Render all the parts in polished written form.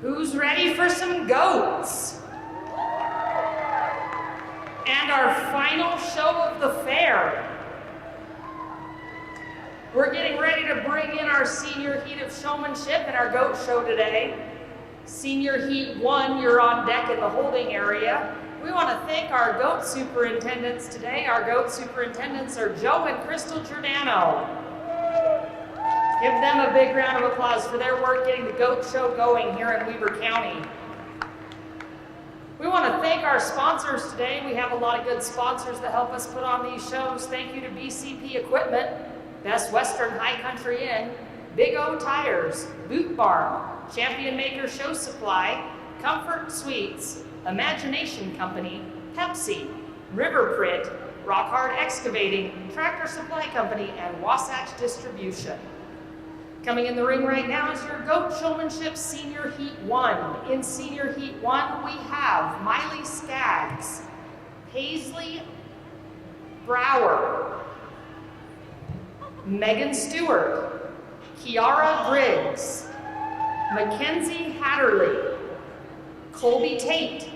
Who's ready for some goats? And our final show of the fair. We're getting ready to bring in our senior heat of showmanship in our goat show today. Senior Heat 1, you're on deck in the holding area. We want to thank our goat superintendents today. Our goat superintendents are Joe and Crystal Giordano. Give them a big round of applause for their work getting the goat show going here in Weber County. We want to thank our sponsors today. We have a lot of good sponsors that help us put on these shows. Thank you to BCP Equipment, Best Western High Country Inn, Big O Tires, Boot Barn, Champion Maker Show Supply, Comfort Suites, Imagination Company, Pepsi, River Print, Rock Hard Excavating, Tractor Supply Company, and Wasatch Distribution. Coming in the ring right now is your Goat Showmanship Senior Heat 1. In Senior Heat 1, we have Miley Skaggs, Paisley Brower, Megan Stewart, Kiara Griggs, Mackenzie Hatterley, Colby Tate,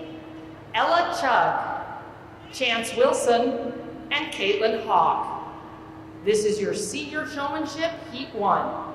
Ella Chug, Chance Wilson, and Caitlin Hawk. This is your Senior Showmanship Heat 1.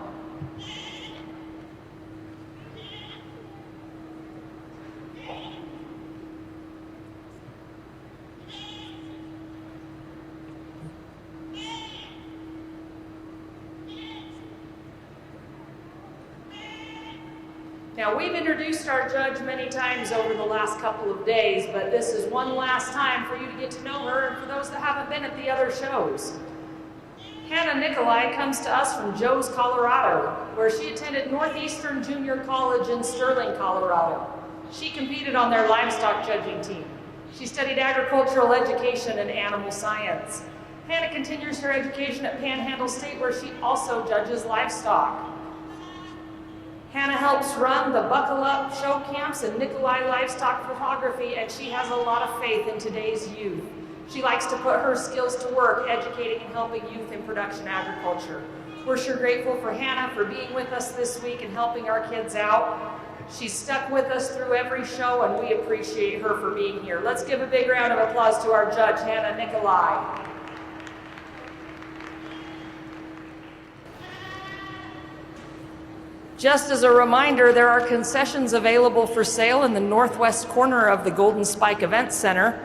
Now, we've introduced our judge many times over the last couple of days, but this is one last time for you to get to know her and for those that haven't been at the other shows. Hannah Nicolai comes to us from Joe's, Colorado, where she attended Northeastern Junior College in Sterling, Colorado. She competed on their livestock judging team. She studied agricultural education and animal science. Hannah continues her education at Panhandle State, where she also judges livestock. Hannah helps run the Buckle Up show camps and Nicolai Livestock Photography, and she has a lot of faith in today's youth. She likes to put her skills to work, educating and helping youth in production agriculture. We're sure grateful for Hannah for being with us this week and helping our kids out. She's stuck with us through every show, and we appreciate her for being here. Let's give a big round of applause to our judge, Hannah Nicolai. Just as a reminder, there are concessions available for sale in the northwest corner of the Golden Spike Event Center.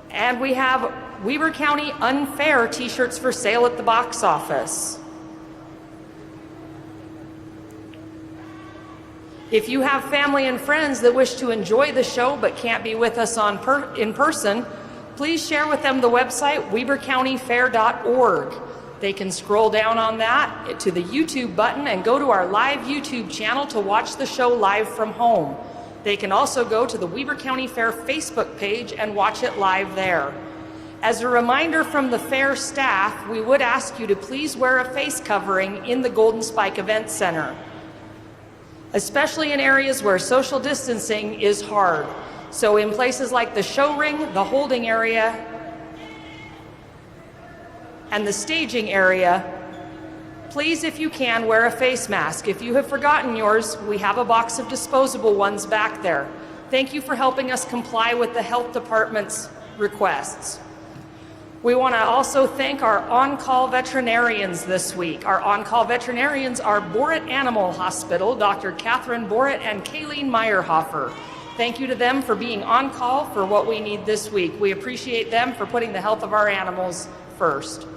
And we have Weber County Unfair t-shirts for sale at the box office. If you have family and friends that wish to enjoy the show but can't be with us in person, please share with them the website webercountyfair.org. They can scroll down on that to the YouTube button and go to our live YouTube channel to watch the show live from home. They can also go to the Weber County Fair Facebook page and watch it live there. As a reminder from the fair staff, we would ask you to please wear a face covering in the Golden Spike Event Center, especially in areas where social distancing is hard. So in places like the show ring, the holding area, and the staging area, please, if you can, wear a face mask. If you have forgotten yours, we have a box of disposable ones back there. Thank you for helping us comply with the health department's requests. We want to also thank our on-call veterinarians this week. Our on-call veterinarians are Borit Animal Hospital, Dr. Catherine Borit and Kayleen Meyerhofer. Thank you to them for being on call for what we need this week. We appreciate them for putting the health of our animals first.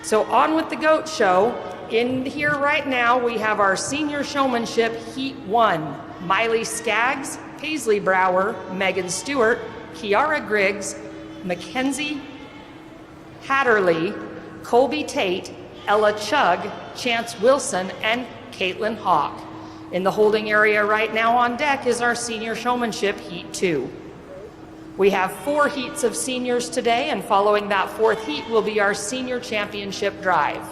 So on with the goat show. In here right now, we have our Senior Showmanship Heat 1. Miley Skaggs, Paisley Brower, Megan Stewart, Kiara Griggs, Mackenzie Hatterley, Colby Tate, Ella Chug, Chance Wilson, and Caitlin Hawk. In the holding area right now on deck is our Senior Showmanship Heat 2. We have 4 heats of seniors today, and following that 4th heat will be our Senior Championship Drive.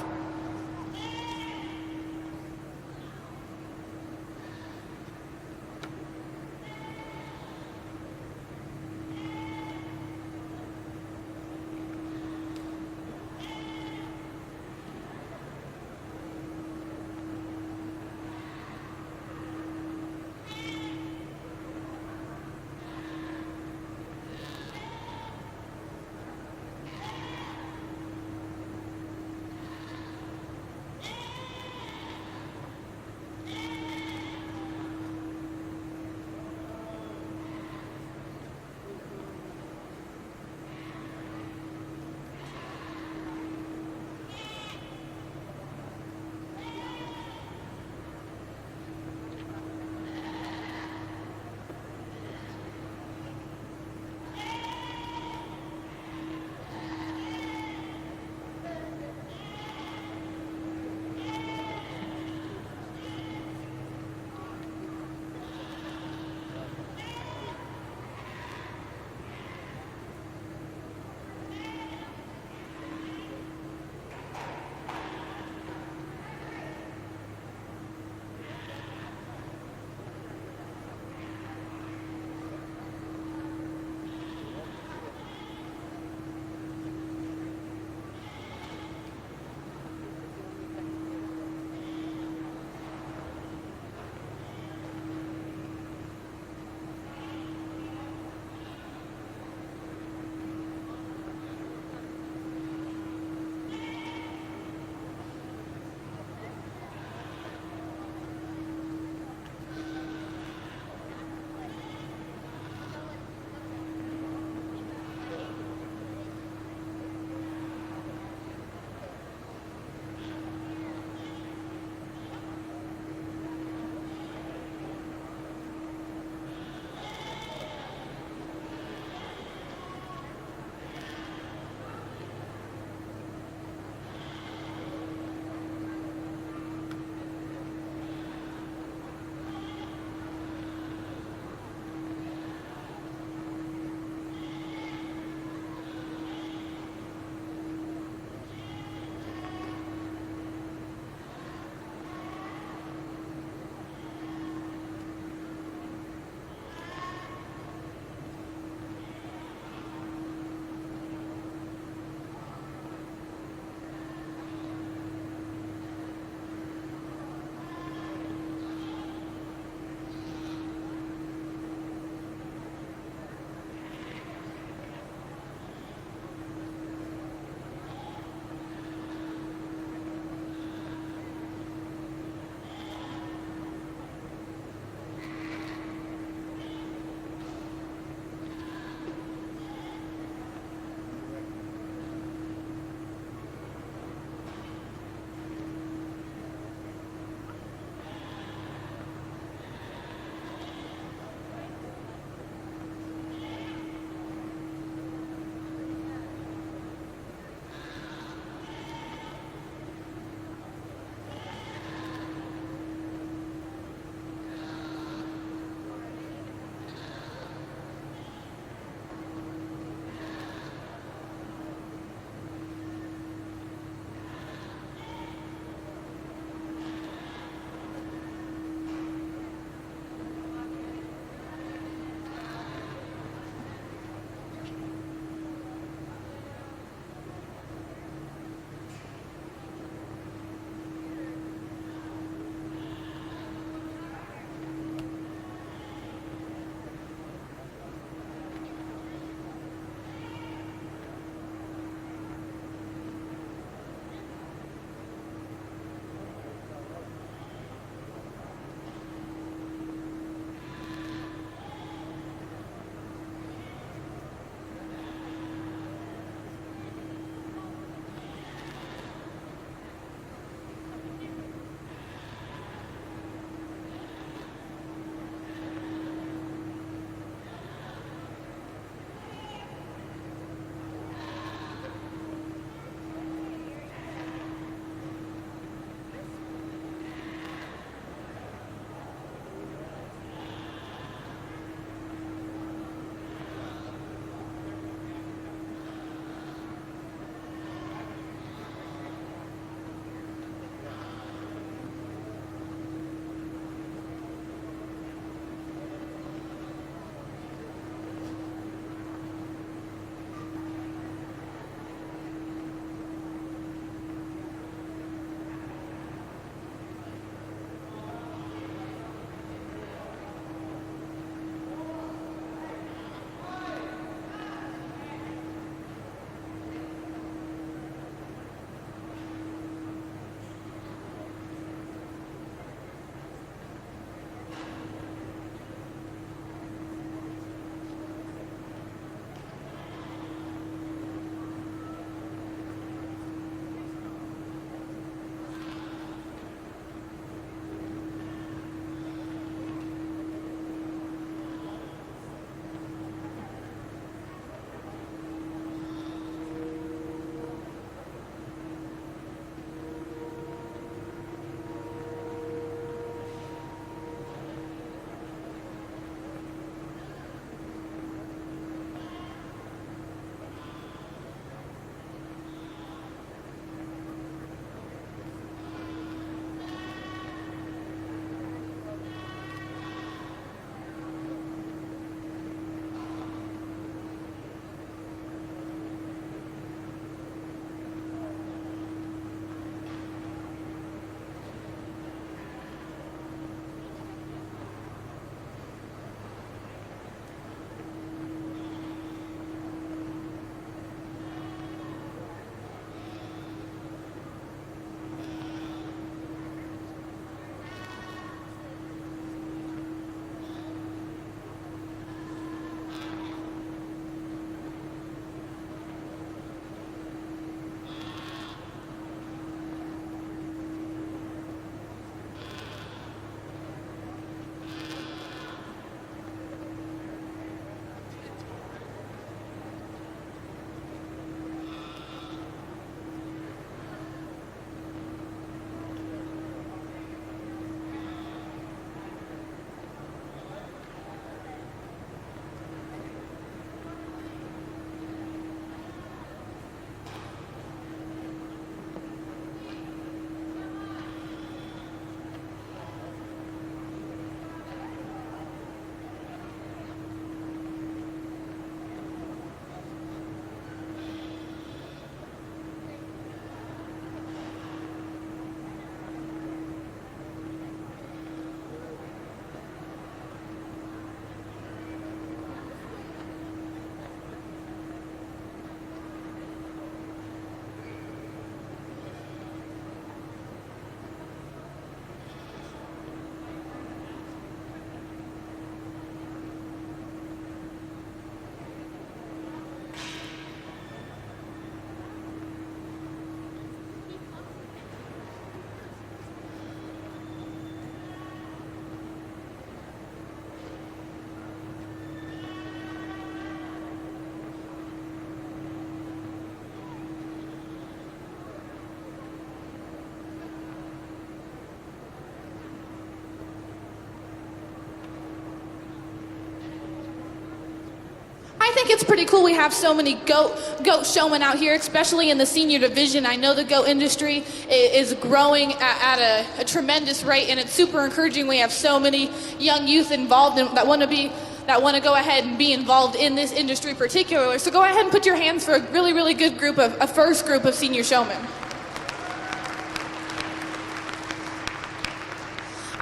think it's pretty cool we have so many goat showmen out here, especially in the senior division. I know the goat industry is growing at a tremendous rate, and it's super encouraging. We have so many young youth involved that want to go ahead and be involved in this industry particularly. So go ahead and put your hands for a really, really good group a first group of senior showmen.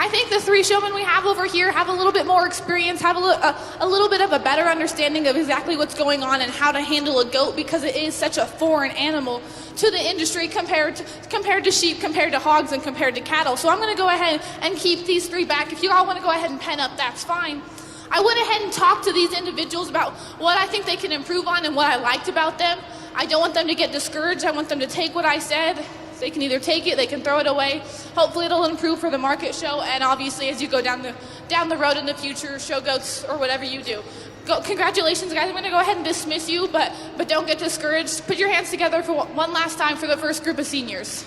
I think the three showmen we have over here have a little bit more experience, have a little bit of a better understanding of exactly what's going on and how to handle a goat, because it is such a foreign animal to the industry compared to sheep, compared to hogs, and compared to cattle. So I'm going to go ahead and keep these three back. If you all want to go ahead and pen up, that's fine. I went ahead and talked to these individuals about what I think they can improve on and what I liked about them. I don't want them to get discouraged. I want them to take what I said. They can either take it, they can throw it away. Hopefully it'll improve for the market show, and obviously as you go down the road in the future, show goats or whatever you do. Congratulations, guys. I'm going to go ahead and dismiss you, but don't get discouraged. Put your hands together for one last time for the first group of seniors.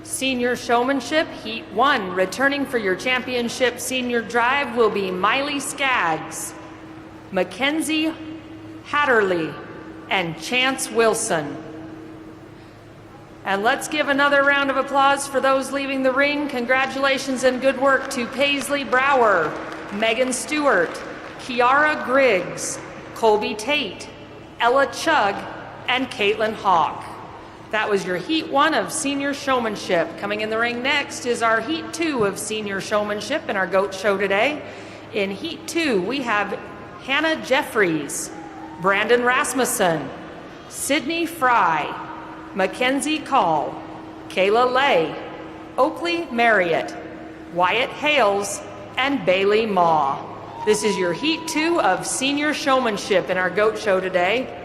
Senior Showmanship, Heat 1. Returning for your championship senior drive will be Miley Skaggs, Mackenzie Hatterley, and Chance Wilson. And let's give another round of applause for those leaving the ring. Congratulations and good work to Paisley Brower, Megan Stewart, Kiara Griggs, Colby Tate, Ella Chug, and Caitlin Hawk. That was your Heat 1 of Senior Showmanship. Coming in the ring next is our Heat 2 of Senior Showmanship in our GOAT show today. In Heat 2, we have Hannah Jeffries, Brandon Rasmussen, Sydney Fry, Mackenzie Call, Kayla Lay, Oakley Marriott, Wyatt Hales, and Bailey Maw. This is your Heat 2 of Senior Showmanship in our GOAT show today.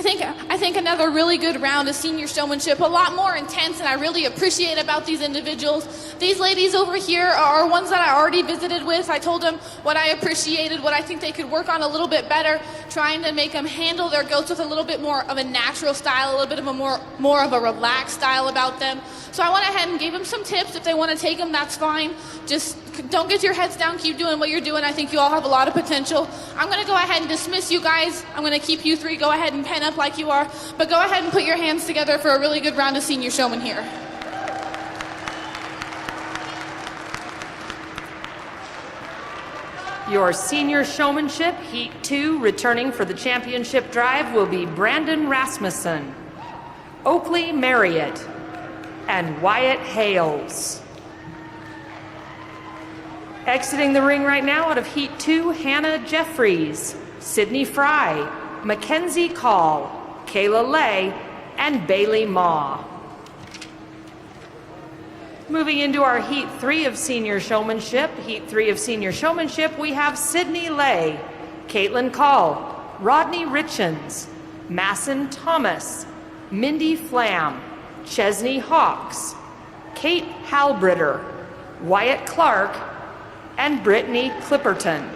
I think another really good round of senior showmanship, a lot more intense, and I really appreciate about these individuals. These ladies over here are ones that I already visited with. I told them what I appreciated, what I think they could work on a little bit better, trying to make them handle their goats with a little bit more of a natural style, a little bit of a more of a relaxed style about them. So I went ahead and gave them some tips. If they want to take them, that's fine. Just don't get your heads down. Keep doing what you're doing. I think you all have a lot of potential. I'm going to go ahead and dismiss you guys. I'm going to keep you three. Go ahead and pen up like you are. But go ahead and put your hands together for a really good round of senior showmen here. Your senior showmanship, Heat 2, returning for the championship drive will be Brandon Rasmussen, Oakley Marriott, and Wyatt Hales. Exiting the ring right now out of Heat 2, Hannah Jeffries, Sydney Fry, Mackenzie Call, Kayla Lay, and Bailey Ma. Moving into our Heat 3 of senior showmanship, we have Sydney Lay, Caitlin Call, Rodney Richens, Masson Thomas, Mindy Flam, Chesney Hawks, Kate Halbritter, Wyatt Clark, and Brittany Clipperton.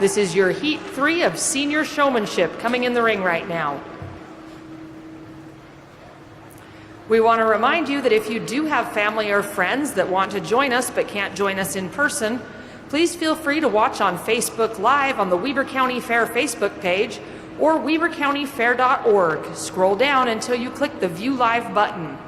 This is your Heat 3 of senior showmanship coming in the ring right now. We want to remind you that if you do have family or friends that want to join us but can't join us in person, please feel free to watch on Facebook Live on the Weber County Fair Facebook page or webercountyfair.org. Scroll down until you click the View Live button.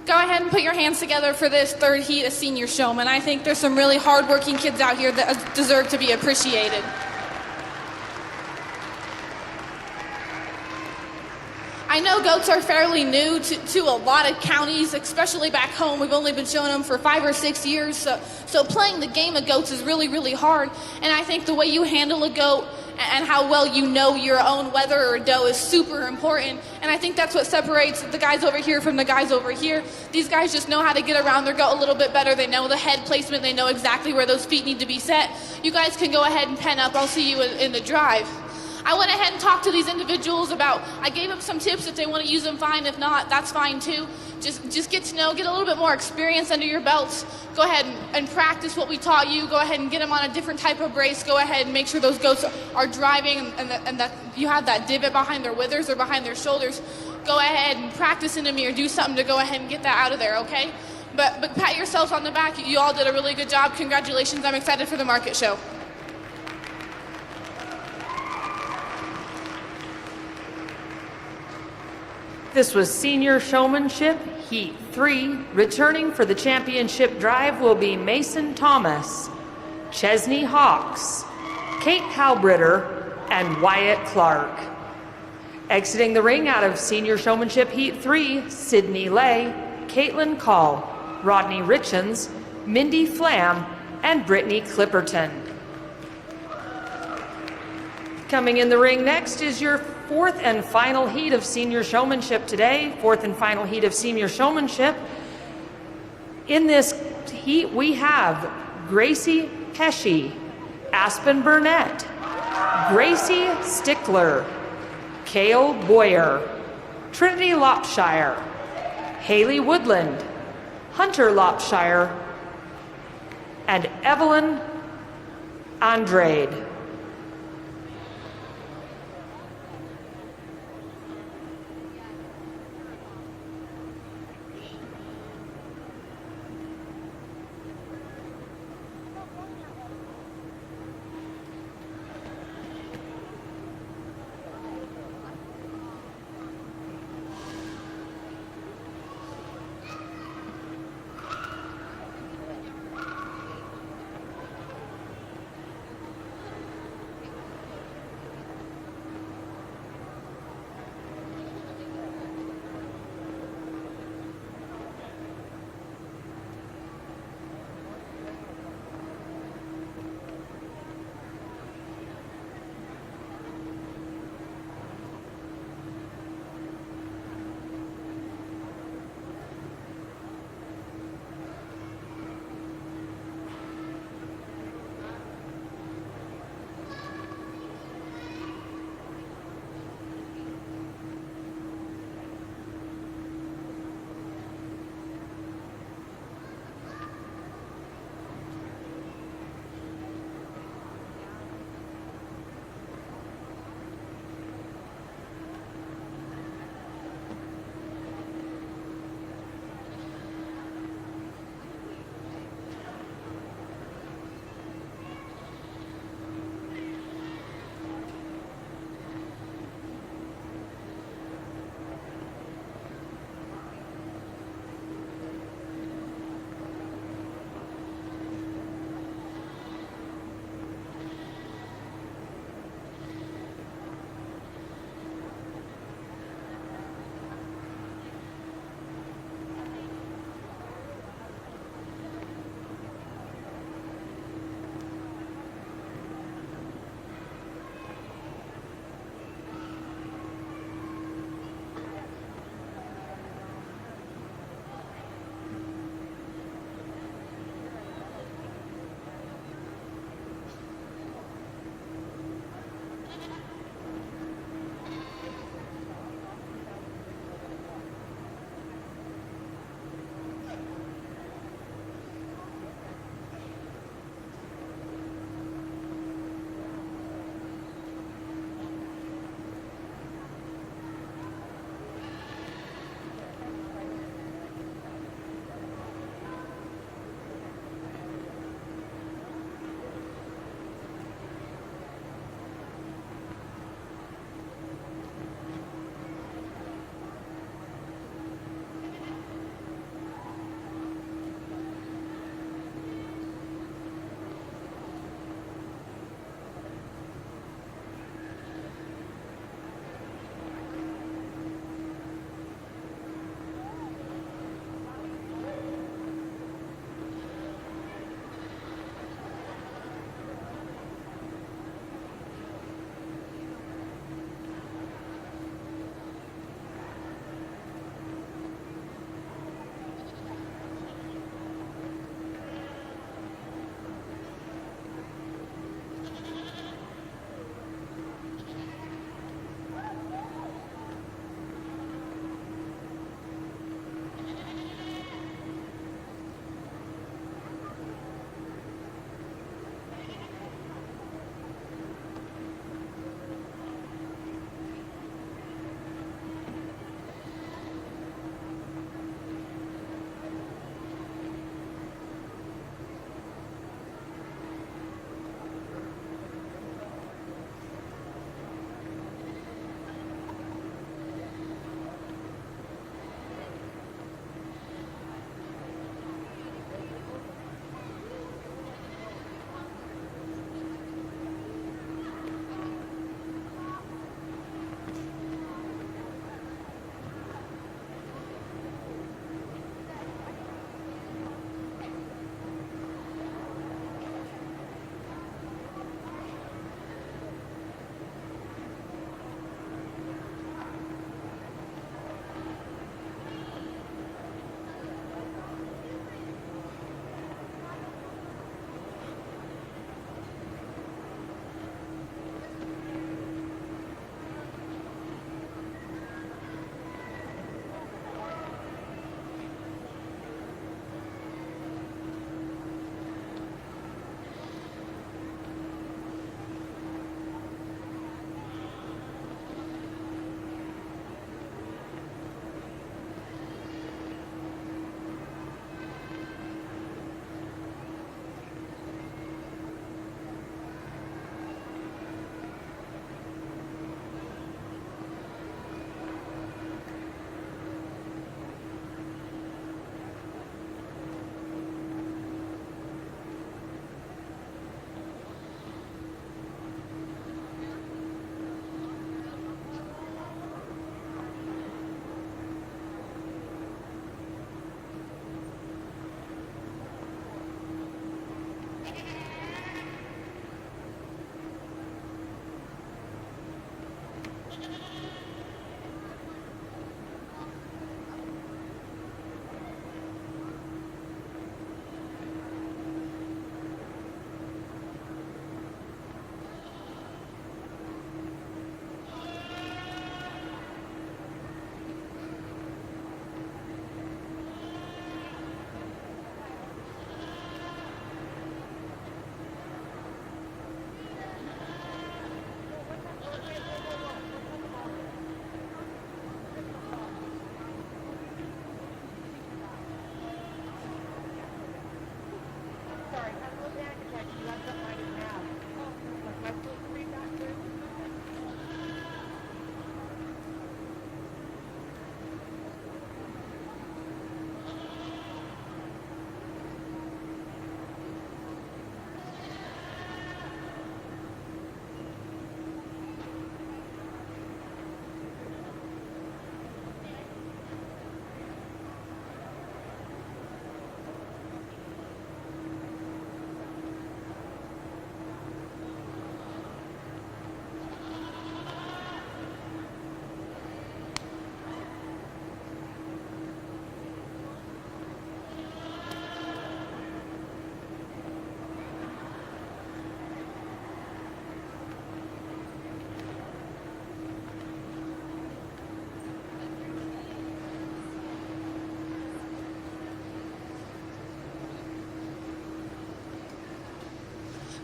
Go ahead and put your hands together for this third heat of Senior Showman. I think there's some really hardworking kids out here that deserve to be appreciated. I know goats are fairly new to a lot of counties, especially back home. We've only been showing them for 5 or 6 years, so playing the game of goats is really, really hard. And I think the way you handle a goat and how well you know your own wether or doe is super important. And I think that's what separates the guys over here from the guys over here. These guys just know how to get around their goat a little bit better. They know the head placement. They know exactly where those feet need to be set. You guys can go ahead and pen up. I'll see you in the drive. I went ahead and talked to these individuals about, I gave them some tips. If they want to use them, fine. If not, that's fine too. Just get to know, get a little bit more experience under your belts. Go ahead and practice what we taught you. Go ahead and get them on a different type of brace. Go ahead and make sure those goats are driving and that you have that divot behind their withers or behind their shoulders. Go ahead and practice in the mirror. Do something to go ahead and get that out of there, okay? But pat yourselves on the back. You all did a really good job. Congratulations. I'm excited for the market show. This was Senior Showmanship, Heat 3. Returning for the championship drive will be Mason Thomas, Chesney Hawks, Kate Halbritter, and Wyatt Clark. Exiting the ring out of Senior Showmanship Heat 3, Sydney Lay, Caitlin Call, Rodney Richens, Mindy Flam, and Brittany Clipperton. Coming in the ring next is your fourth and final heat of Senior Showmanship today, fourth and final heat of Senior Showmanship. In this heat, we have Gracie Pesci, Aspen Burnett, Gracie Stickler, Kale Boyer, Trinity Lopshire, Haley Woodland, Hunter Lopshire, and Evelyn Andrade.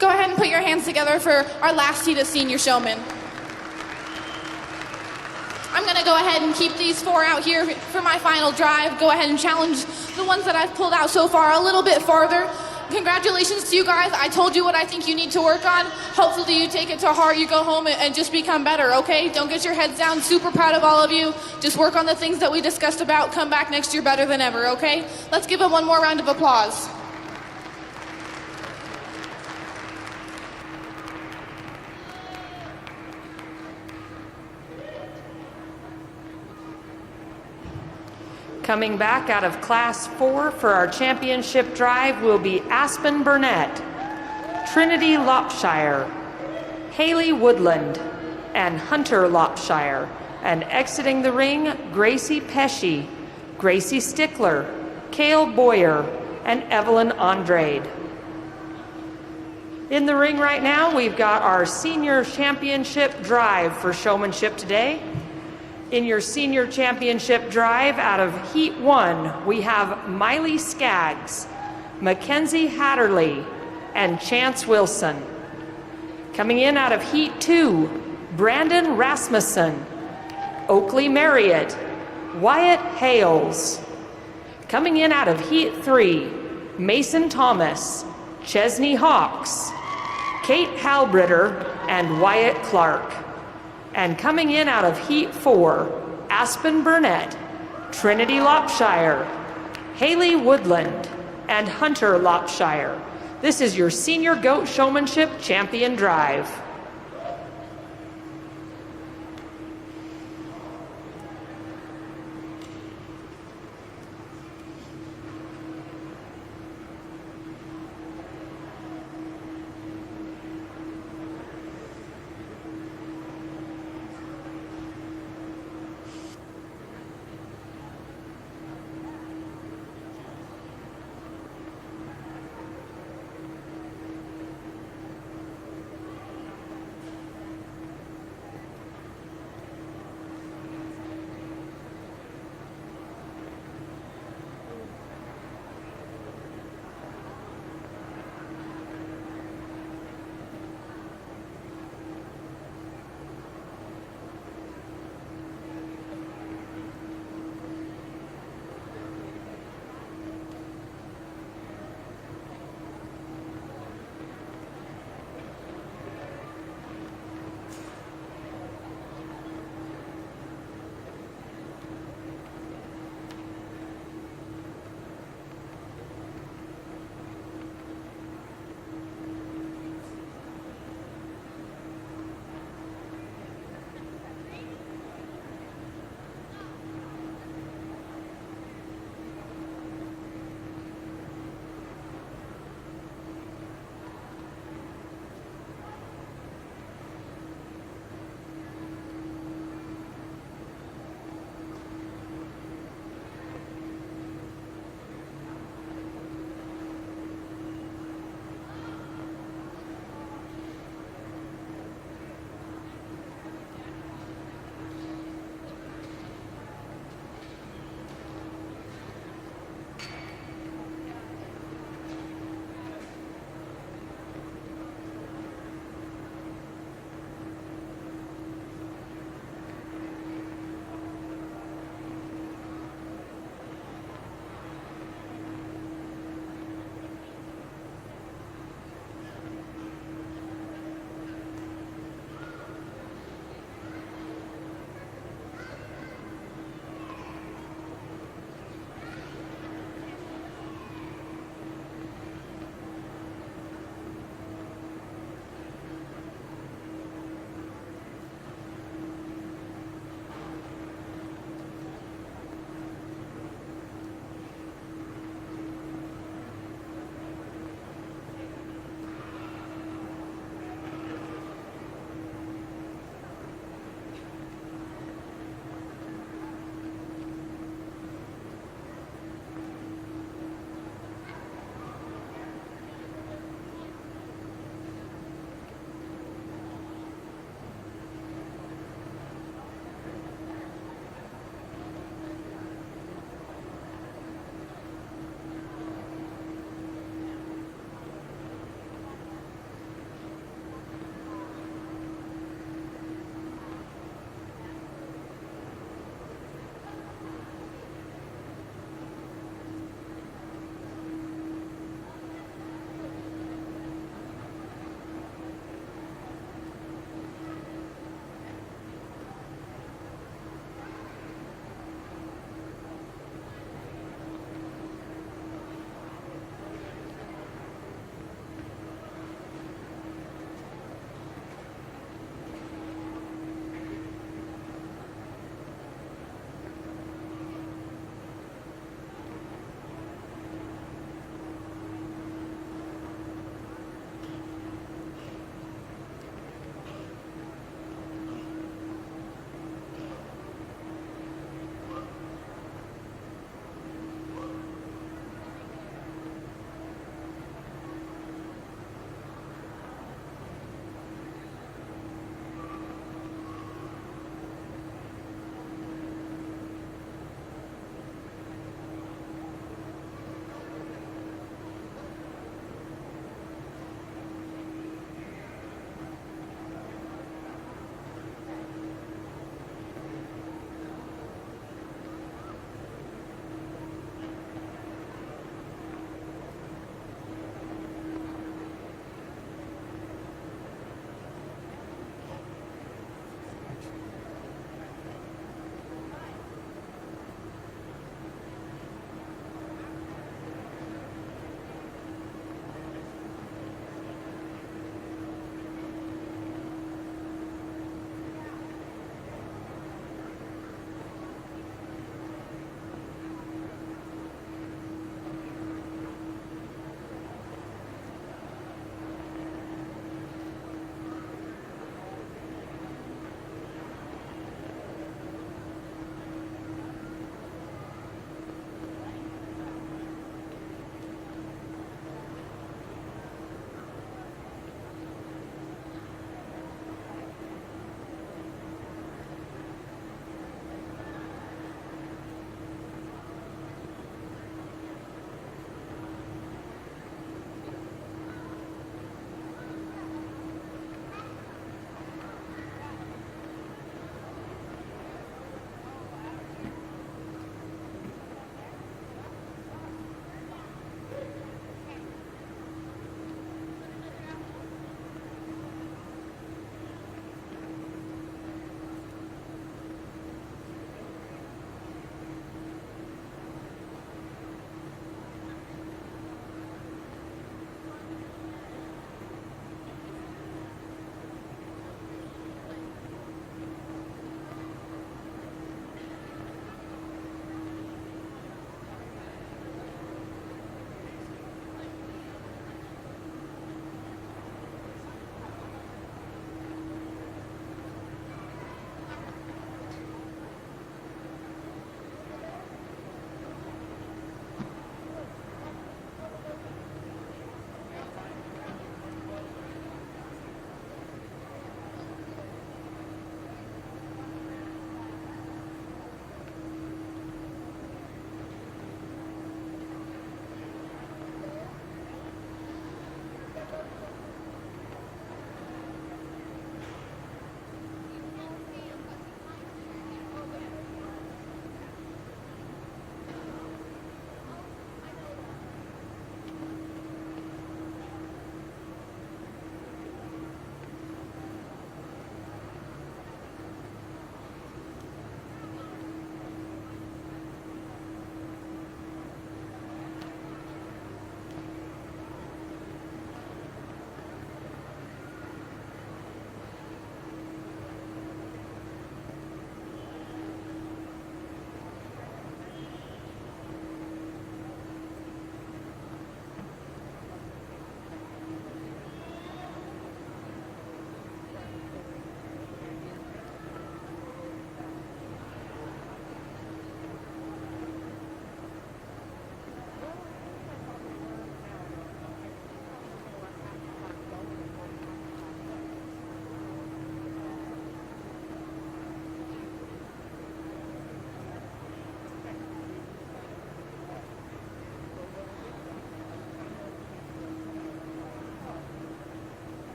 Go ahead and put your hands together for our last seat of senior showmen. I'm gonna go ahead and keep these 4 out here for my final drive. Go ahead and challenge the ones that I've pulled out so far a little bit farther. Congratulations to you guys. I told you what I think you need to work on. Hopefully you take it to heart, you go home and just become better, okay? Don't get your heads down. Super proud of all of you. Just work on the things that we discussed about. Come back next year better than ever, okay? Let's give them one more round of applause. Coming back out of Class 4 for our championship drive will be Aspen Burnett, Trinity Lopshire, Haley Woodland, and Hunter Lopshire. And exiting the ring, Gracie Pesci, Gracie Stickler, Cale Boyer, and Evelyn Andrade. In the ring right now, we've got our senior championship drive for showmanship today. In your senior championship drive out of Heat 1, we have Miley Skaggs, Mackenzie Hatterley, and Chance Wilson. Coming in out of Heat 2, Brandon Rasmussen, Oakley Marriott, Wyatt Hales. Coming in out of Heat 3, Mason Thomas, Chesney Hawks, Kate Halbritter, and Wyatt Clark. And coming in out of Heat 4, Aspen Burnett, Trinity Lopshire, Haley Woodland, and Hunter Lopshire. This is your Senior Goat Showmanship Champion Drive.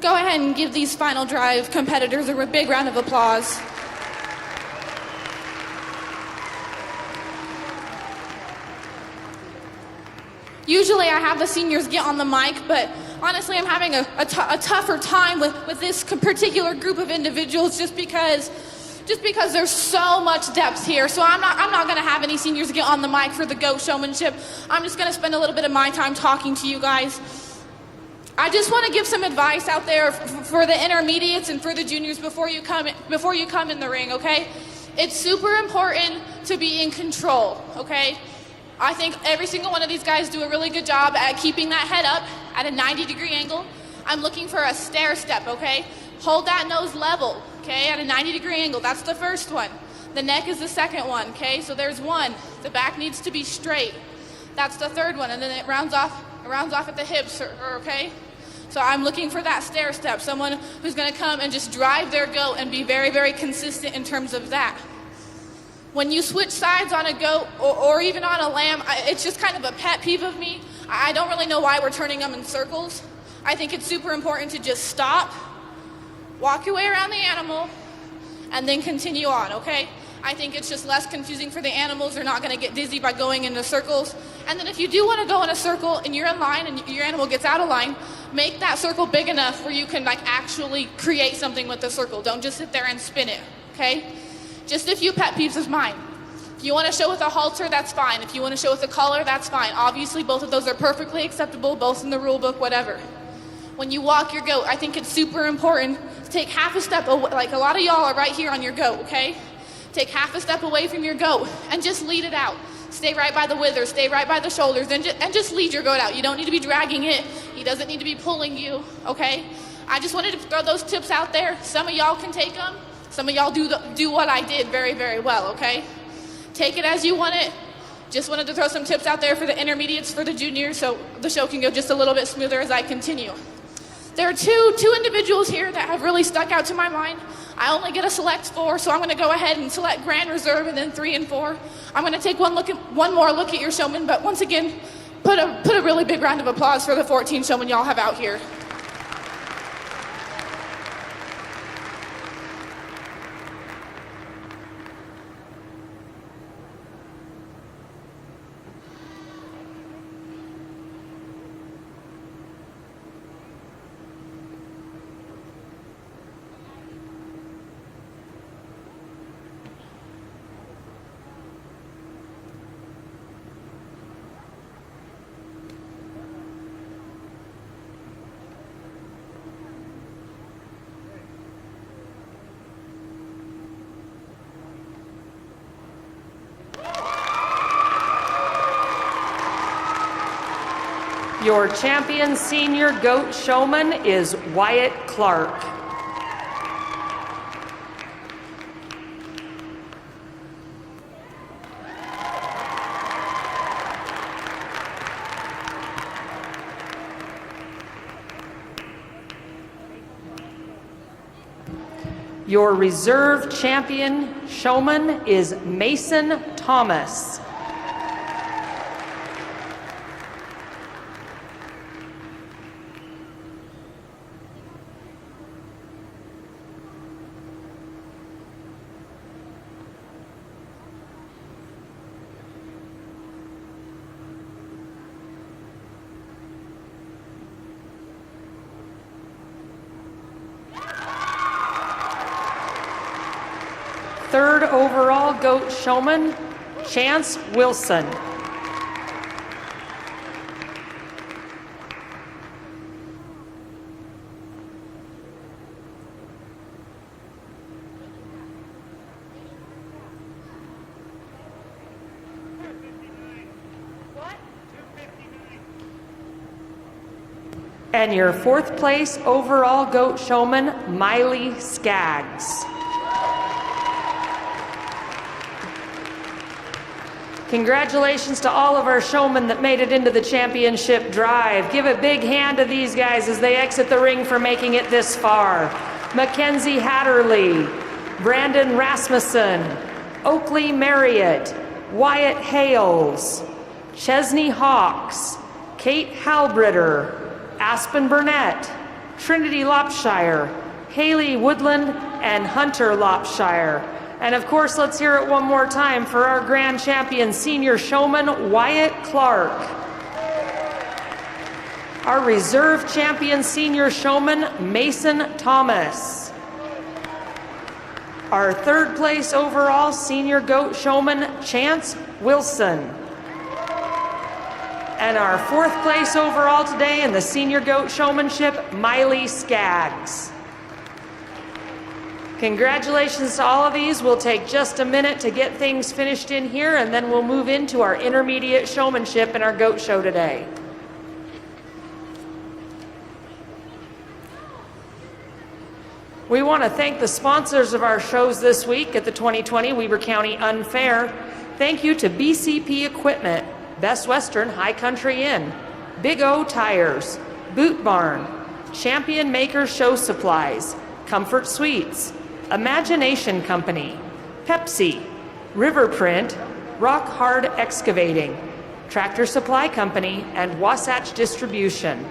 go ahead and give these final drive competitors a big round of applause. Usually I have the seniors get on the mic, but honestly I'm having a tougher time with this particular group of individuals just because there's so much depth here. So I'm not going to have any seniors get on the mic for the GOAT showmanship. I'm just going to spend a little bit of my time talking to you guys. I just want to give some advice out there for the intermediates and for the juniors before you come in the ring, okay? It's super important to be in control, okay? I think every single one of these guys do a really good job at keeping that head up at a 90-degree angle. I'm looking for a stair step, okay? Hold that nose level, okay, at a 90-degree angle. That's the first one. The neck is the second one, okay? So there's one. The back needs to be straight. That's the third one, and then it rounds off at the hips, okay? So I'm looking for that stair step, someone who's going to come and just drive their goat and be very, very consistent in terms of that. When you switch sides on a goat or even on a lamb, it's just kind of a pet peeve of me. I don't really know why we're turning them in circles. I think it's super important to just stop, walk your way around the animal, and then continue on, okay? I think it's just less confusing for the animals. They're not going to get dizzy by going into circles. And then if you do want to go in a circle and you're in line and your animal gets out of line, make that circle big enough where you can actually create something with the circle. Don't just sit there and spin it, okay? Just a few pet peeves of mine. If you want to show with a halter, that's fine. If you want to show with a collar, that's fine. Obviously, both of those are perfectly acceptable, both in the rule book, whatever. When you walk your goat, I think it's super important to take half a step away. Like a lot of y'all are right here on your goat, okay? Take half a step away from your goat and just lead it out. Stay right by the withers, stay right by the shoulders, and just lead your goat out. You don't need to be dragging it. He doesn't need to be pulling you, okay? I just wanted to throw those tips out there. Some of y'all can take them. Some of y'all do what I did very, very well, okay? Take it as you want it. Just wanted to throw some tips out there for the intermediates, for the juniors, so the show can go just a little bit smoother as I continue. There are two individuals here that have really stuck out to my mind. I only get a select 4, so I'm going to go ahead and select Grand Reserve and then 3 and 4. I'm going to take one more look at your showmen, but once again, put a really big round of applause for the 14 showmen y'all have out here. Your champion senior goat showman is Wyatt Clark. Your reserve champion showman is Mason Thomas. Third overall goat showman, Chance Wilson. And your fourth place overall goat showman, Miley Skaggs. Congratulations to all of our showmen that made it into the championship drive. Give a big hand to these guys as they exit the ring for making it this far. Mackenzie Hatterley, Brandon Rasmussen, Oakley Marriott, Wyatt Hales, Chesney Hawks, Kate Halbritter, Aspen Burnett, Trinity Lopshire, Haley Woodland, and Hunter Lopshire. And of course, let's hear it one more time for our grand champion senior showman, Wyatt Clark. Our reserve champion senior showman, Mason Thomas. Our third place overall senior goat showman, Chance Wilson. And our fourth place overall today in the senior goat showmanship, Miley Skaggs. Congratulations to all of these. We'll take just a minute to get things finished in here, and then we'll move into our intermediate showmanship in our goat show today. We want to thank the sponsors of our shows this week at the 2020 Weber County Unfair. Thank you to BCP Equipment, Best Western High Country Inn, Big O Tires, Boot Barn, Champion Maker Show Supplies, Comfort Suites, Imagination Company, Pepsi, Riverprint, Rock Hard Excavating, Tractor Supply Company, and Wasatch Distribution.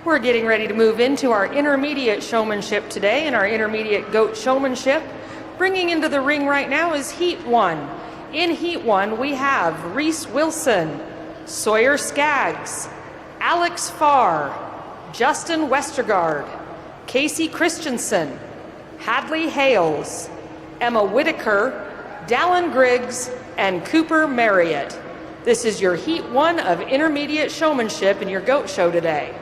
We're getting ready to move into our intermediate showmanship today and our intermediate goat showmanship. Bringing into the ring right now is Heat 1. In Heat 1, we have Reese Wilson, Sawyer Skaggs, Alex Farr, Justin Westergaard, Casey Christensen, Hadley Hales, Emma Whitaker, Dallin Griggs, and Cooper Marriott. This is your Heat 1 of intermediate showmanship in your goat show today.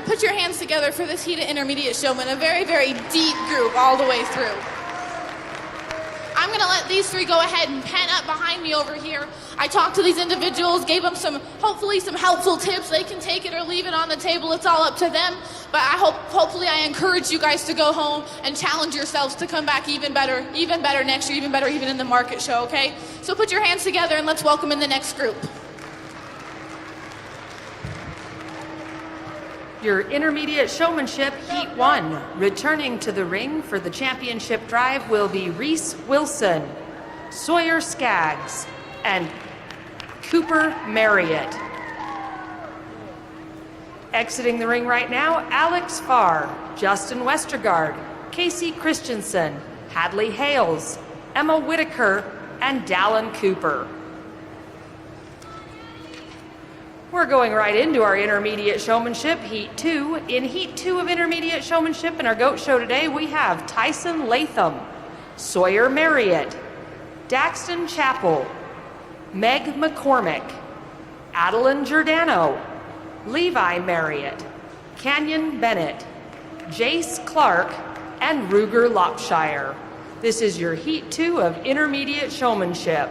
put your hands together for this heated intermediate showman, a very, very deep group all the way through. I'm gonna let these three go ahead and pen up behind me over here. I talked to these individuals, gave them hopefully some helpful tips. They can take it or leave it on the table. It's all up to them. But hopefully I encourage you guys to go home and challenge yourselves to come back even better next year, even better even in the market show, okay? So put your hands together and let's welcome in the next group. Your intermediate showmanship, Heat 1. Returning to the ring for the championship drive will be Reese Wilson, Sawyer Skaggs, and Cooper Marriott. Exiting the ring right now, Alex Farr, Justin Westergaard, Casey Christensen, Hadley Hales, Emma Whitaker, and Dallin Cooper. We're going right into our intermediate showmanship, Heat 2. In Heat 2 of intermediate showmanship in our GOAT show today, we have Tyson Latham, Sawyer Marriott, Daxton Chappell, Meg McCormick, Adeline Giordano, Levi Marriott, Canyon Bennett, Jace Clark, and Ruger Lopshire. This is your Heat 2 of intermediate showmanship.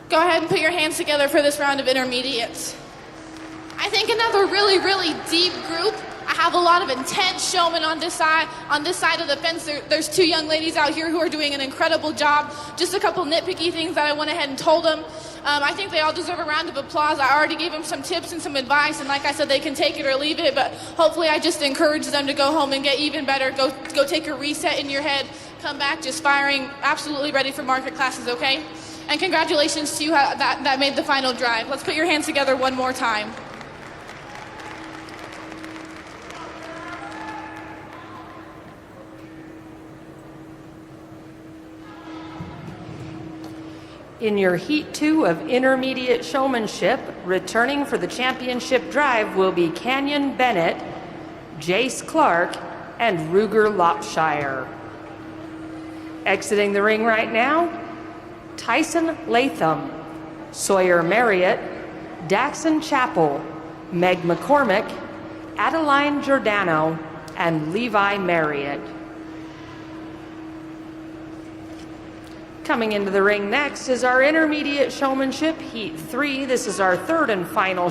Go ahead and put your hands together for this round of intermediates. I think another really, really deep group. I have a lot of intense showmen on this side. On this side of the fence, there's two young ladies out here who are doing an incredible job. Just a couple nitpicky things that I went ahead and told them. I think they all deserve a round of applause. I already gave them some tips and some advice, and like I said, they can take it or leave it, but hopefully I just encourage them to go home and get even better. Go take a reset in your head. Come back just firing, absolutely ready for market classes, okay? And congratulations to you that made the final drive. Let's put your hands together one more time. In your Heat 2 of intermediate showmanship, returning for the championship drive will be Canyon Bennett, Jace Clark, and Ruger Lopshire. Exiting the ring right now, Tyson Latham, Sawyer Marriott, Daxon Chappell, Meg McCormick, Adeline Giordano, and Levi Marriott. Coming into the ring next is our intermediate showmanship, Heat 3. This is our third and final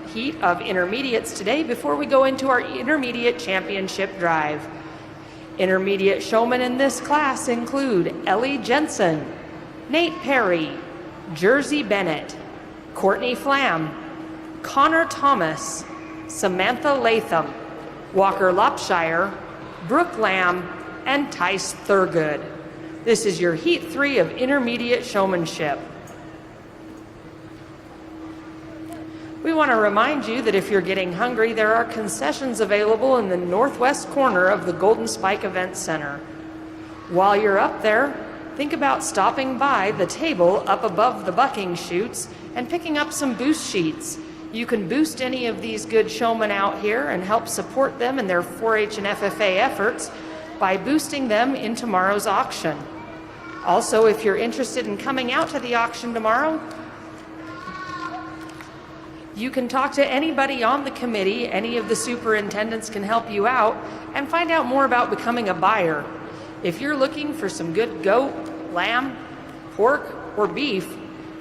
heat of intermediates today before we go into our intermediate championship drive. Intermediate showmen in this class include Ellie Jensen, Nate Perry, Jersey Bennett, Courtney Flam, Connor Thomas, Samantha Latham, Walker Lopshire, Brooke Lamb, and Tice Thurgood. This is your Heat 3 of intermediate showmanship. We want to remind you that if you're getting hungry, there are concessions available in the northwest corner of the Golden Spike Event Center. While you're up there, think about stopping by the table up above the bucking chutes and picking up some boost sheets. You can boost any of these good showmen out here and help support them in their 4-H and FFA efforts by boosting them in tomorrow's auction. Also, if you're interested in coming out to the auction tomorrow, you can talk to anybody on the committee. Any of the superintendents can help you out and find out more about becoming a buyer. If you're looking for some good goat, lamb, pork, or beef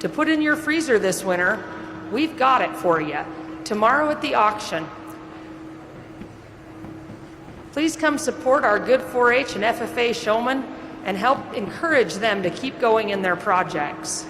to put in your freezer this winter, we've got it for you tomorrow at the auction. Please come support our good 4-H and FFA showmen and help encourage them to keep going in their projects.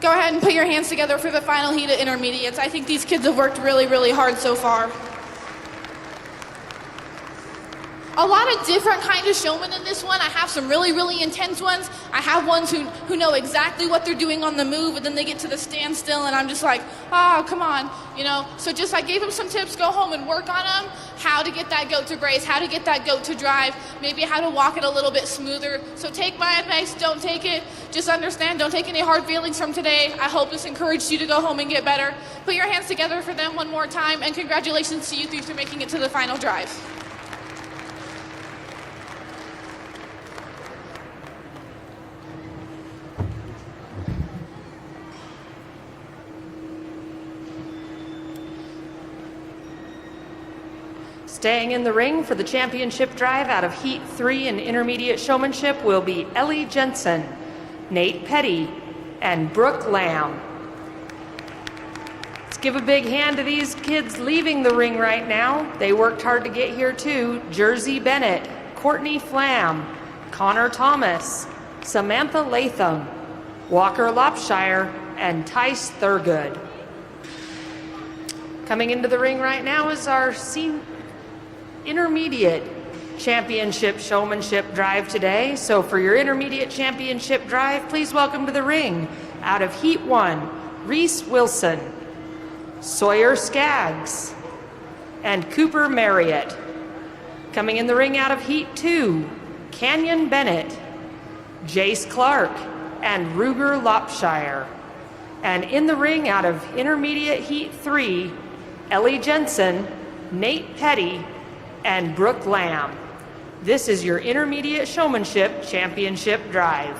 Go ahead and put your hands together for the final heat of intermediates. I think these kids have worked really, really hard so far. A lot of different kind of showmen in this one. I have some really, really intense ones. I have ones who know exactly what they're doing on the move, and then they get to the standstill, and I'm just like, oh, come on, you know. So just I gave them some tips. Go home and work on them. How to get that goat to brace, how to get that goat to drive, maybe how to walk it a little bit smoother. So take my advice, don't take it. Just understand, don't take any hard feelings from today. I hope this encouraged you to go home and get better. Put your hands together for them one more time, and congratulations to you three for making it to the final drive. Staying in the ring for the championship drive out of Heat 3 in intermediate showmanship will be Ellie Jensen, Nate Petty, and Brooke Lamb. Let's give a big hand to these kids leaving the ring right now. They worked hard to get here too. Jersey Bennett, Courtney Flam, Connor Thomas, Samantha Latham, Walker Lopshire, and Tice Thurgood. Coming into the ring right now is our intermediate championship showmanship drive today. So for your intermediate championship drive, please welcome to the ring out of Heat 1, Reese Wilson, Sawyer Skaggs, and Cooper Marriott. Coming in the ring out of Heat 2, Canyon Bennett, Jace Clark, and Ruger Lopshire. And in the ring out of intermediate Heat 3, Ellie Jensen, Nate Petty, and Brooke Lamb. This is your intermediate showmanship championship drive.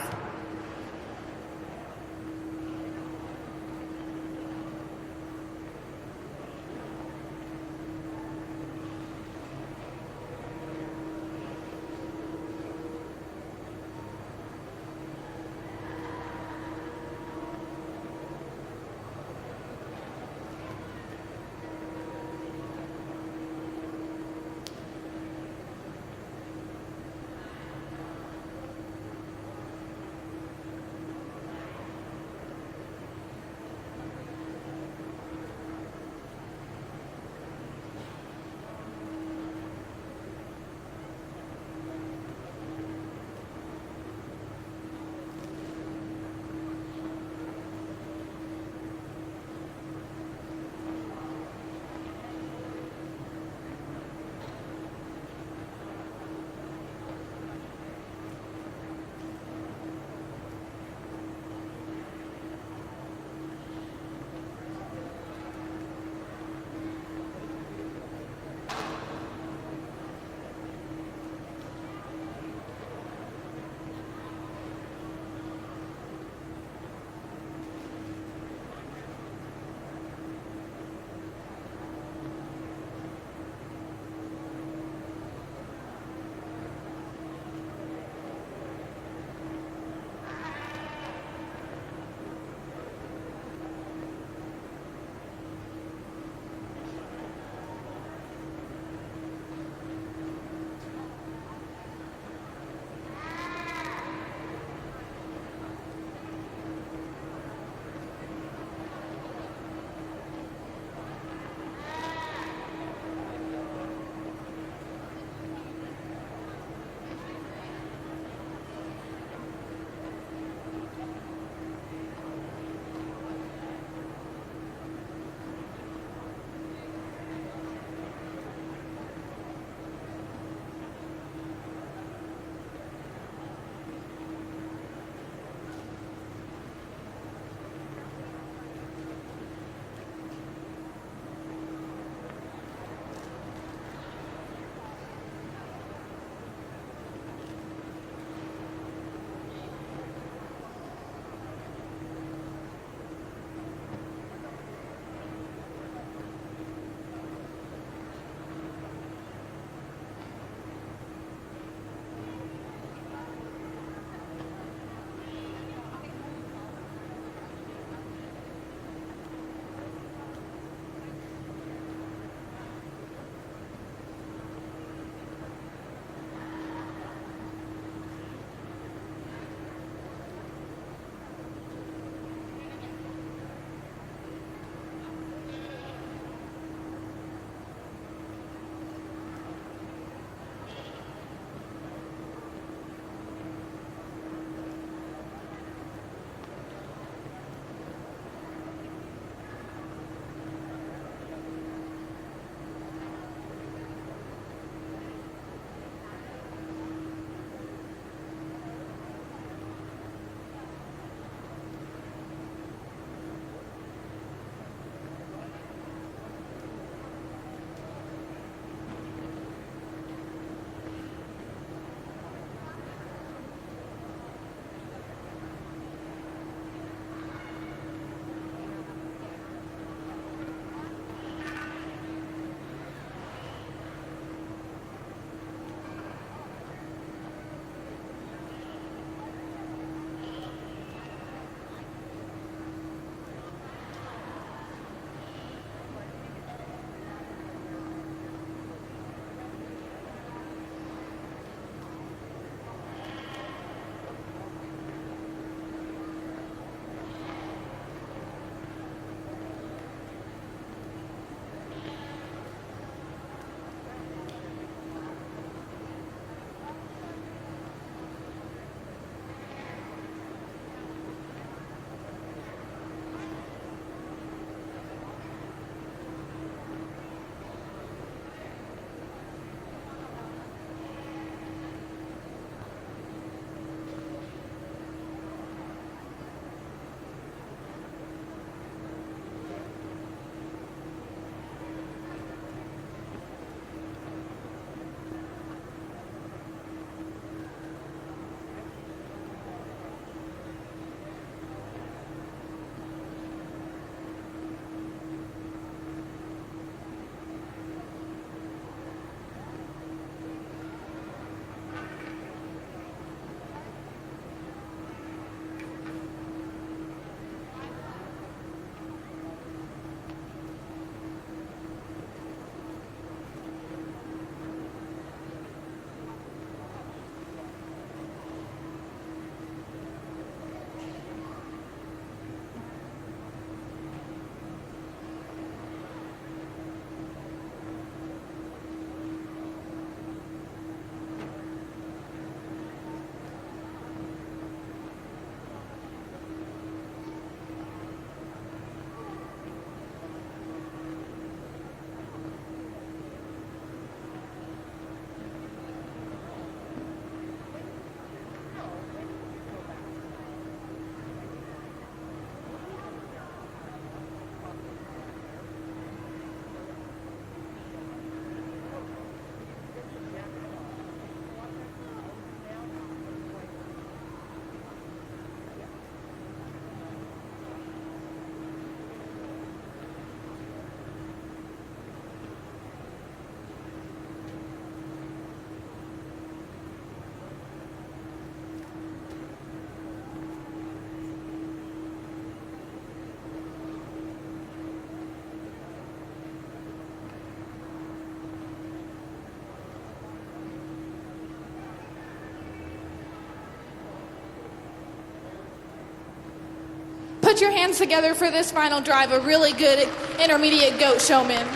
put your hands together for this final drive, a really good intermediate goat showman.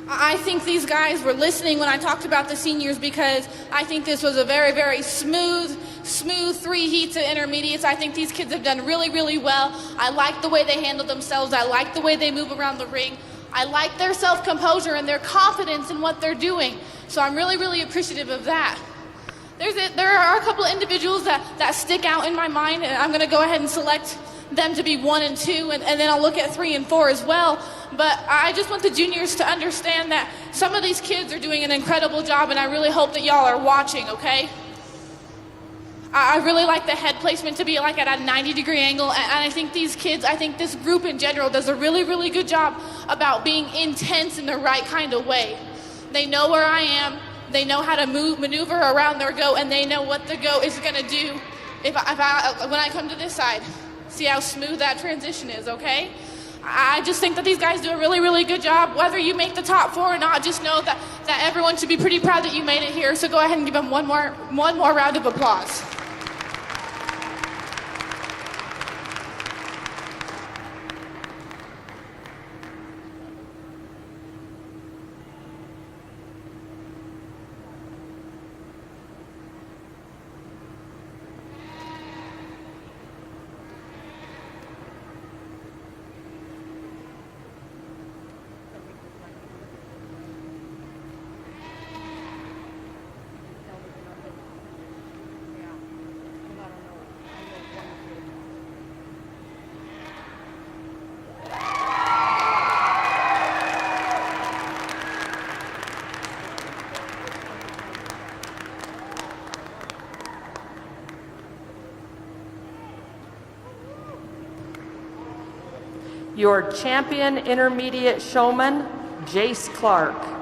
I think these guys were listening when I talked about the seniors, because I think this was a very, very smooth 3 heats of intermediates. I think these kids have done really, really well. I like the way they handle themselves. I like the way they move around the ring. I like their self-composure and their confidence in what they're doing. So I'm really, really appreciative of that. There are a couple of individuals that stick out in my mind, and I'm going to go ahead and select them to be 1 and 2, and then I'll look at 3 and 4 as well. But I just want the juniors to understand that some of these kids are doing an incredible job, and I really hope that y'all are watching, okay? I really like the head placement to be like at a 90-degree angle, and I think these kids, I think this group in general does a really, really good job about being intense in the right kind of way. They know where I am, they know how to maneuver around their goat, and they know what the goat is going to do when I come to this side. See how smooth that transition is, okay? I just think that these guys do a really, really good job. Whether you make the top 4 or not, just know that everyone should be pretty proud that you made it here. So go ahead and give them one more round of applause. Your champion intermediate showman, Jace Clark.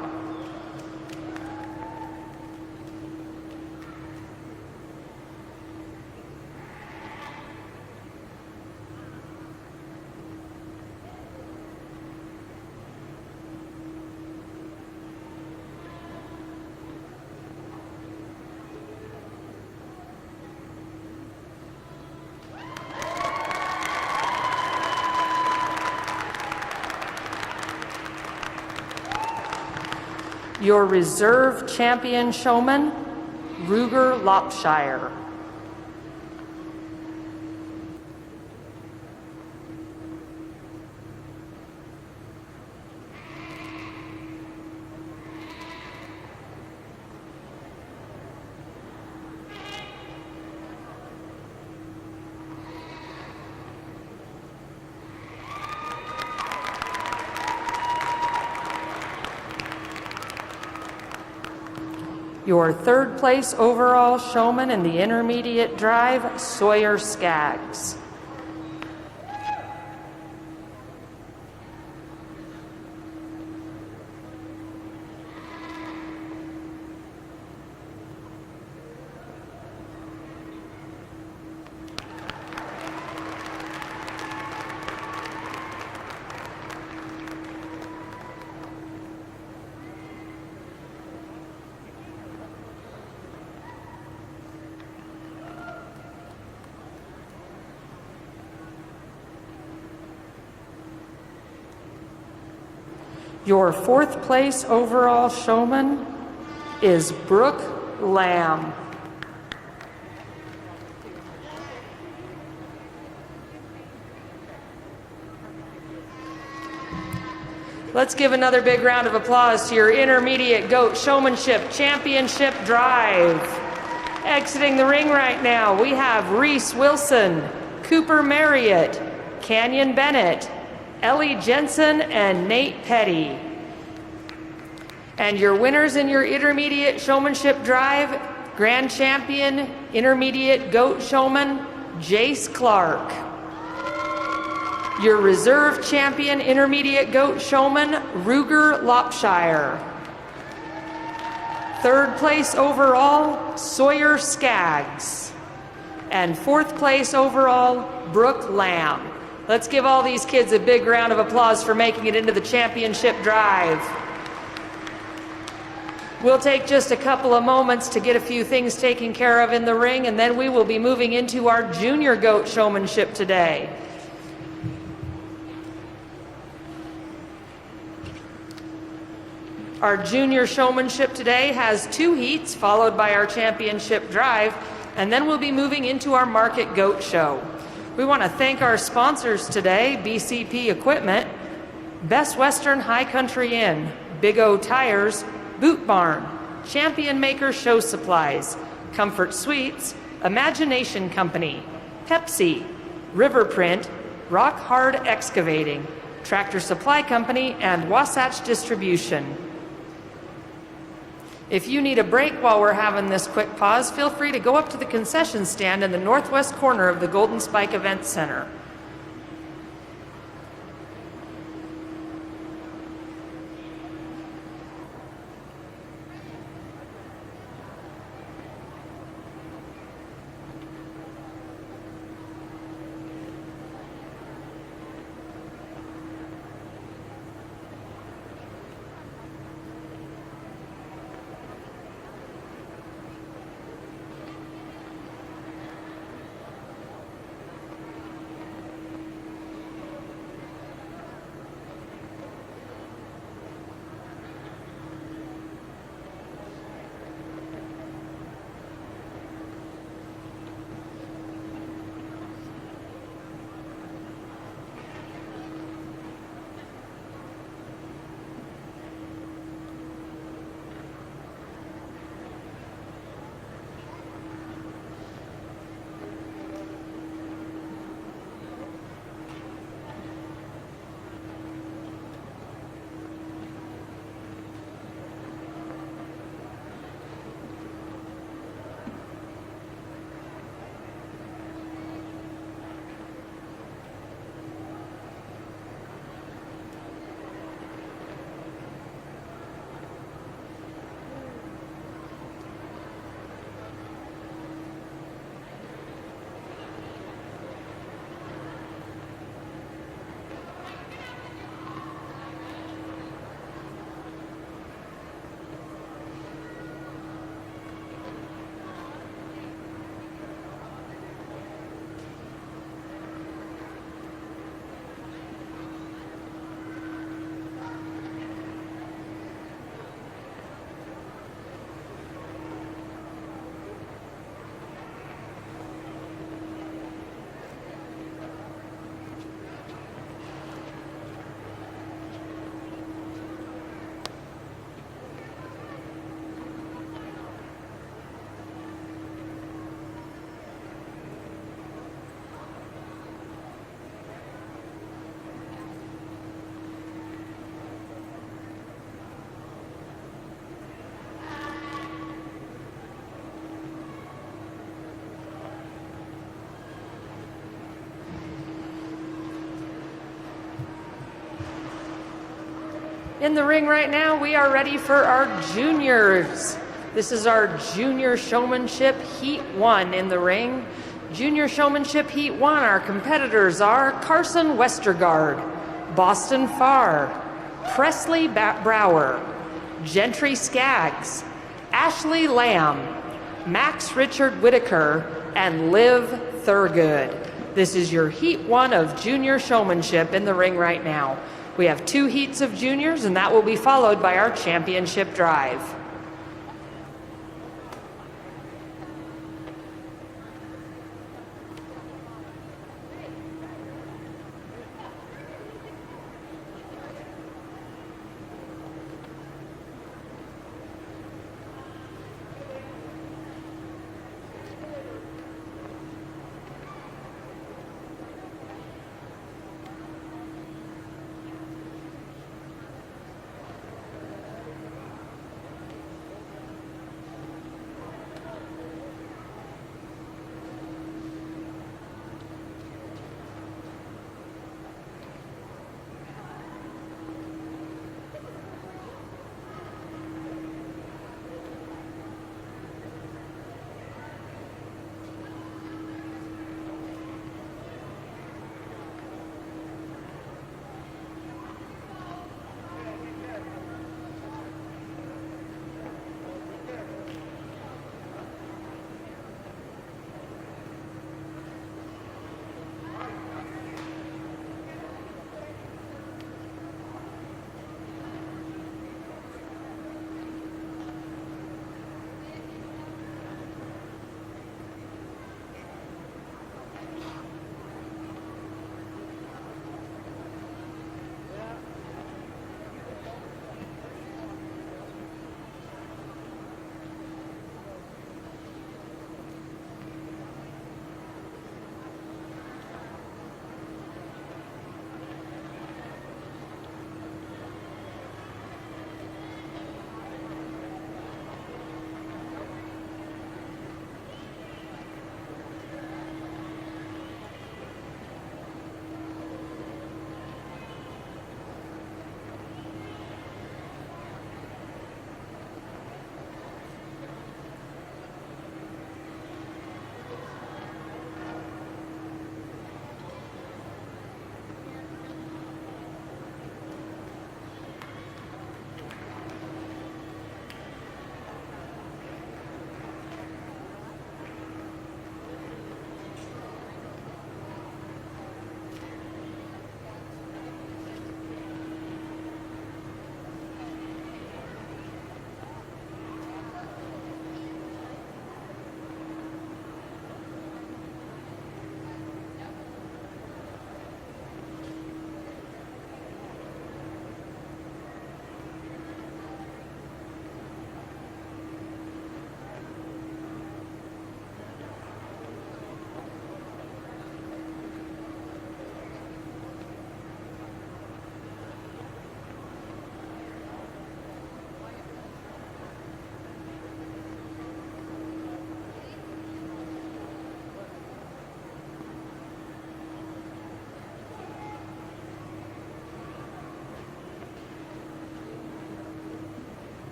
Your reserve champion showman, Ruger Lopshire. Your third place overall showman in the intermediate drive, Sawyer Skaggs. Your fourth place overall showman is Brooke Lamb. Let's give another big round of applause to your intermediate goat showmanship championship drive. Exiting the ring right now, we have Reese Wilson, Cooper Marriott, Canyon Bennett, Ellie Jensen, and Nate Petty. And your winners in your intermediate showmanship drive, grand champion, intermediate goat showman, Jace Clark. Your reserve champion, intermediate goat showman, Ruger Lopshire. Third place overall, Sawyer Skaggs. And fourth place overall, Brooke Lamb. Let's give all these kids a big round of applause for making it into the championship drive. We'll take just a couple of moments to get a few things taken care of in the ring, and then we will be moving into our junior goat showmanship today. Our junior showmanship today has 2 heats, followed by our championship drive, and then we'll be moving into our market goat show. We want to thank our sponsors today: BCP Equipment, Best Western High Country Inn, Big O Tires, Boot Barn, Champion Maker Show Supplies, Comfort Suites, Imagination Company, Pepsi, Riverprint, Rock Hard Excavating, Tractor Supply Company, and Wasatch Distribution. If you need a break while we're having this quick pause, feel free to go up to the concession stand in the northwest corner of the Golden Spike Event Center. In the ring right now, we are ready for our juniors. This is our junior showmanship heat 1 in the ring. Junior showmanship heat 1, our competitors are Carson Westergaard, Boston Farr, Presley Brower, Gentry Skaggs, Ashley Lamb, Max Richard Whitaker, and Liv Thurgood. This is your heat 1 of junior showmanship in the ring right now. We have 2 heats of juniors, and that will be followed by our championship drive.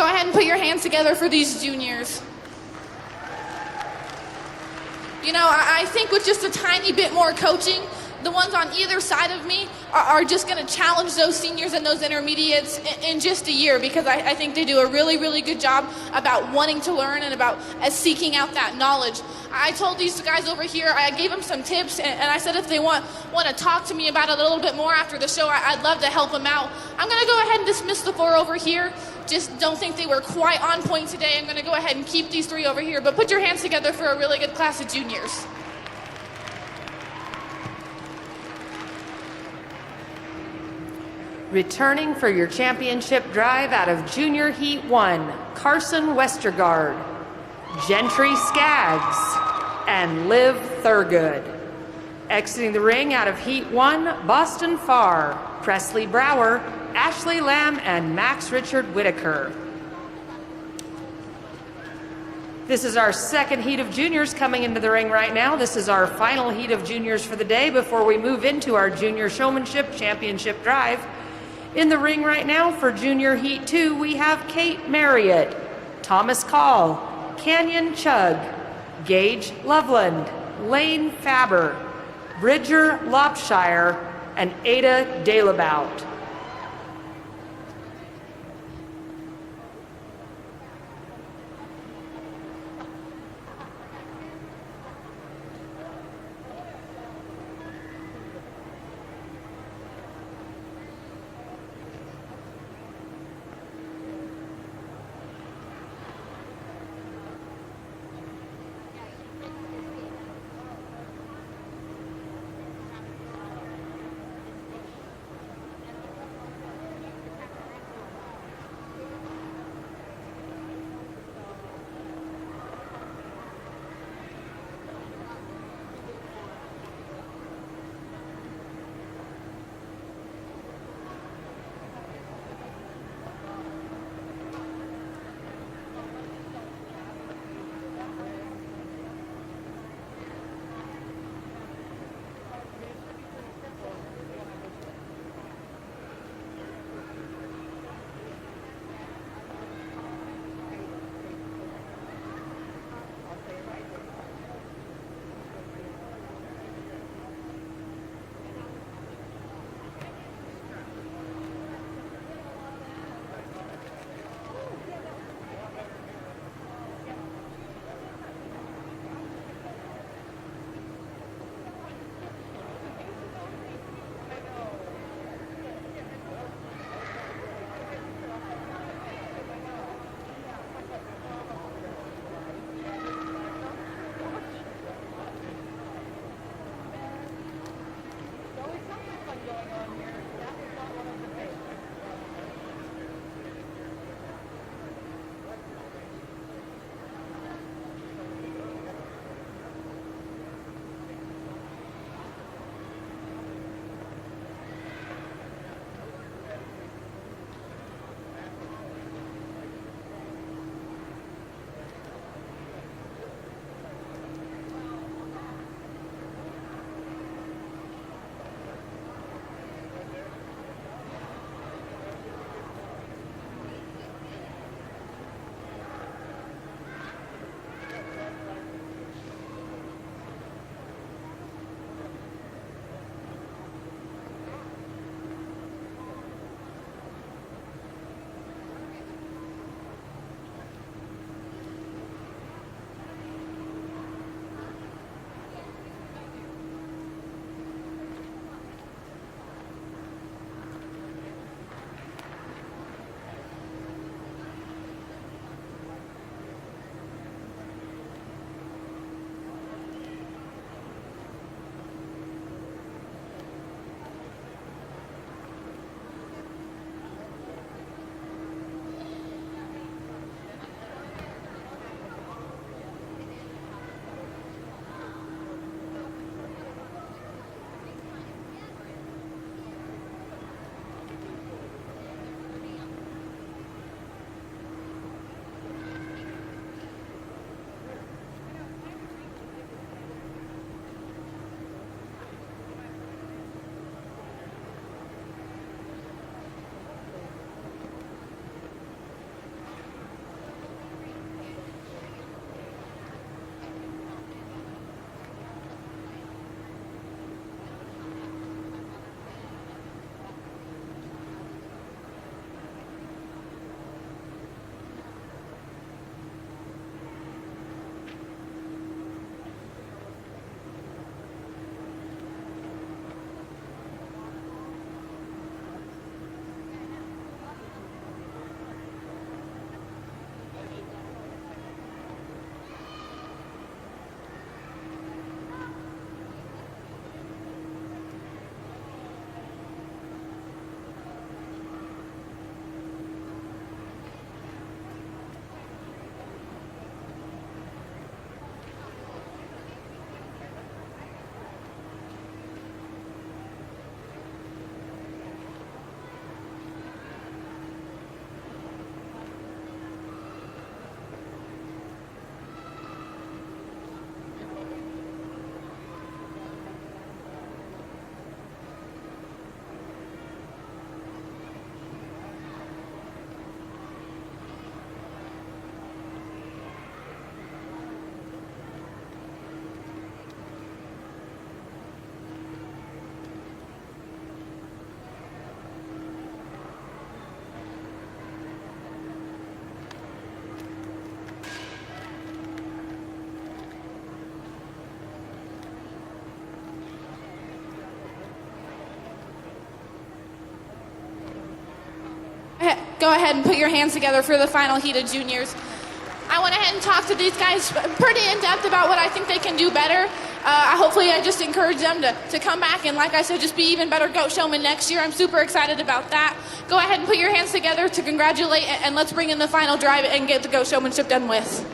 Go ahead and put your hands together for these juniors. You know, I think with just a tiny bit more coaching, the ones on either side of me are just going to challenge those seniors and those intermediates in just a year, because I think they do a really, really good job about wanting to learn and about seeking out that knowledge. I told these guys over here, I gave them some tips, and I said if they want to talk to me about it a little bit more after the show, I'd love to help them out. I'm going to go ahead and dismiss the 4 over here. Just don't think they were quite on point today. I'm going to go ahead and keep these 3 over here, but put your hands together for a really good class of juniors. Returning for your championship drive out of Junior Heat 1, Carson Westergaard, Gentry Skaggs, and Liv Thurgood. Exiting the ring out of Heat 1, Boston Farr, Presley Brower, Ashley Lamb, and Max Richard Whitaker. This is our second heat of juniors coming into the ring right now. This is our final heat of juniors for the day before we move into our Junior Showmanship Championship drive. In the ring right now for Junior Heat 2, we have Kate Marriott, Thomas Call, Canyon Chug, Gage Loveland, Lane Faber, Bridger Lopshire, and Ada Delabout. go ahead and put your hands together for the final heat of juniors. I went ahead and talked to these guys pretty in depth about what I think they can do better. Hopefully I just encourage them to come back and, like I said, just be even better goat showmen next year. I'm super excited about that. Go ahead and put your hands together to congratulate, and let's bring in the final drive and get the goat showmanship done with.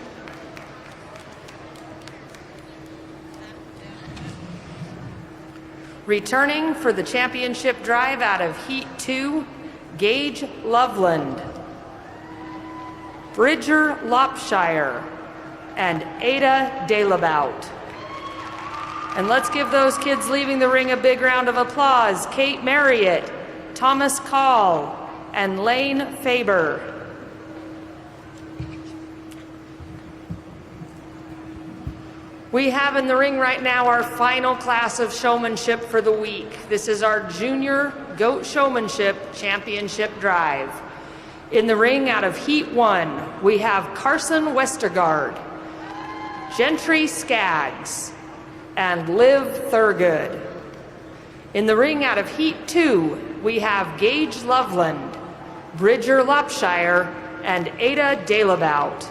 Returning for the championship drive out of Heat 2, Gage Loveland, Bridger Lopshire, and Ada Delabout. And let's give those kids leaving the ring a big round of applause. Kate Marriott, Thomas Call, and Lane Faber. We have in the ring right now our final class of showmanship for the week. This is our Junior Goat Showmanship Championship Drive. In the ring out of Heat 1, we have Carson Westergaard, Gentry Skaggs, and Liv Thurgood. In the ring out of Heat 2, we have Gage Loveland, Bridger Lopshire, and Ada Delabout.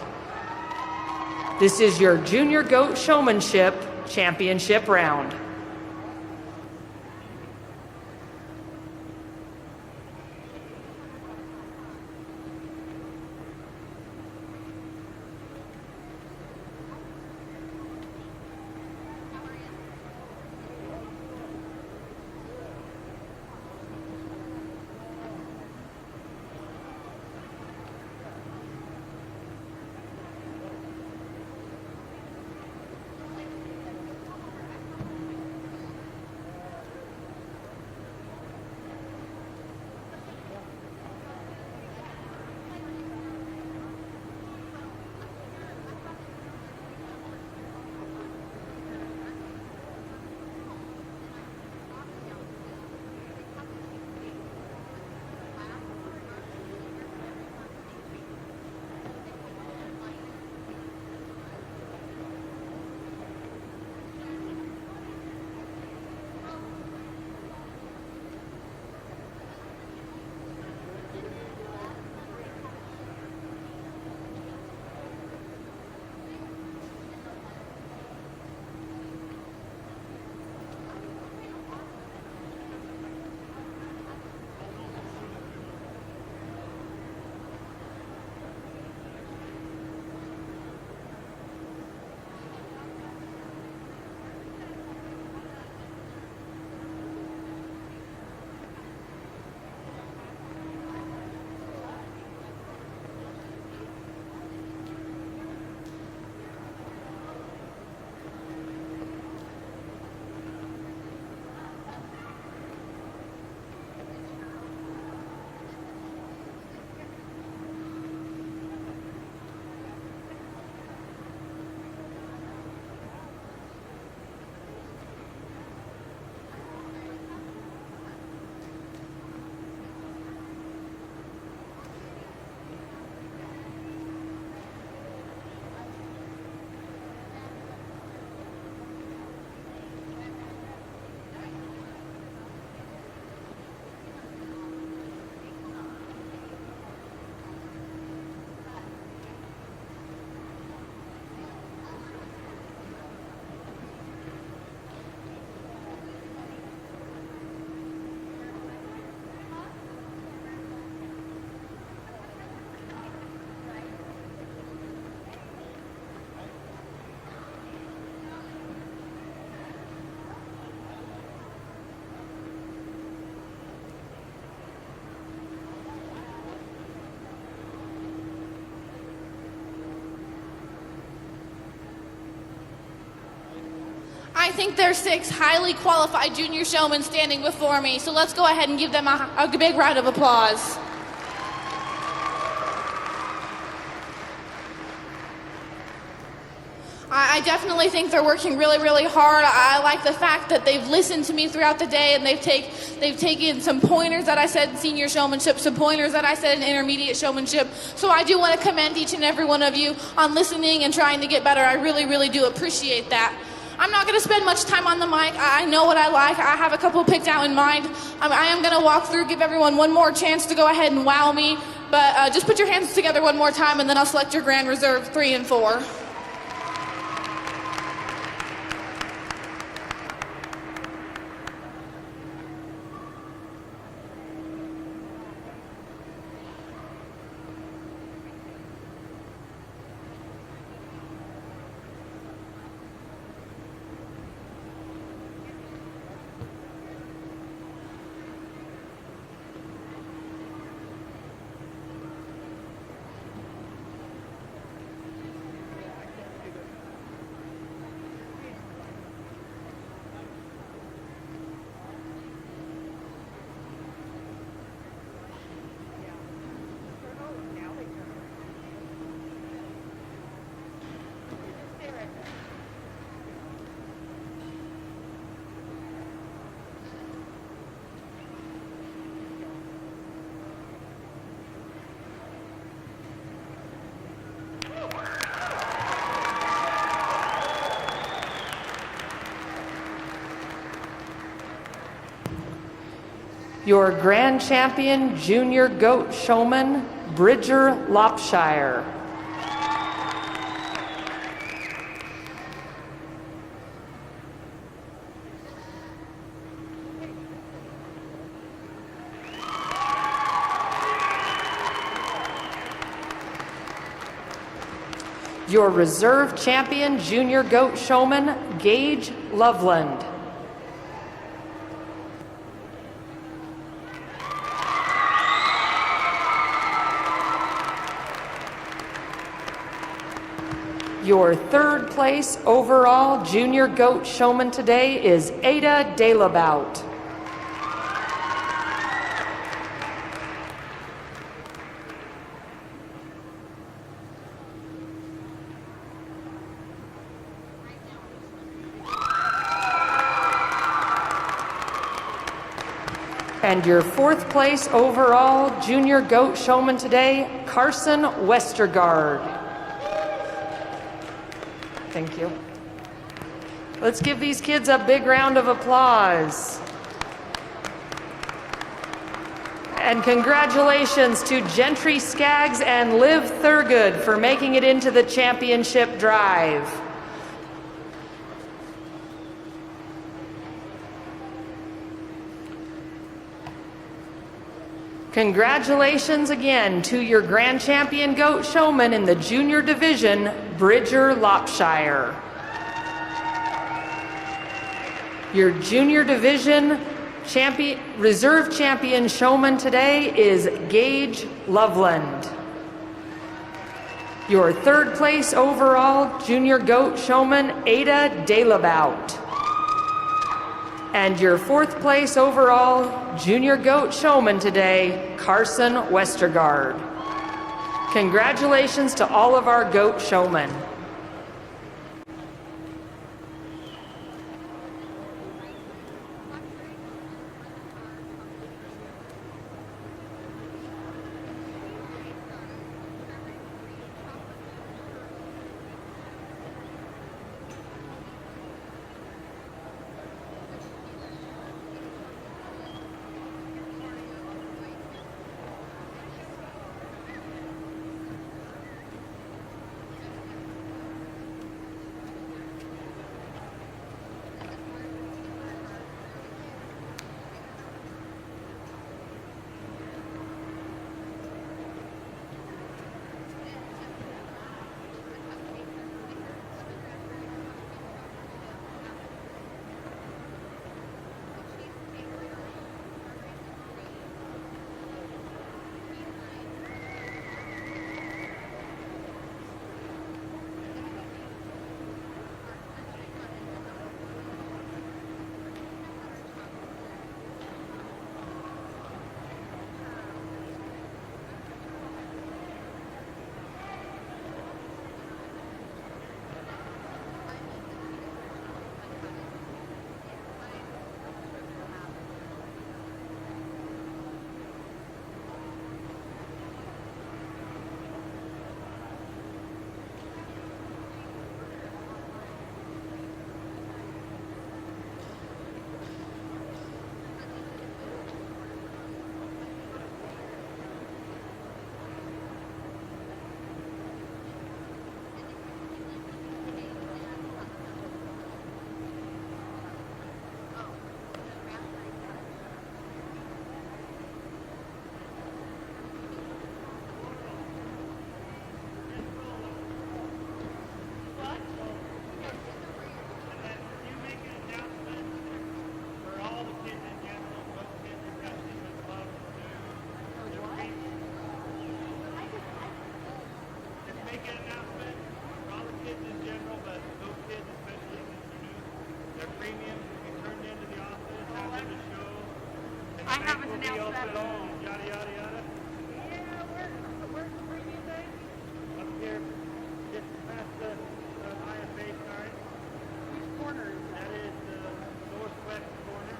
This is your Junior Goat Showmanship Championship round. I think there's 6 highly qualified junior showmen standing before me, so let's go ahead and give them a big round of applause. I definitely think they're working really, really hard. I like the fact that they've listened to me throughout the day, and they've taken some pointers that I said in senior showmanship, some pointers that I said in intermediate showmanship. So I do want to commend each and every one of you on listening and trying to get better. I really, really do appreciate that. I'm not going to spend much time on the mic. I know what I like. I have a couple picked out in mind. I am going to walk through, give everyone one more chance to go ahead and wow me. But just put your hands together one more time, and then I'll select your Grand Reserve 3 and 4. Your Grand Champion Junior Goat Showman, Bridger Lopshire. Your Reserve Champion Junior Goat Showman, Gage Loveland. Your third place overall Junior Goat Showman today is Ada Delabout. And your fourth place overall Junior Goat Showman today, Carson Westergaard. Thank you. Let's give these kids a big round of applause. And congratulations to Gentry Skaggs and Liv Thurgood for making it into the championship drive. Congratulations again to your Grand Champion Goat Showman in the Junior Division, Bridger Lopshire. Your Junior Division Reserve Champion Showman today is Gage Loveland. Your third place overall Junior Goat Showman, Ada Delabout. And your fourth place overall Junior Goat Showman today, Carson Westergaard. Congratulations to all of our goat showmen. announce that? Yada, yada, yada. Yeah, where's the premium bank? Up here, just past the IFA sign. Which corner is that? That is the northwest corner.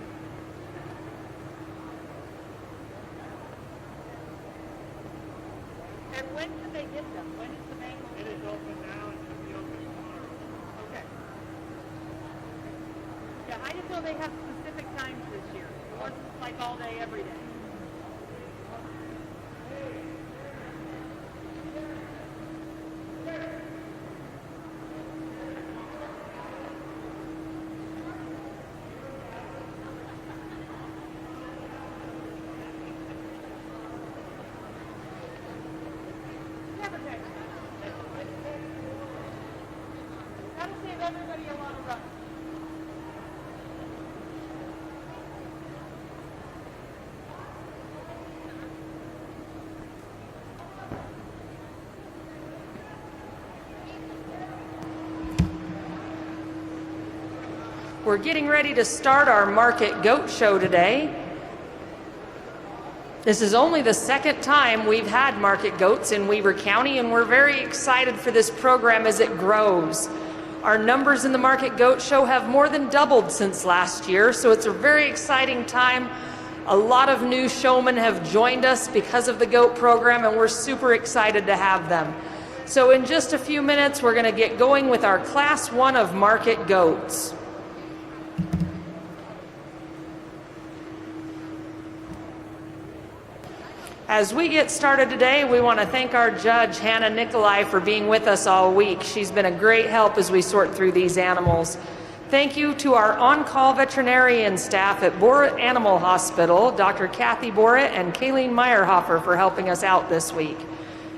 And when can they get them? When is the bank open? It is open now and should be open tomorrow. Okay. Yeah, I didn't know they have specific times this year. It wasn't like all day, every day. That'll save everybody a lot of run. We're getting ready to start our Market Goat Show today. This is only the second time we've had market goats in Weber County, and we're very excited for this program as it grows. Our numbers in the Market Goat Show have more than doubled since last year, so it's a very exciting time. A lot of new showmen have joined us because of the goat program, and we're super excited to have them. So in just a few minutes, we're going to get going with our Class 1 of market goats. As we get started today, we want to thank our judge, Hannah Nikolai, for being with us all week. She's been a great help as we sort through these animals. Thank you to our on-call veterinarian staff at Borat Animal Hospital, Dr. Kathy Borat and Kayleen Meyerhofer, for helping us out this week.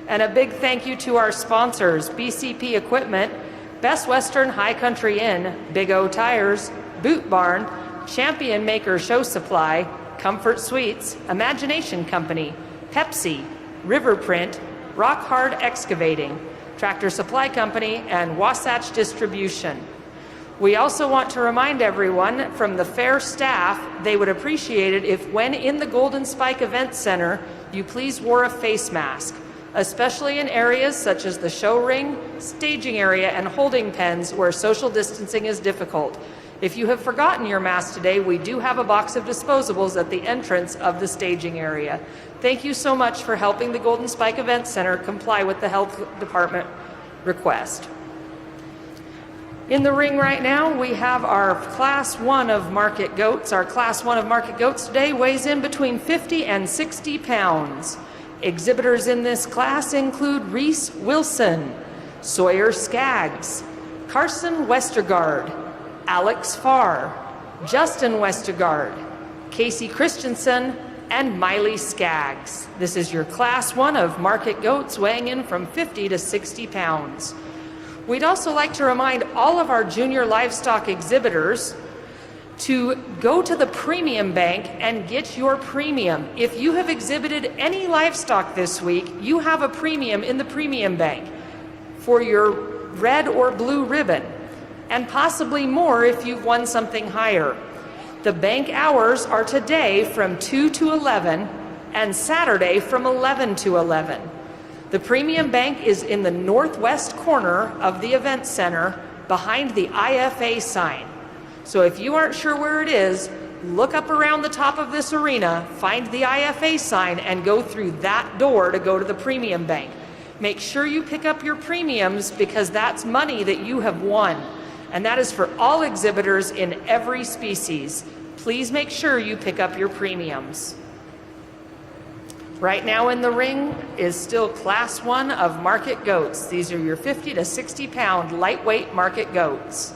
And a big thank you to our sponsors, BCP Equipment, Best Western High Country Inn, Big O Tires, Boot Barn, Champion Maker Show Supply, Comfort Suites, Imagination Company, Pepsi, Riverprint, Rock Hard Excavating, Tractor Supply Company, and Wasatch Distribution. We also want to remind everyone from the fair staff they would appreciate it if when in the Golden Spike Event Center, you please wore a face mask, especially in areas such as the show ring, staging area, and holding pens where social distancing is difficult. If you have forgotten your mask today, we do have a box of disposables at the entrance of the staging area. Thank you so much for helping the Golden Spike Event Center comply with the health department request. In the ring right now, we have our Class 1 of market goats. Our Class 1 of market goats today weighs in between 50 and 60 pounds. Exhibitors in this class include Reese Wilson, Sawyer Skaggs, Carson Westergaard, Alex Farr, Justin Westergaard, Casey Christensen, and Miley Skaggs. This is your Class 1 of market goats weighing in from 50 to 60 pounds. We'd also like to remind all of our junior livestock exhibitors to go to the premium bank and get your premium. If you have exhibited any livestock this week, you have a premium in the premium bank for your red or blue ribbon, and possibly more if you've won something higher. The bank hours are today from 2 to 11 and Saturday from 11 to 11. The premium bank is in the northwest corner of the event center behind the IFA sign. So if you aren't sure where it is, look up around the top of this arena, find the IFA sign, and go through that door to go to the premium bank. Make sure you pick up your premiums because that's money that you have won. And that is for all exhibitors in every species. Please make sure you pick up your premiums. Right now in the ring is still Class 1 of market goats. These are your 50 to 60 pound lightweight market goats.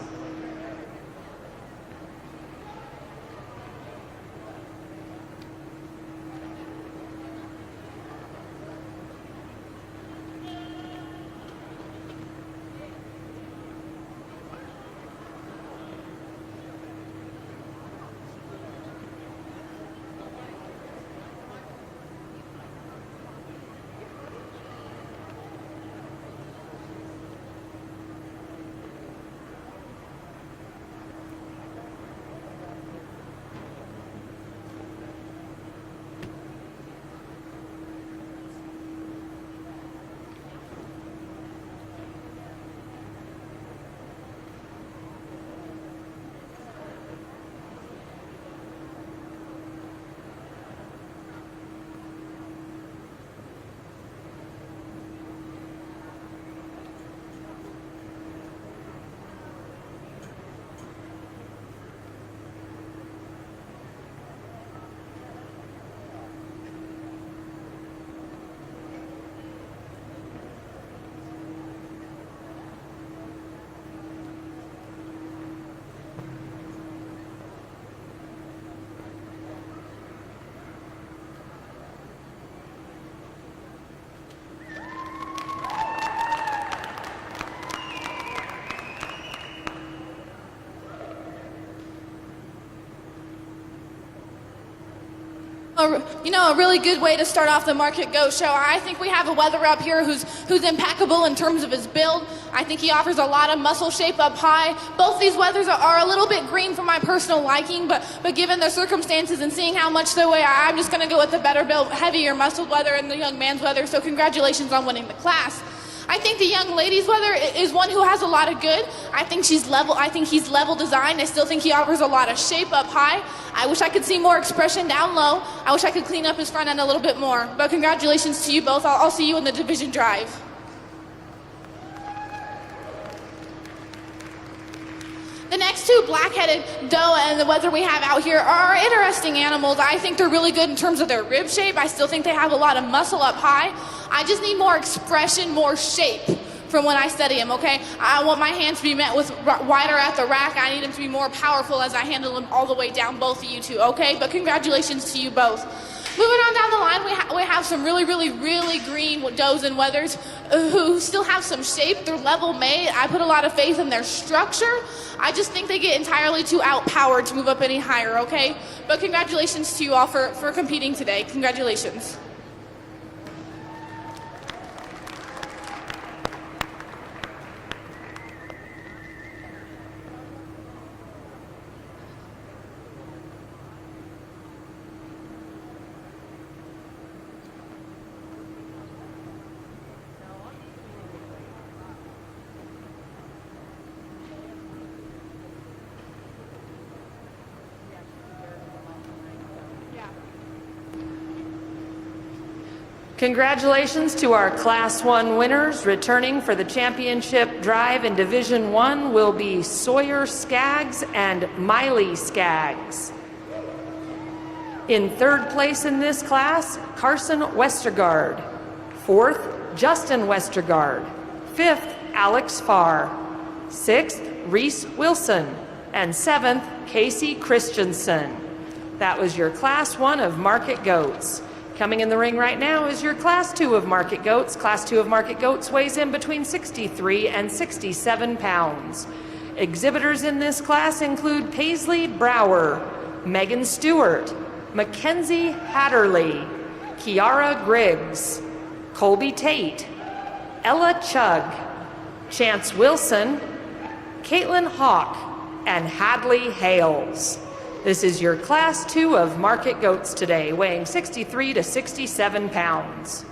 a really good way to start off the Market Goat Show. I think we have a weather up here who's impeccable in terms of his build. I think he offers a lot of muscle shape up high. Both these weathers are a little bit green for my personal liking, but given their circumstances and seeing how much they weigh, I'm just going to go with the better built, heavier muscled weather and the young man's weather. So congratulations on winning the class. I think the young lady's weather is one who has a lot of good. I think he's level designed. I still think he offers a lot of shape up high. I wish I could see more expression down low. I wish I could clean up his front end a little bit more. But congratulations to you both. I'll see you in the division drive. The next two, black-headed doe and the weather we have out here, are interesting animals. I think they're really good in terms of their rib shape. I still think they have a lot of muscle up high. I just need more expression, more shape from when I study them, okay? I want my hands to be met with wider at the rack. I need them to be more powerful as I handle them all the way down, both of you two, okay? But congratulations to you both. Moving on down the line, we have some really green does and weathers who still have some shape. They're level made. I put a lot of faith in their structure. I just think they get entirely too outpowered to move up any higher, okay? But congratulations to you all for competing today. Congratulations. Congratulations to our Class 1 winners. Returning for the championship drive in Division 1 will be Sawyer Skaggs and Miley Skaggs. In third place in this class, Carson Westergaard. Fourth, Justin Westergaard. Fifth, Alex Farr. Sixth, Reese Wilson. And seventh, Casey Christensen. That was your Class 1 of Market Goats. Coming in the ring right now is your Class 2 of Market Goats. Class 2 of Market Goats weighs in between 63 and 67 pounds. Exhibitors in this class include Paisley Brower, Megan Stewart, Mackenzie Hatterley, Kiara Griggs, Colby Tate, Ella Chugg, Chance Wilson, Caitlin Hawk, and Hadley Hales. This is your Class 2 of Market Goats today, weighing 63 to 67 pounds.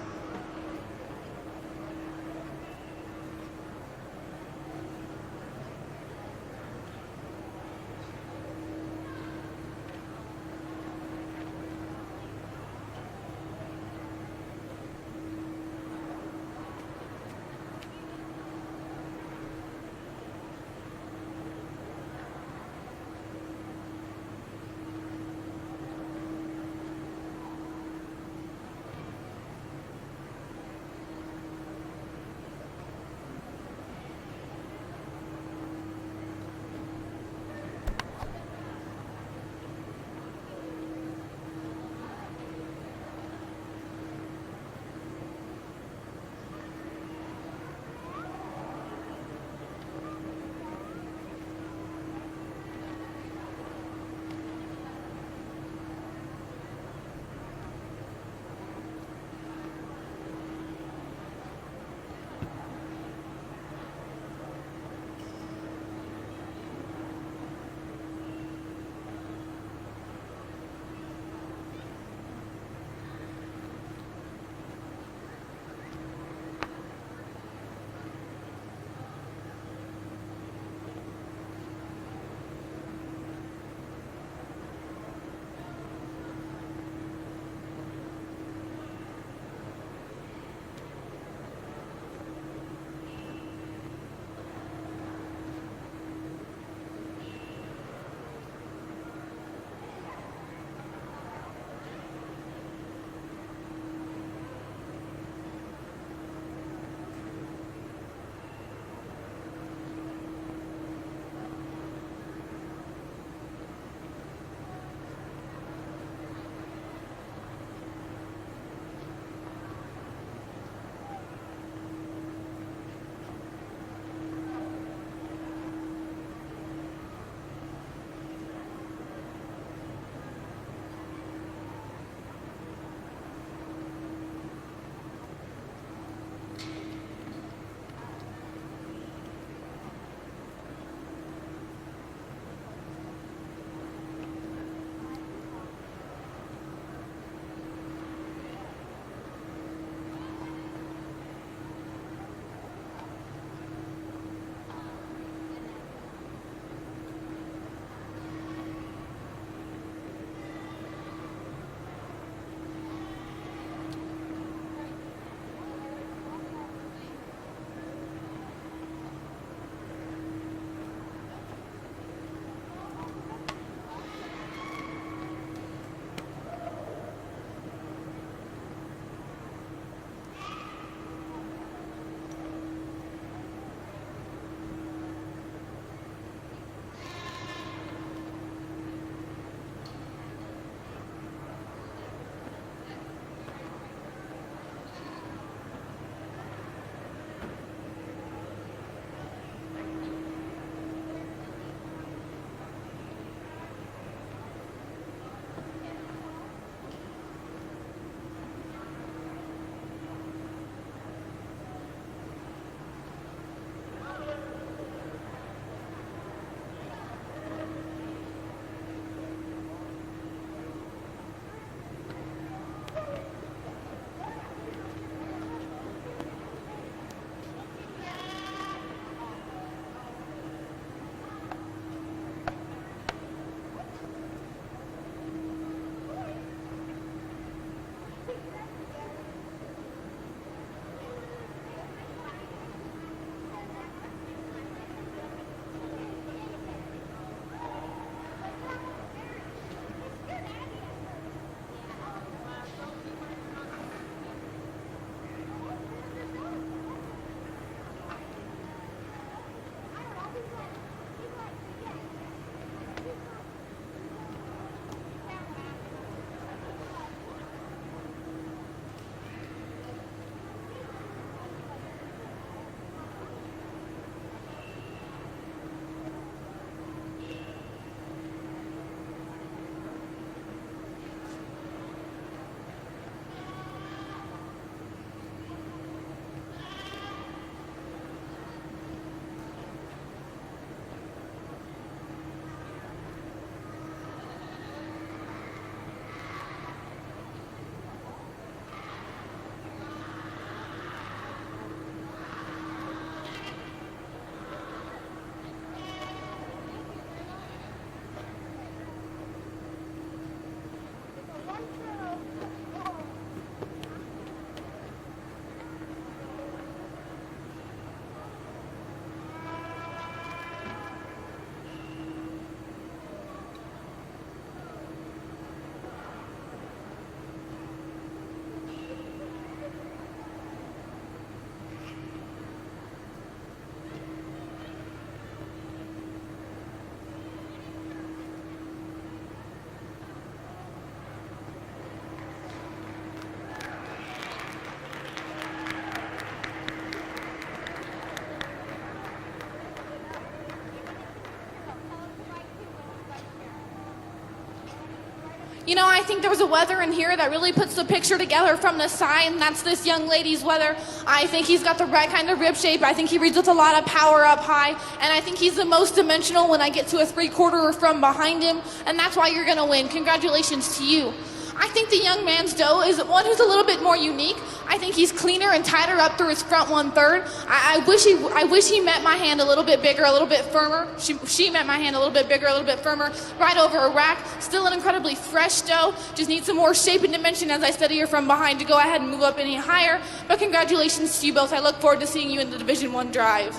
You know, I think there was a wether in here that really puts the picture together from the side, and that's this young lady's wether. I think he's got the right kind of rib shape. I think he reads with a lot of power up high, and I think he's the most dimensional when I get to a 3/4 from behind him, and that's why you're gonna win. Congratulations to you. I think the young man's doe is one who's a little bit more unique. I think he's cleaner and tighter up through his front 1/3. I wish he met my hand a little bit bigger, a little bit firmer. She met my hand a little bit bigger, a little bit firmer, right over a rack. Still an incredibly fresh doe. Just needs some more shape and dimension as I study her from behind to go ahead and move up any higher. But congratulations to you both. I look forward to seeing you in the Division I drive.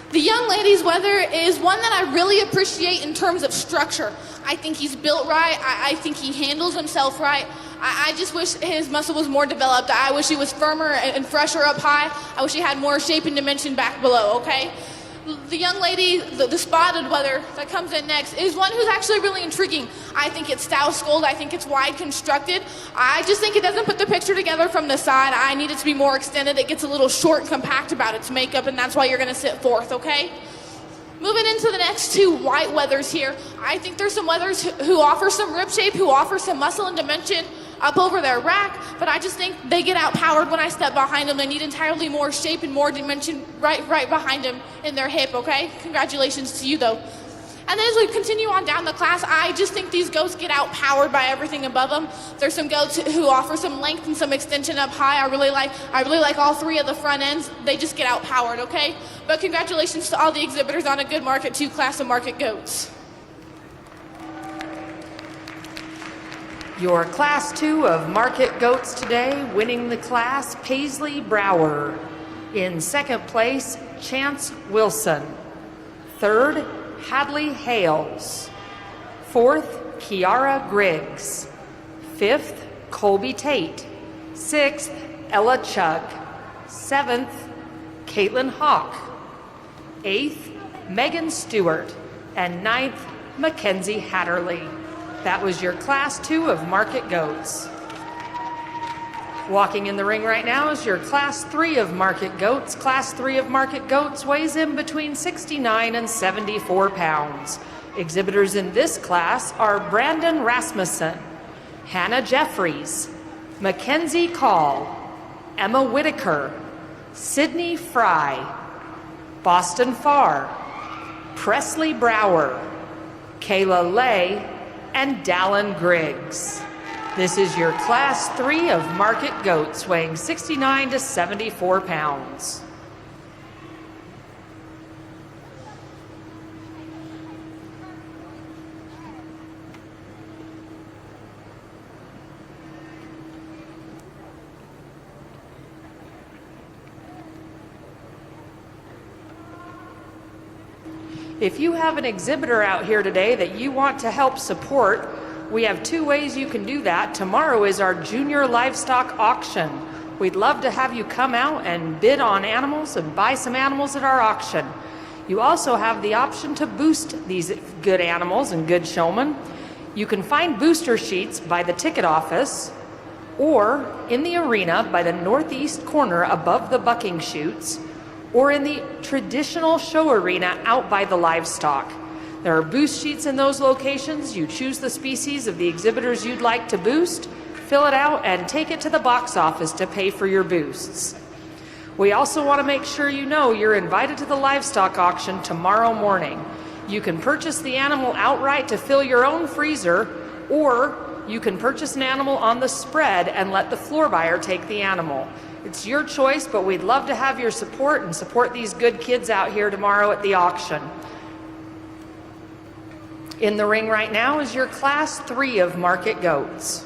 The young lady's wether is one that I really appreciate in terms of structure. I think he's built right. I think he handles himself right. I just wish his muscle was more developed. I wish he was firmer and fresher up high. I wish he had more shape and dimension back below, okay? The young lady, the spotted wether that comes in next is one who's actually really intriguing. I think it's stout-skulled. I think it's wide constructed. I just think it doesn't put the picture together from the side. I need it to be more extended. It gets a little short and compact about its makeup, and that's why you're going to sit fourth, okay? Moving into the next two white wethers here, I think there's some wethers who offer some rib shape, who offer some muscle and dimension up over their rack, but I just think they get outpowered when I step behind them. They need entirely more shape and more dimension right behind them in their hip, okay? Congratulations to you, though. And then as we continue on down the class, I just think these goats get outpowered by everything above them. There's some goats who offer some length and some extension up high. I really like all three of the front ends. They just get outpowered, okay? But congratulations to all the exhibitors on a good Market 2 class of market goats. Your Class 2 of Market Goats today, winning the class, Paisley Brower. In second place, Chance Wilson. Third, Hadley Hales. Fourth, Kiara Griggs. Fifth, Colby Tate. Sixth, Ella Chug. Seventh, Caitlin Hawk. Eighth, Megan Stewart. And ninth, Mackenzie Hatterley. That was your Class 2 of Market Goats. Walking in the ring right now is your Class 3 of Market Goats. Class 3 of Market Goats weighs in between 69 and 74 pounds. Exhibitors in this class are Brandon Rasmussen, Hannah Jeffries, Mackenzie Call, Emma Whitaker, Sydney Fry, Boston Farr, Presley Brower, Kayla Lay, and Dallin Griggs. This is your Class 3 of Market Goats, weighing 69 to 74 pounds. If you have an exhibitor out here today that you want to help support, we have two ways you can do that. Tomorrow is our junior livestock auction. We'd love to have you come out and bid on animals and buy some animals at our auction. You also have the option to boost these good animals and good showmen. You can find booster sheets by the ticket office or in the arena by the northeast corner above the bucking chutes, or in the traditional show arena out by the livestock. There are boost sheets in those locations. You choose the species of the exhibitors you'd like to boost, fill it out, and take it to the box office to pay for your boosts. We also want to make sure you know you're invited to the livestock auction tomorrow morning. You can purchase the animal outright to fill your own freezer, or you can purchase an animal on the spread and let the floor buyer take the animal. It's your choice, but we'd love to have your support and support these good kids out here tomorrow at the auction. In the ring right now is your Class 3 of Market Goats.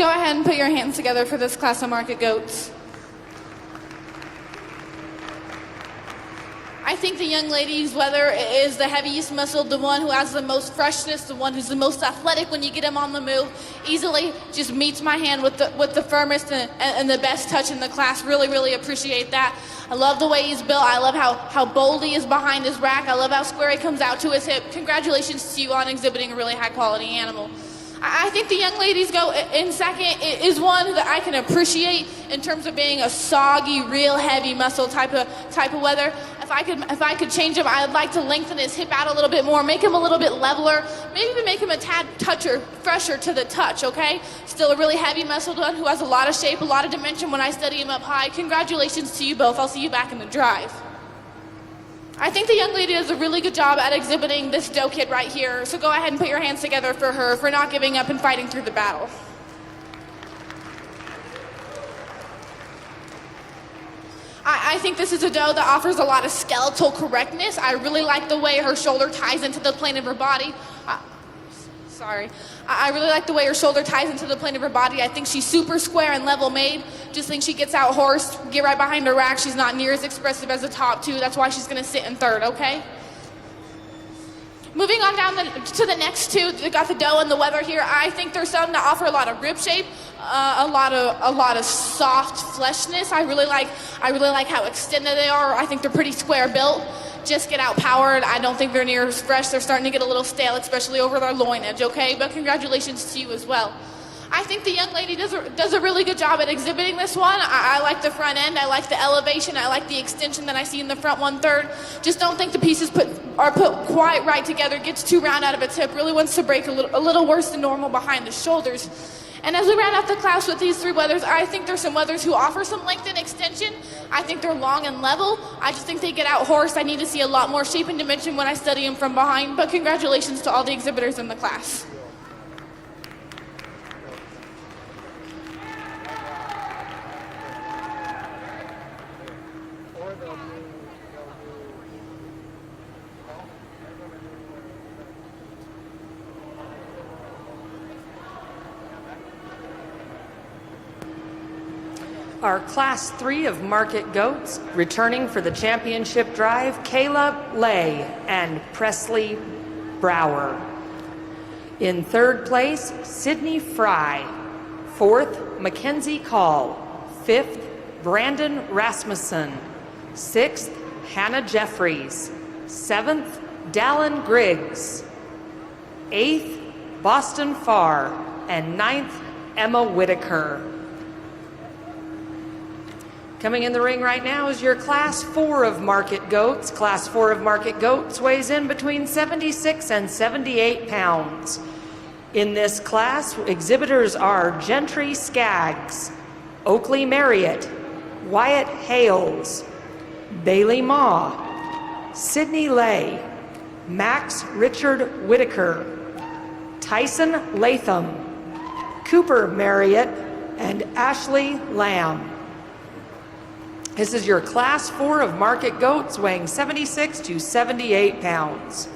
Go ahead and put your hands together for this class of market goats. I think the young lady's wether is the heaviest muscle, the one who has the most freshness, the one who's the most athletic when you get him on the move. Easily just meets my hand with the firmest and the best touch in the class. Really, really appreciate that. I love the way he's built. I love how bold he is behind his rack. I love how square he comes out to his hip. Congratulations to you on exhibiting a really high quality animal. I think the young lady's goat in second is one that I can appreciate in terms of being a soggy, real heavy muscle type of wether. If I could change him, I'd like to lengthen his hip out a little bit more, make him a little bit leveler, maybe even make him a tad fresher to the touch, okay? Still a really heavy muscled one who has a lot of shape, a lot of dimension when I study him up high. Congratulations to you both. I'll see you back in the drive. I think the young lady does a really good job at exhibiting this doe kid right here, so go ahead and put your hands together for her for not giving up and fighting through the battle. I think this is a doe that offers a lot of skeletal correctness. I really like the way her shoulder ties into the plane of her body. I really like the way her shoulder ties into the plane of her body. I think she's super square and level made. Just think she gets out horsed, get right behind her rack. She's not near as expressive as the top two. That's why she's going to sit in third, okay? Moving on down to the next two, they got the doe and the wether here. I think they're starting to offer a lot of rib shape, a lot of soft fleshness. I really like how extended they are. I think they're pretty square built. Just get out powered. I don't think they're near as fresh. They're starting to get a little stale, especially over their loin edge, okay? But congratulations to you as well. I think the young lady does a really good job at exhibiting this one. I like the front end. I like the elevation. I like the extension that I see in the front 1/3. Just don't think the pieces are put quite right together. Gets too round out of its hip. Really wants to break a little worse than normal behind the shoulders. And as we round out the class with these three wethers, I think there's some wethers who offer some length and extension. I think they're long and level. I just think they get out horsed. I need to see a lot more shape and dimension when I study them from behind. But congratulations to all the exhibitors in the class. Our Class 3 of Market Goats, returning for the championship drive, Kayla Lay and Presley Brower. In third place, Sydney Fry. Fourth, Mackenzie Call. Fifth, Brandon Rasmussen. Sixth, Hannah Jeffries. Seventh, Dallin Griggs. Eighth, Boston Farr. And ninth, Emma Whitaker. Coming in the ring right now is your Class 4 of Market Goats. Class 4 of Market Goats weighs in between 76 and 78 pounds. In this class, exhibitors are Gentry Skaggs, Oakley Marriott, Wyatt Hales, Bailey Maw, Sydney Lay, Max Richard Whitaker, Tyson Latham, Cooper Marriott, and Ashley Lamb. This is your Class 4 of Market Goats weighing 76 to 78 pounds.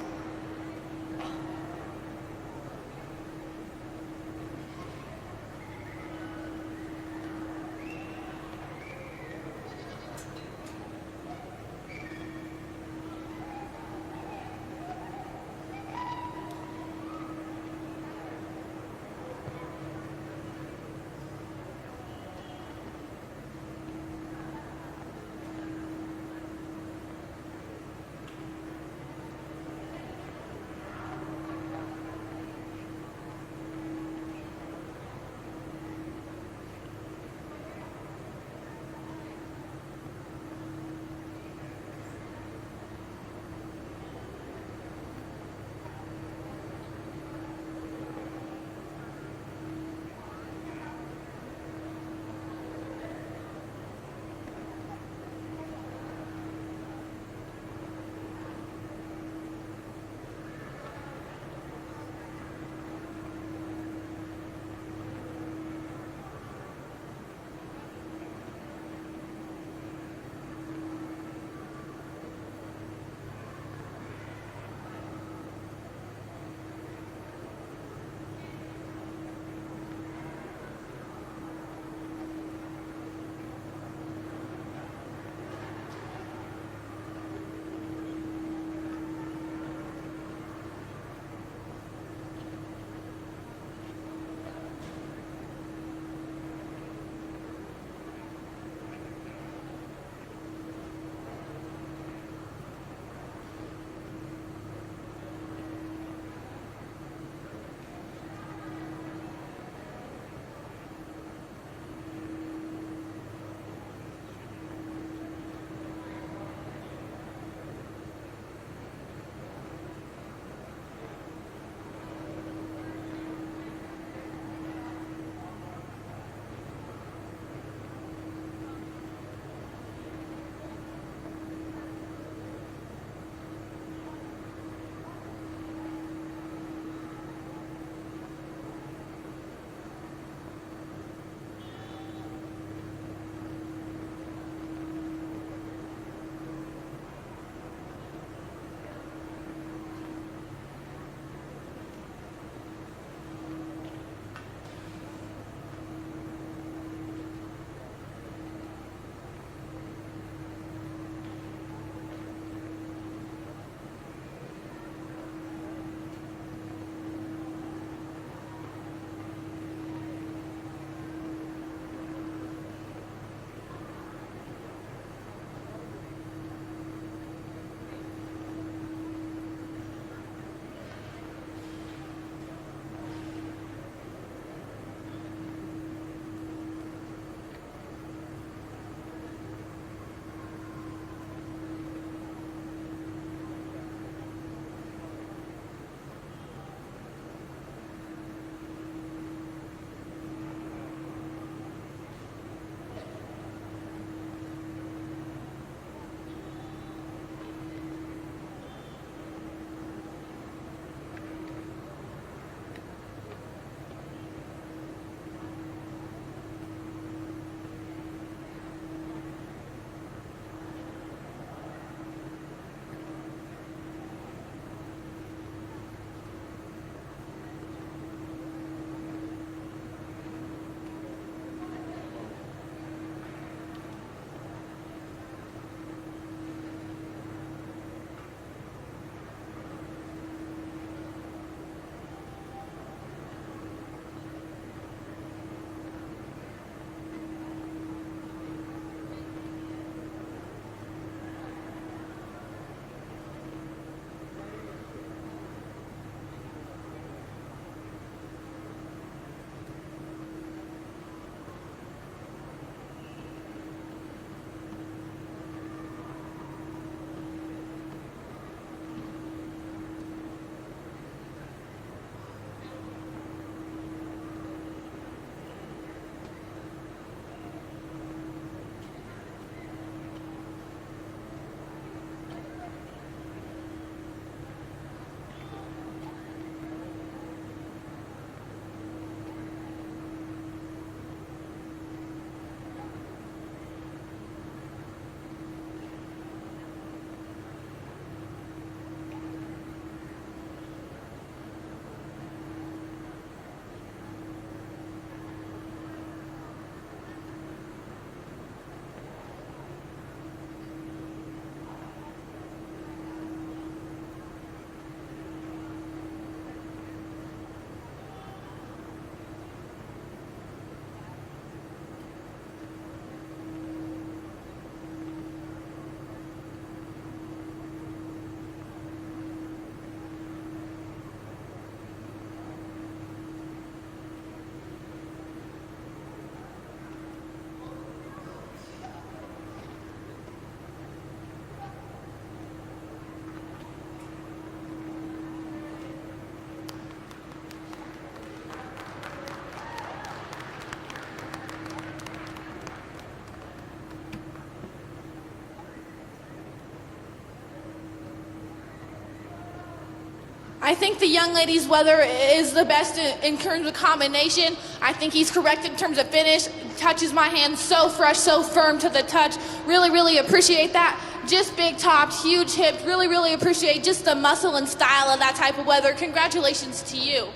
I think the young lady's weather is the best in terms of combination. I think he's correct in terms of finish. Touches my hand so fresh, so firm to the touch. Really, really appreciate that. Just big topped, huge hips. Really, really appreciate just the muscle and style of that type of weather. Congratulations to you.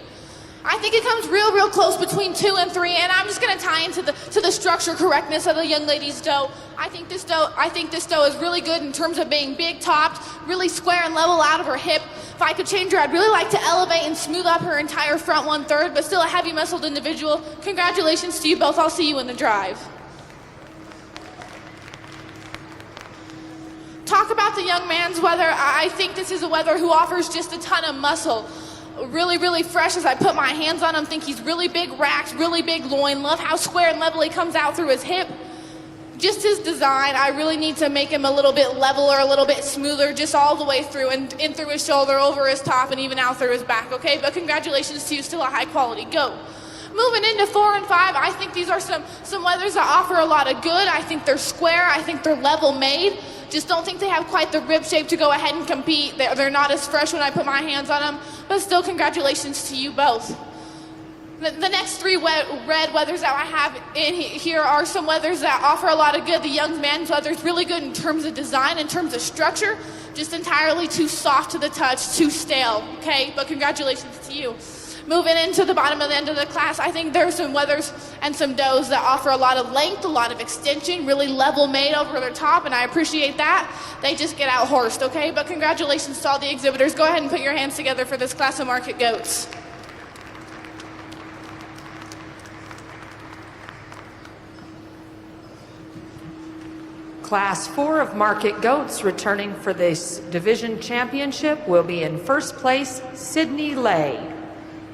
I think it comes real close between 2 and 3, and I'm just going to tie into the structure correctness of the young lady's doe. I think this doe is really good in terms of being big topped, really square and level out of her hip. If I could change her, I'd really like to elevate and smooth up her entire front 1/3, but still a heavy muscled individual. Congratulations to you both. I'll see you in the drive. Talk about the young man's weather. I think this is a weather who offers just a ton of muscle. Really fresh as I put my hands on him. Think he's really big racks, really big loin. Love how square and level he comes out through his hip. Just his design, I really need to make him a little bit leveler, a little bit smoother, just all the way through and in through his shoulder, over his top, and even out through his back, okay? But congratulations to you, still a high quality goat. Moving into 4 and 5, I think these are some weathers that offer a lot of good. I think they're square, I think they're level made. Just don't think they have quite the rib shape to go ahead and compete. They're not as fresh when I put my hands on them, but still congratulations to you both. The next 3 red weathers that I have in here are some weathers that offer a lot of good. The young man's weather is really good in terms of design, in terms of structure, just entirely too soft to the touch, too stale, okay? But congratulations to you. Moving into the bottom of the end of the class, I think there's some weathers and some does that offer a lot of length, a lot of extension, really level made over their top, and I appreciate that. They just get out horsed, okay? But congratulations to all the exhibitors. Go ahead and put your hands together for this class of market goats. Class 4 of market goats returning for this division championship will be in first place, Sydney Lay.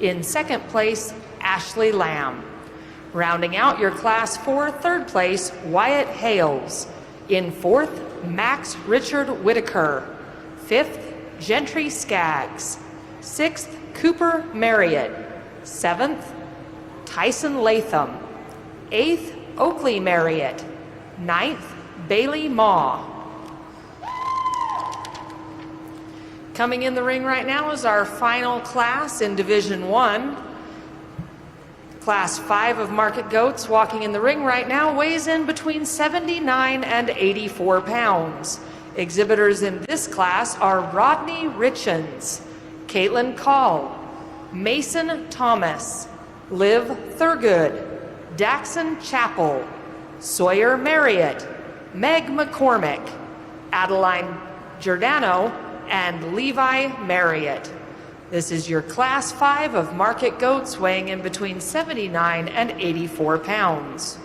In second place, Ashley Lamb. Rounding out your Class 4 third place, Wyatt Hales. In fourth, Max Richard Whitaker. Fifth, Gentry Skaggs. Sixth, Cooper Marriott. Seventh, Tyson Latham. Eighth, Oakley Marriott. Ninth, Bailey Maw. Coming in the ring right now is our final class in Division 1. Class 5 of market goats walking in the ring right now weighs in between 79 and 84 pounds. Exhibitors in this class are Rodney Richens, Caitlin Call, Mason Thomas, Liv Thurgood, Daxon Chappell, Sawyer Marriott, Meg McCormick, Adeline Giordano, and Levi Marriott. This is your Class 5 of market goats weighing in between 79 and 84 pounds.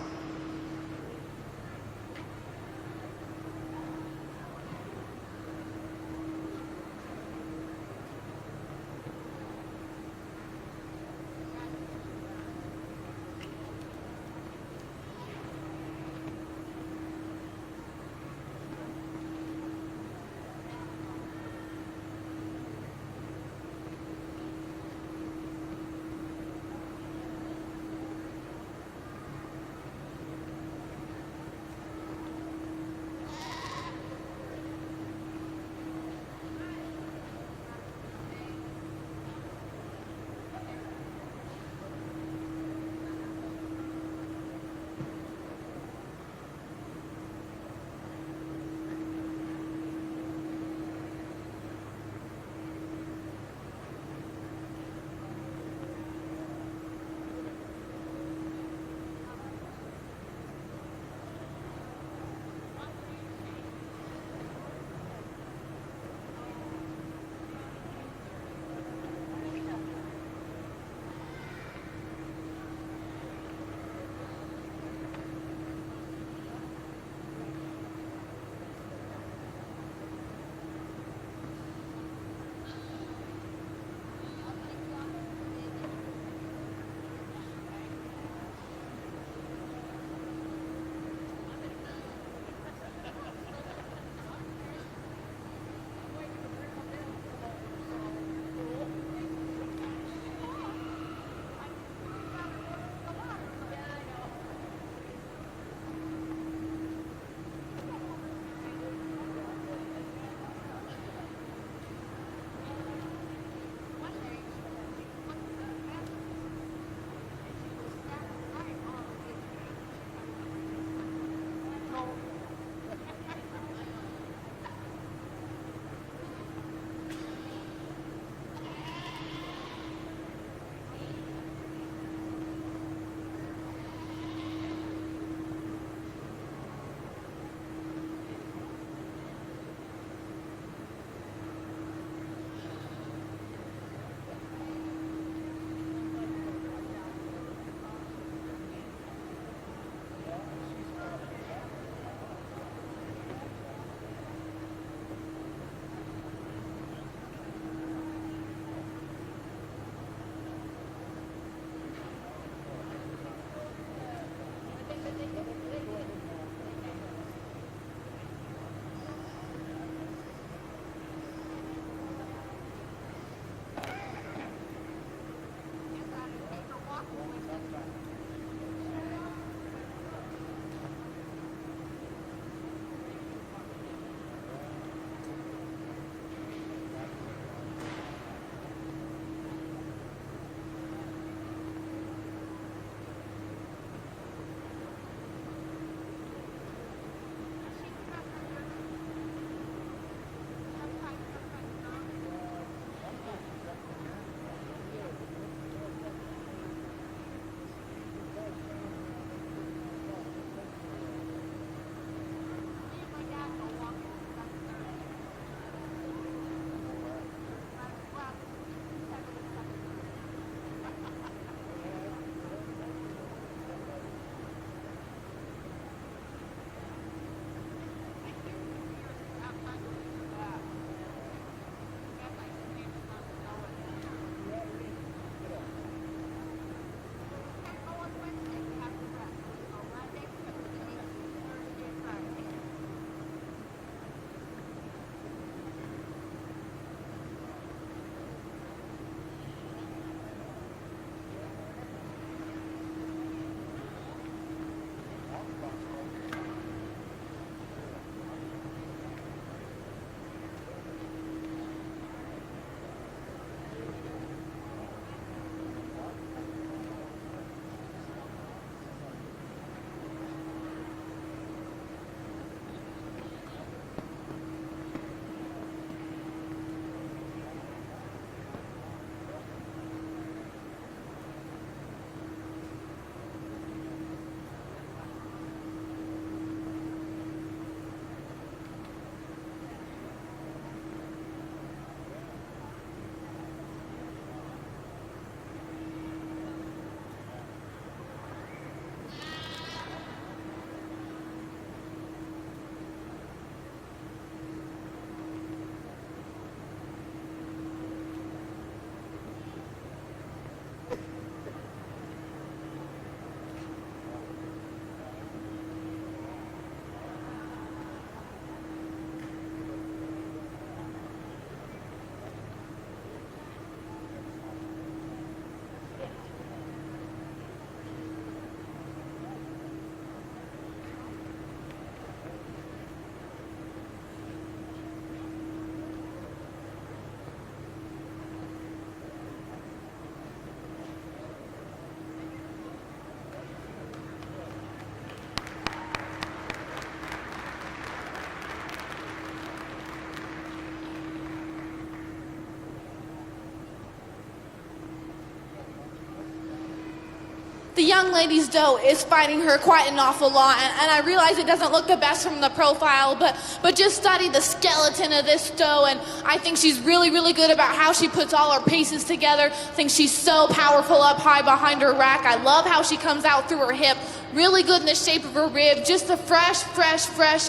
the young lady's doe is fighting her quite an awful lot, and I realize it doesn't look the best from the profile, but just study the skeleton of this doe, and I think she's really, really good about how she puts all her pieces together. I think she's so powerful up high behind her rack. I love how she comes out through her hip, really good in the shape of her rib. Just a fresh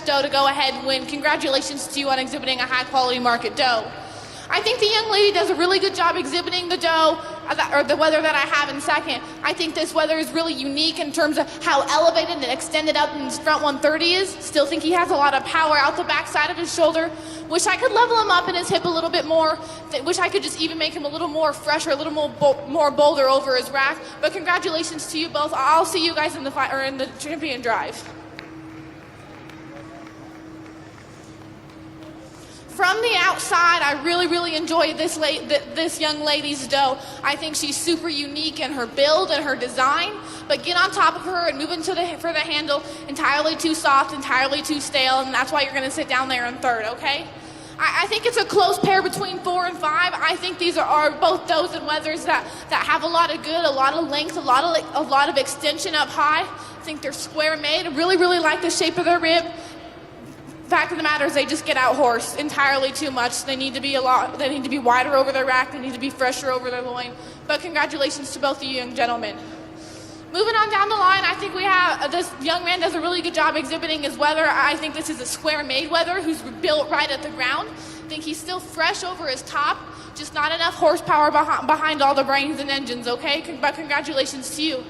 doe to go ahead and win. Congratulations to you on exhibiting a high-quality market doe. I think the young lady does a really good job exhibiting the doe, or the wether that I have in second. I think this wether is really unique in terms of how elevated and extended up in his front 130 is. Still think he has a lot of power out the back side of his shoulder. Wish I could level him up in his hip a little bit more. Wish I could just even make him a little more fresh or a little more bolder over his rack. But congratulations to you both. I'll see you guys in the champion drive. From the outside, I really, really enjoy this young lady's doe. I think she's super unique in her build and her design, but get on top of her and move into for the handle, entirely too soft, entirely too stale, and that's why you're going to sit down there in third, okay? I think it's a close pair between 4 and 5. I think these are both does and wethers that have a lot of good, a lot of length, a lot of extension up high. I think they're square made. I really, really like the shape of their rib. Fact of the matter is they just get out horsed entirely too much. They need to be wider over their rack. They need to be fresher over their loin. But congratulations to both of you young gentlemen. Moving on down the line, I think we have this young man does a really good job exhibiting his wether. I think this is a square made wether who's built right at the ground. I think he's still fresh over his top, just not enough horsepower behind all the brains and engines, okay? But congratulations to you.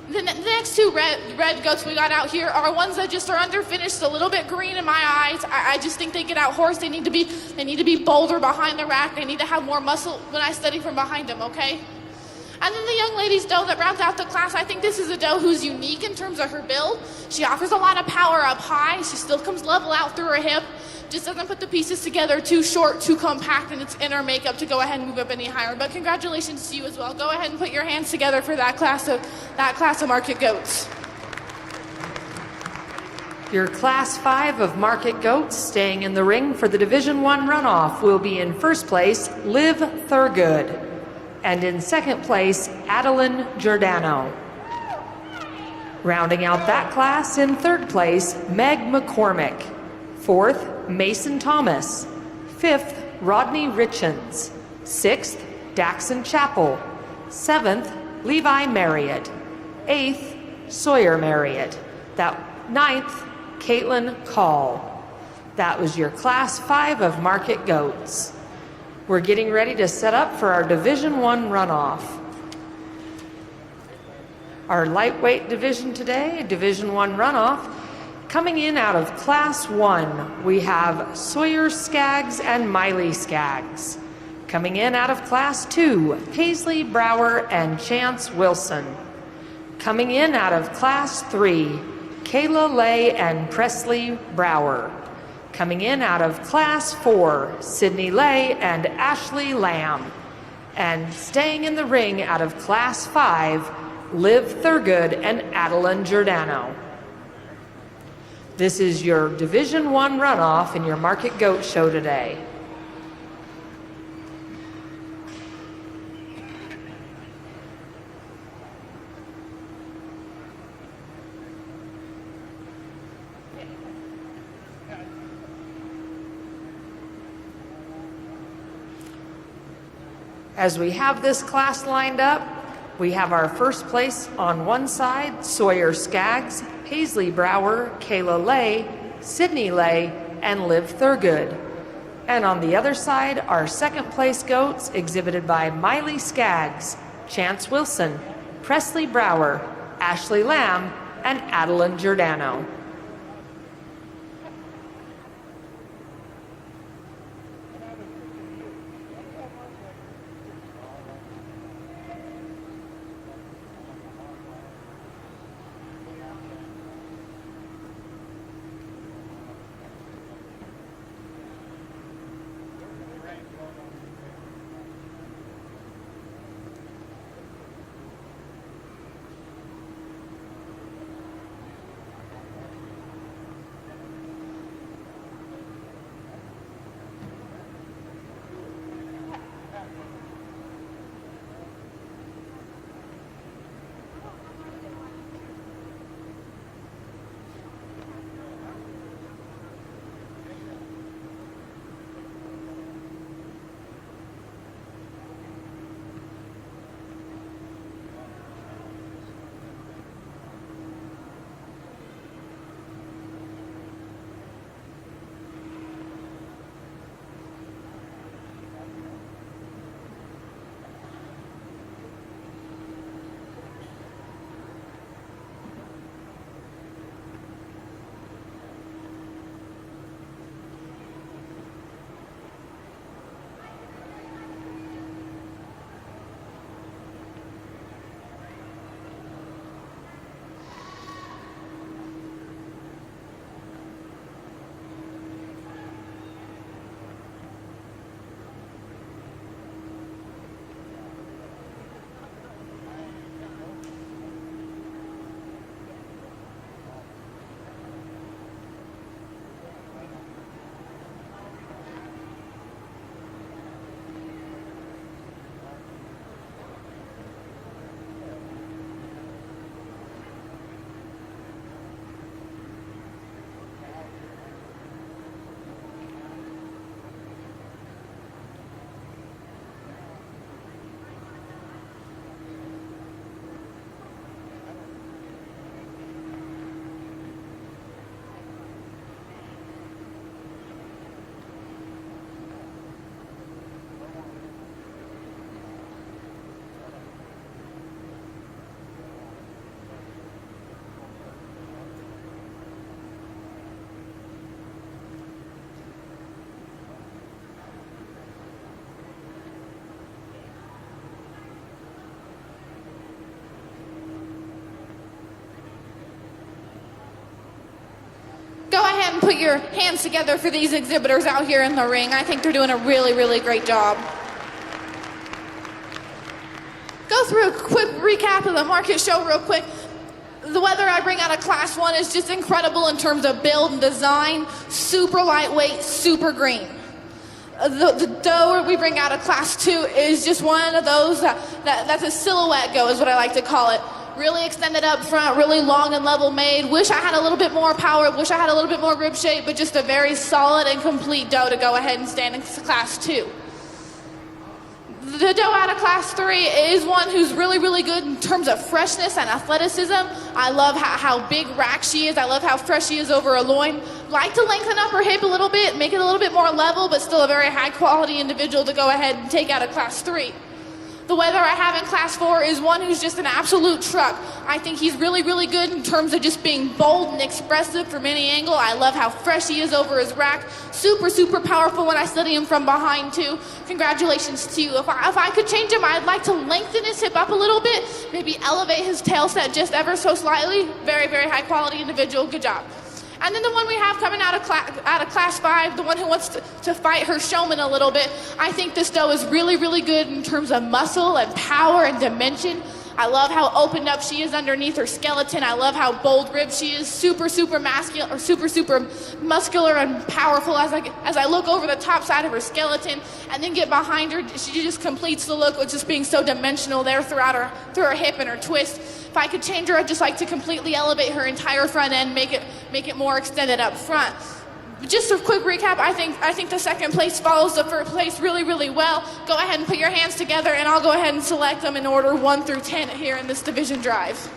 The next two red goats we got out here are ones that just are underfinished, a little bit green in my eyes. I just think they get out horsed. They need to be bolder behind the rack. They need to have more muscle when I study from behind them, okay? And then the young lady's doe that rounds out the class, I think this is a doe who's unique in terms of her build. She offers a lot of power up high. She still comes level out through her hip. Just doesn't put the pieces together too short, too compact in its inner makeup to go ahead and move up any higher. But congratulations to you as well. Go ahead and put your hands together for that class of market goats. Your Class 5 of market goats staying in the ring for the Division 1 runoff will be in first place, Liv Thurgood, and in second place, Adeline Giordano. Rounding out that class in third place, Meg McCormick. Fourth, Mason Thomas. Fifth, Rodney Richens. Sixth, Daxon Chappell. Seventh, Levi Marriott. Eighth, Sawyer Marriott. Ninth, Caitlin Call. That was your Class 5 of market goats. We're getting ready to set up for our Division 1 runoff. Our lightweight division today, Division 1 runoff. Coming in out of Class 1, we have Sawyer Skaggs and Miley Skaggs. Coming in out of Class 2, Paisley Brower and Chance Wilson. Coming in out of Class 3, Kayla Lay and Presley Brower. Coming in out of Class 4, Sydney Lay and Ashley Lamb. And staying in the ring out of Class 5, Liv Thurgood and Adeline Giordano. This is your Division 1 runoff in your Market Goat show today. As we have this class lined up, we have our first place on one side, Sawyer Skaggs, Paisley Brower, Kayla Lay, Sydney Lay, and Liv Thurgood. And on the other side, our second place goats exhibited by Miley Skaggs, Chance Wilson, Presley Brower, Ashley Lamb, and Adeline Giordano. and put your hands together for these exhibitors out here in the ring. I think they're doing a really, really great job. Go through a quick recap of the market show real quick. The weather I bring out of Class 1 is just incredible in terms of build and design. Super lightweight, super green. The doe we bring out of Class 2 is just one of those that's a silhouette goat, is what I like to call it. Really extended up front, really long and level made. Wish I had a little bit more power, wish I had a little bit more rib shape, but just a very solid and complete doe to go ahead and stand in Class 2. The doe out of Class 3 is one who's really, really good in terms of freshness and athleticism. I love how big rack she is. I love how fresh she is over a loin. Like to lengthen up her hip a little bit, make it a little bit more level, but still a very high quality individual to go ahead and take out of Class 3. The weather I have in Class 4 is one who's just an absolute truck. I think he's really, really good in terms of just being bold and expressive from any angle. I love how fresh he is over his rack. Super, super powerful when I study him from behind too. Congratulations to you. If I could change him, I'd like to lengthen his hip up a little bit, maybe elevate his tail set just ever so slightly. Very, very high quality individual. Good job. And then the one we have coming out of Class 5, the one who wants to fight her showman a little bit, I think this doe is really, really good in terms of muscle and power and dimension. I love how opened up she is underneath her skeleton. I love how bold ribbed she is. Super, super masculine, or super, super muscular and powerful as I look over the top side of her skeleton and then get behind her. She just completes the look with just being so dimensional there through her hip and her twist. If I could change her, I'd just like to completely elevate her entire front end, make it more extended up front. Just a quick recap, I think the second place follows the first place really, really well. Go ahead and put your hands together, and I'll go ahead and select them in order 1 through 10 here in this division drive.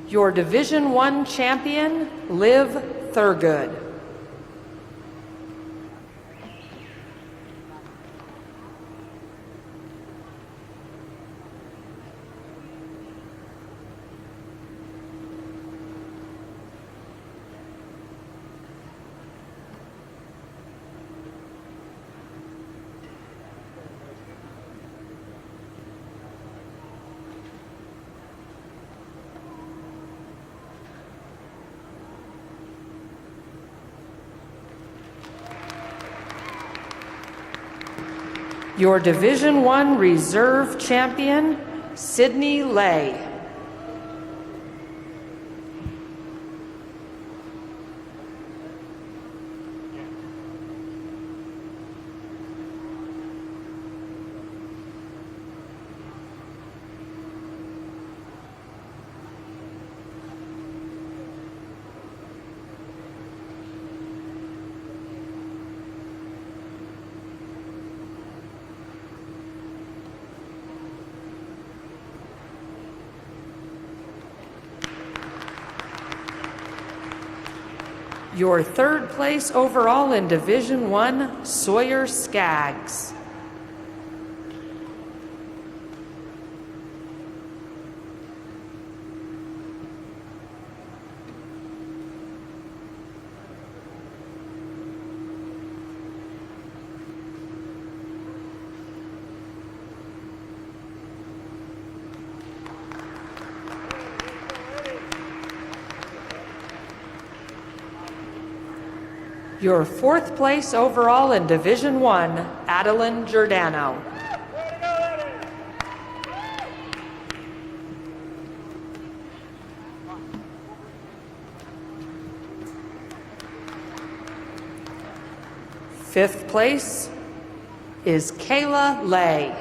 Your Division 1 champion, Liv Thurgood. Your Division 1 Reserve Champion, Sydney Lay. Your third place overall in Division 1, Sawyer Skaggs. Your fourth place overall in Division 1, Adeline Giordano. 5th place is Kayla Lay.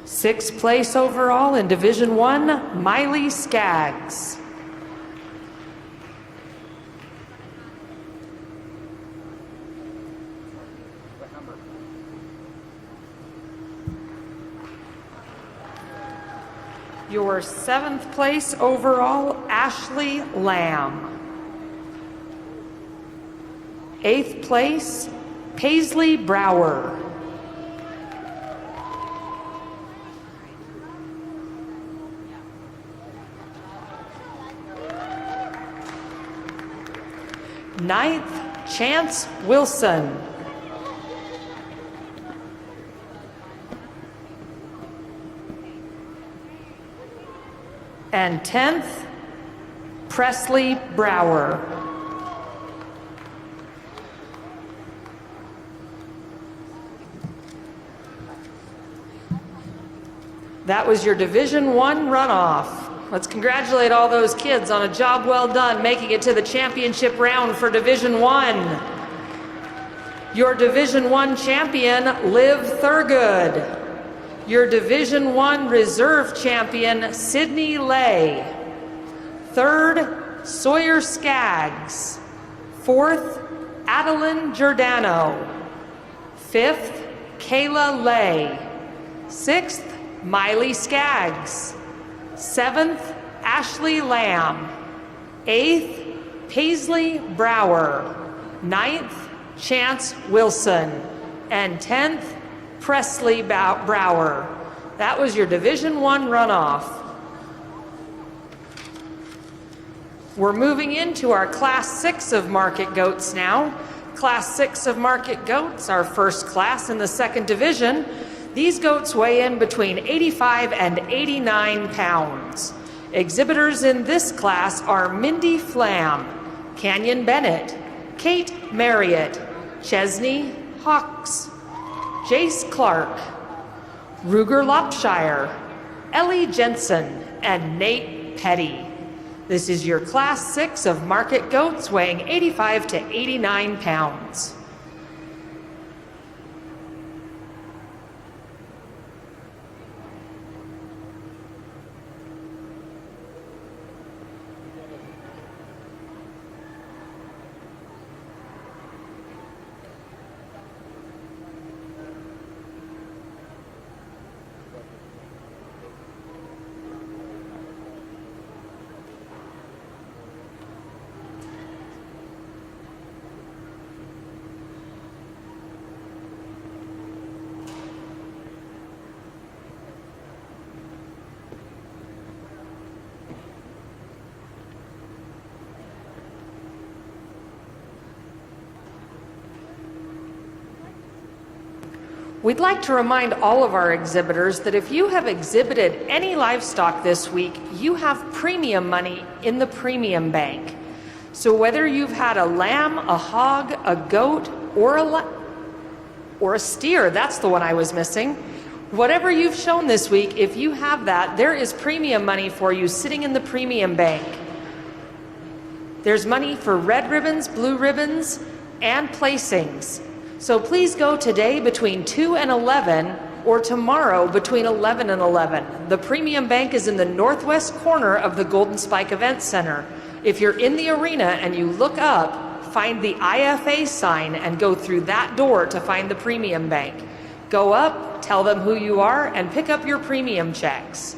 Sixth place overall in Division 1, Miley Skaggs. Your 7th place overall, Ashley Lamb. 8th place, Paisley Brower. Ninth, Chance Wilson. And 10th, Presley Brower. That was your Division 1 runoff. Let's congratulate all those kids on a job well done making it to the championship round for Division 1. Your Division 1 champion, Liv Thurgood. Your Division 1 reserve champion, Sydney Lay. 3rd, Sawyer Skaggs. 4th, Adeline Giordano. 5th, Kayla Lay. 6th, Miley Skaggs. 7th, Ashley Lamb. 8th, Paisley Brower. 9th, Chance Wilson. And 10th, Presley Brower. That was your Division 1 runoff. We're moving into our Class 6 of Market Goats now. Class 6 of Market Goats, our first class in the 2nd Division. These goats weigh in between 85 and 89 pounds. Exhibitors in this class are Mindy Flam, Canyon Bennett, Kate Marriott, Chesney Hawks, Jace Clark, Ruger Lopshire, Ellie Jensen, and Nate Petty. This is your Class 6 of Market Goats weighing 85 to 89 pounds. We'd like to remind all of our exhibitors that if you have exhibited any livestock this week, you have premium money in the premium bank. So whether you've had a lamb, a hog, a goat, or a steer, that's the one I was missing. Whatever you've shown this week, if you have that, there is premium money for you sitting in the premium bank. There's money for red ribbons, blue ribbons, and placings. So please go today between 2 and 11 or tomorrow between 11 and 11. The premium bank is in the northwest corner of the Golden Spike Event Center. If you're in the arena and you look up, find the IFA sign and go through that door to find the premium bank. Go up, tell them who you are, and pick up your premium checks.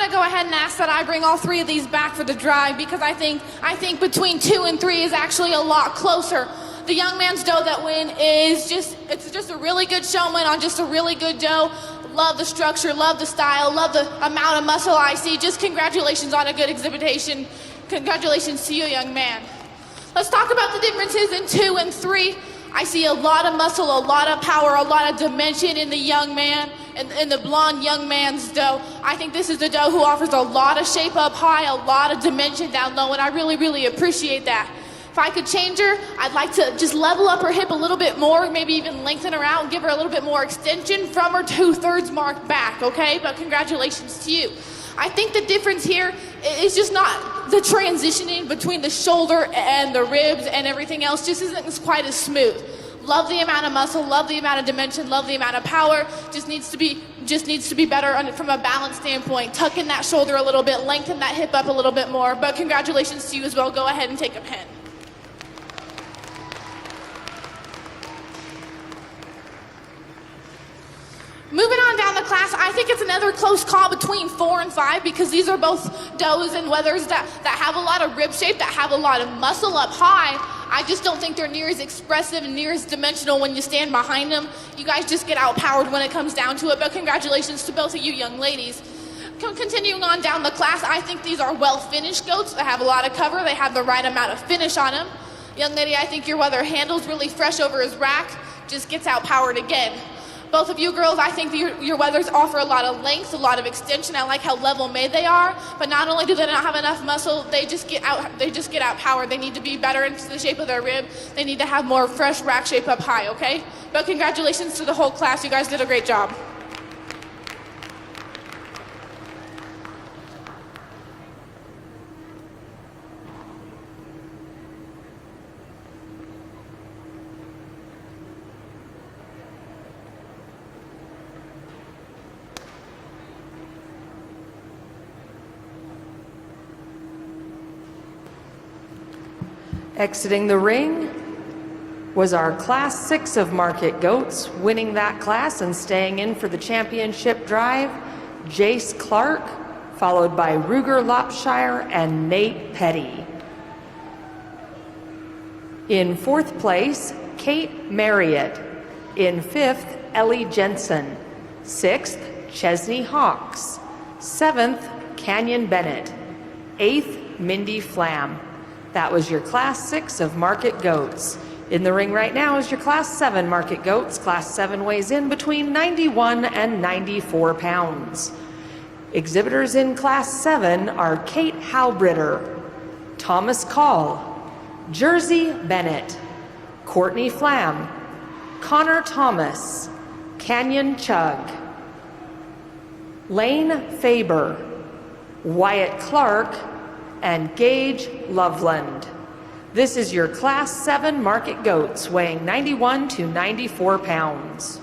to go ahead and ask that I bring all 3 of these back for the drive because I think between 2 and 3 is actually a lot closer. The young man's doe that win is it's just a really good showman on just a really good doe. Love the structure, love the style, love the amount of muscle I see. Just congratulations on a good exhibition. Congratulations to you, young man. Let's talk about the differences in 2 and 3. I see a lot of muscle, a lot of power, a lot of dimension in the young man, in the blonde young man's doe. I think this is the doe who offers a lot of shape up high, a lot of dimension down low, and I really, really appreciate that. If I could change her, I'd like to just level up her hip a little bit more, maybe even lengthen her out and give her a little bit more extension from her 2/3 mark back, okay? But congratulations to you. I think the difference here is just not the transitioning between the shoulder and the ribs and everything else just isn't quite as smooth. Love the amount of muscle, love the amount of dimension, love the amount of power. Just needs to be better from a balance standpoint. Tuck in that shoulder a little bit, lengthen that hip up a little bit more. But congratulations to you as well. Go ahead and take a pen. Moving on down the class, I think it's another close call between 4 and 5 because these are both does and wethers that have a lot of rib shape, that have a lot of muscle up high. I just don't think they're near as expressive and near as dimensional when you stand behind them. You guys just get outpowered when it comes down to it, but congratulations to both of you young ladies. Continuing on down the class, I think these are well-finished goats. They have a lot of cover. They have the right amount of finish on them. Young lady, I think your wether handles really fresh over his rack, just gets outpowered again. Both of you girls, I think your wethers offer a lot of length, a lot of extension. I like how level made they are, but not only do they not have enough muscle, they just get outpowered. They need to be better into the shape of their rib. They need to have more fresh rack shape up high, okay? But congratulations to the whole class. You guys did a great job. Exiting the ring was our Class 6 of Market Goats, winning that class and staying in for the championship drive, Jace Clark, followed by Ruger Lopshire and Nate Petty. In 4th place, Kate Marriott. In 5th, Ellie Jensen. 6th, Chesney Hawks. 7th, Canyon Bennett. 8th, Mindy Flam. That was your Class 6 of Market Goats. In the ring right now is your Class 7 Market Goats. Class 7 weighs in between 91 and 94 pounds. Exhibitors in Class 7 are Kate Halbritter, Thomas Call, Jersey Bennett, Courtney Flam, Connor Thomas, Canyon Chug, Lane Faber, Wyatt Clark, and Gage Loveland. This is your Class 7 Market Goats, weighing 91 to 94 pounds.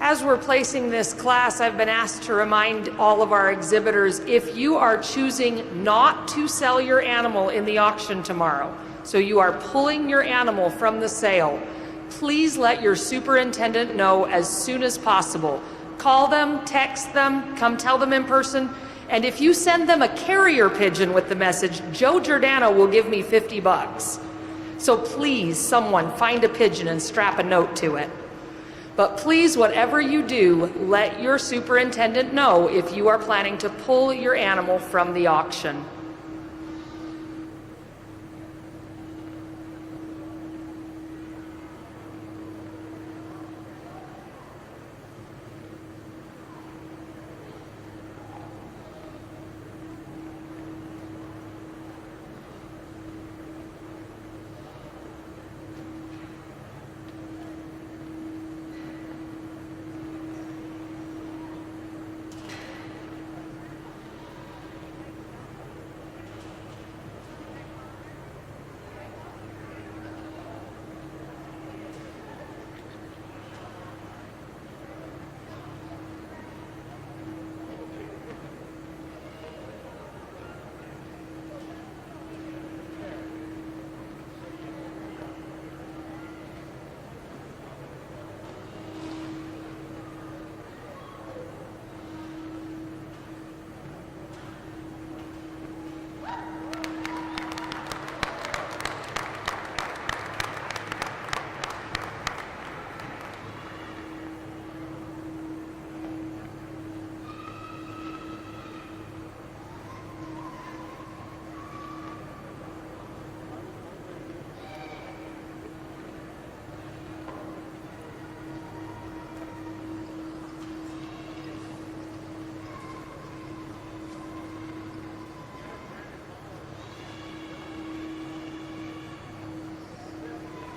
As we're placing this class, I've been asked to remind all of our exhibitors, if you are choosing not to sell your animal in the auction tomorrow, so you are pulling your animal from the sale, please let your superintendent know as soon as possible. Call them, text them, come tell them in person, and if you send them a carrier pigeon with the message, Joe Giordano will give me $50. So please, someone find a pigeon and strap a note to it. But please, whatever you do, let your superintendent know if you are planning to pull your animal from the auction.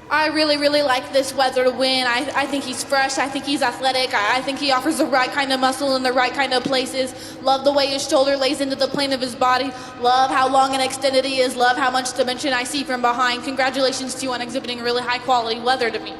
I really, really like this weather to win. I think he's fresh. I think he's athletic. I think he offers the right kind of muscle in the right kind of places. Love the way his shoulder lays into the plane of his body. Love how long and extended he is. Love how much dimension I see from behind. Congratulations to you on exhibiting really high quality weather to me.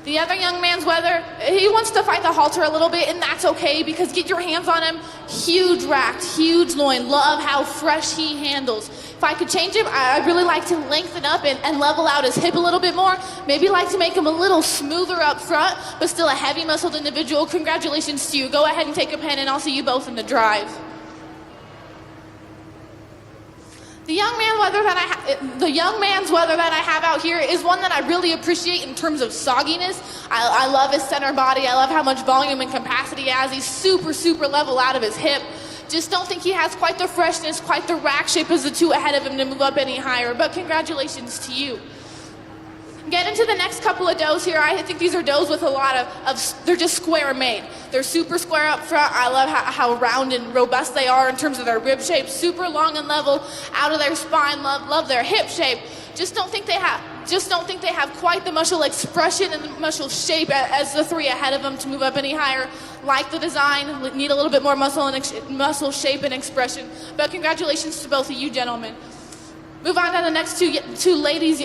The other young man's weather, he wants to fight the halter a little bit, and that's okay because get your hands on him. Huge racked, huge loin. Love how fresh he handles. If I could change him, I'd really like to lengthen up and level out his hip a little bit more. Maybe like to make him a little smoother up front, but still a heavy muscled individual. Congratulations to you. Go ahead and take a pen, and I'll see you both in the drive. The young man's weather that I have out here is one that I really appreciate in terms of sogginess. I love his center body. I love how much volume and capacity he has. He's super, super level out of his hip. Just don't think he has quite the freshness, quite the rack shape as the two ahead of him to move up any higher. But congratulations to you. Get into the next couple of does here. I think these are does with a lot of they're just square made. They're super square up front. I love how round and robust they are in terms of their rib shape. Super long and level out of their spine. Love their hip shape. Just don't think they have quite the muscle expression and the muscle shape as the three ahead of them to move up any higher. Like the design, need a little bit more muscle shape and expression. But congratulations to both of you gentlemen. Move on to the next two ladies.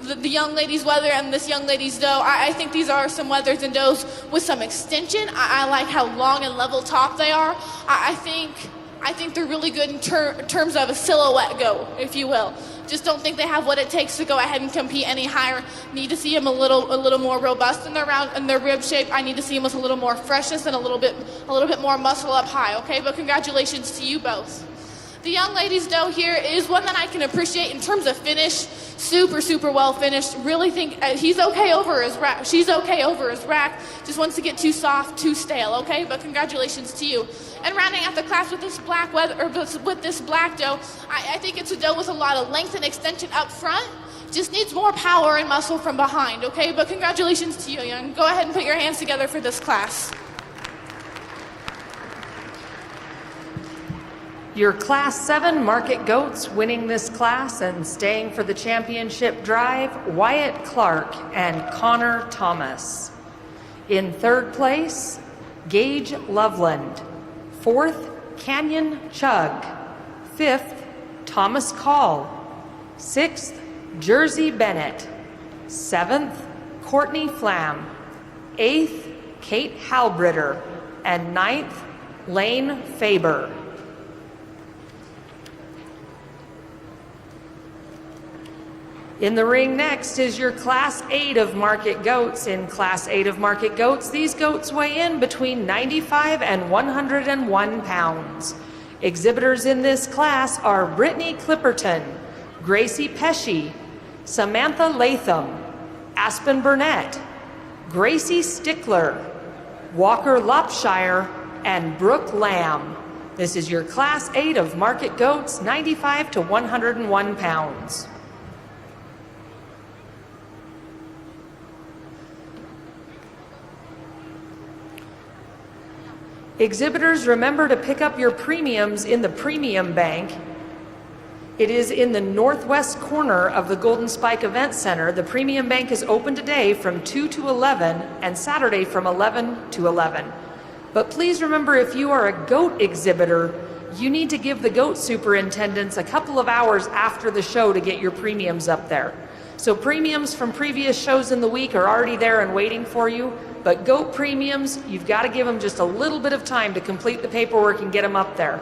The young lady's wether and this young lady's doe. I think these are some wethers and does with some extension. I like how long and level top they are. I think they're really good in terms of a silhouette go, if you will. Just don't think they have what it takes to go ahead and compete any higher. Need to see them a little more robust in their rib shape. I need to see them with a little more freshness and a little bit more muscle up high. Okay, but congratulations to you both. The young lady's doe here is one that I can appreciate in terms of finish. Super, super well finished. Really think he's okay over his rack. She's okay over his rack. Just wants to get too soft, too stale. Okay, but congratulations to you. And rounding out the class with this black doe, I think it's a doe with a lot of length and extension up front. Just needs more power and muscle from behind. Okay, but congratulations to you, young. Go ahead and put your hands together for this class. Your Class 7 Market Goats winning this class and staying for the championship drive, Wyatt Clark and Connor Thomas. In third place, Gage Loveland. Fourth, Canyon Chug. Fifth, Thomas Call. Sixth, Jersey Bennett. Seventh, Courtney Flam. Eighth, Kate Halbritter. And ninth, Lane Faber. In the ring next is your Class 8 of Market Goats. In Class 8 of Market Goats, these goats weigh in between 95 and 101 pounds. Exhibitors in this class are Brittany Clipperton, Gracie Pesci, Samantha Latham, Aspen Burnett, Gracie Stickler, Walker Lopshire, and Brooke Lamb. This is your Class 8 of Market Goats, 95 to 101 pounds. Exhibitors, remember to pick up your premiums in the premium bank. It is in the northwest corner of the Golden Spike Event Center. The premium bank is open today from 2 to 11 and Saturday from 11 to 11. But please remember, if you are a goat exhibitor, you need to give the goat superintendents a couple of hours after the show to get your premiums up there. So premiums from previous shows in the week are already there and waiting for you, but goat premiums, you've got to give them just a little bit of time to complete the paperwork and get them up there.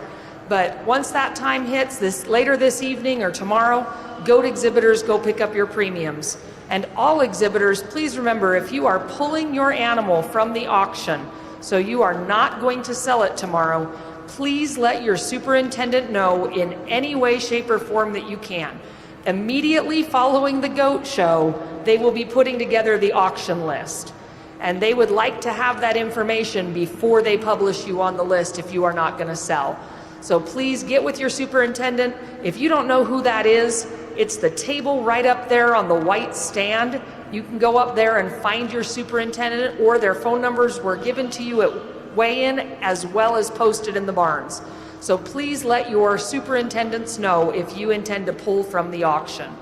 But once that time hits, later this evening or tomorrow, goat exhibitors, go pick up your premiums. And all exhibitors, please remember, if you are pulling your animal from the auction, so you are not going to sell it tomorrow, please let your superintendent know in any way, shape, or form that you can. Immediately following the goat show, they will be putting together the auction list. And they would like to have that information before they publish you on the list if you are not going to sell. So please get with your superintendent. If you don't know who that is, it's the table right up there on the white stand. You can go up there and find your superintendent, or their phone numbers were given to you at weigh-in as well as posted in the barns. So please let your superintendents know if you intend to pull from the auction.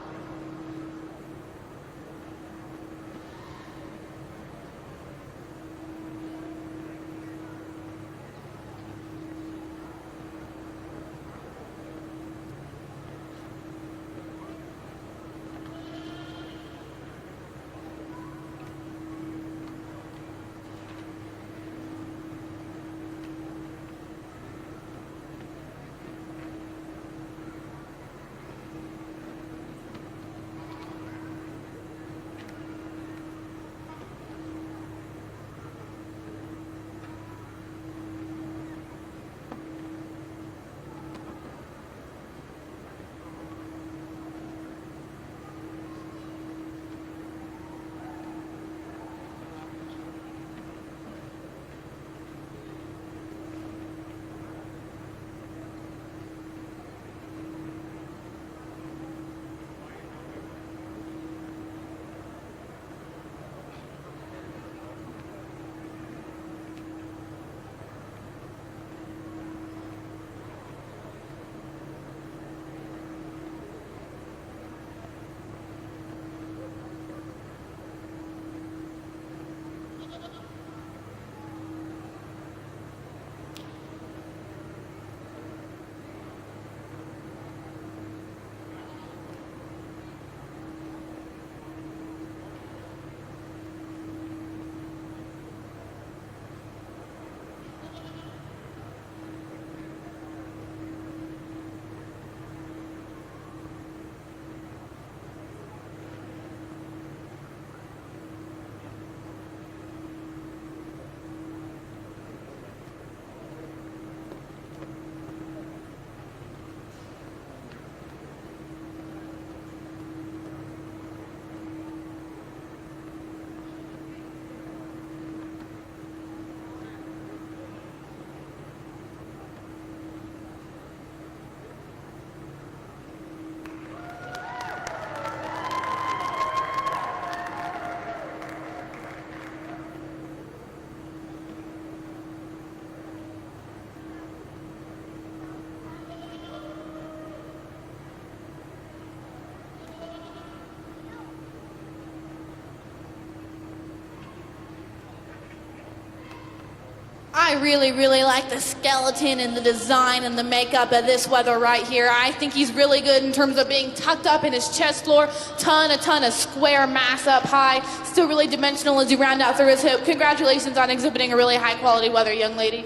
I really, really like the skeleton and the design and the makeup of this weather right here. I think he's really good in terms of being tucked up in his chest floor, a ton of square mass up high, still really dimensional as you round out through his hip. Congratulations on exhibiting a really high quality weather, young lady.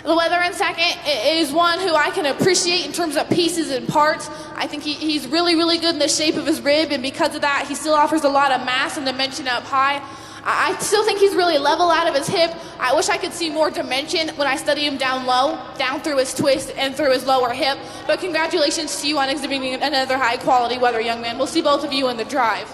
The weather in second is one who I can appreciate in terms of pieces and parts. I think he's really, really good in the shape of his rib, and because of that, he still offers a lot of mass and dimension up high. I still think he's really level out of his hip. I wish I could see more dimension when I study him down low, down through his twist and through his lower hip. But congratulations to you on exhibiting another high quality weather, young man. We'll see both of you in the drive.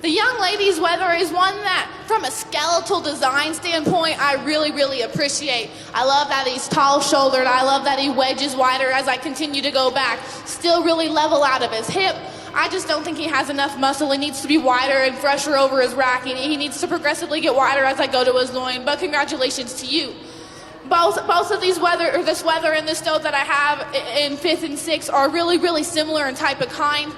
The young lady's weather is one that, from a skeletal design standpoint, I really, really appreciate. I love that he's tall-shouldered. I love that he wedges wider as I continue to go back. Still really level out of his hip. I just don't think he has enough muscle. He needs to be wider and fresher over his rack. He needs to progressively get wider as I go to his loin. But congratulations to you. Both of these this weather and this note that I have in 5th and 6th are really, really similar in type of kind.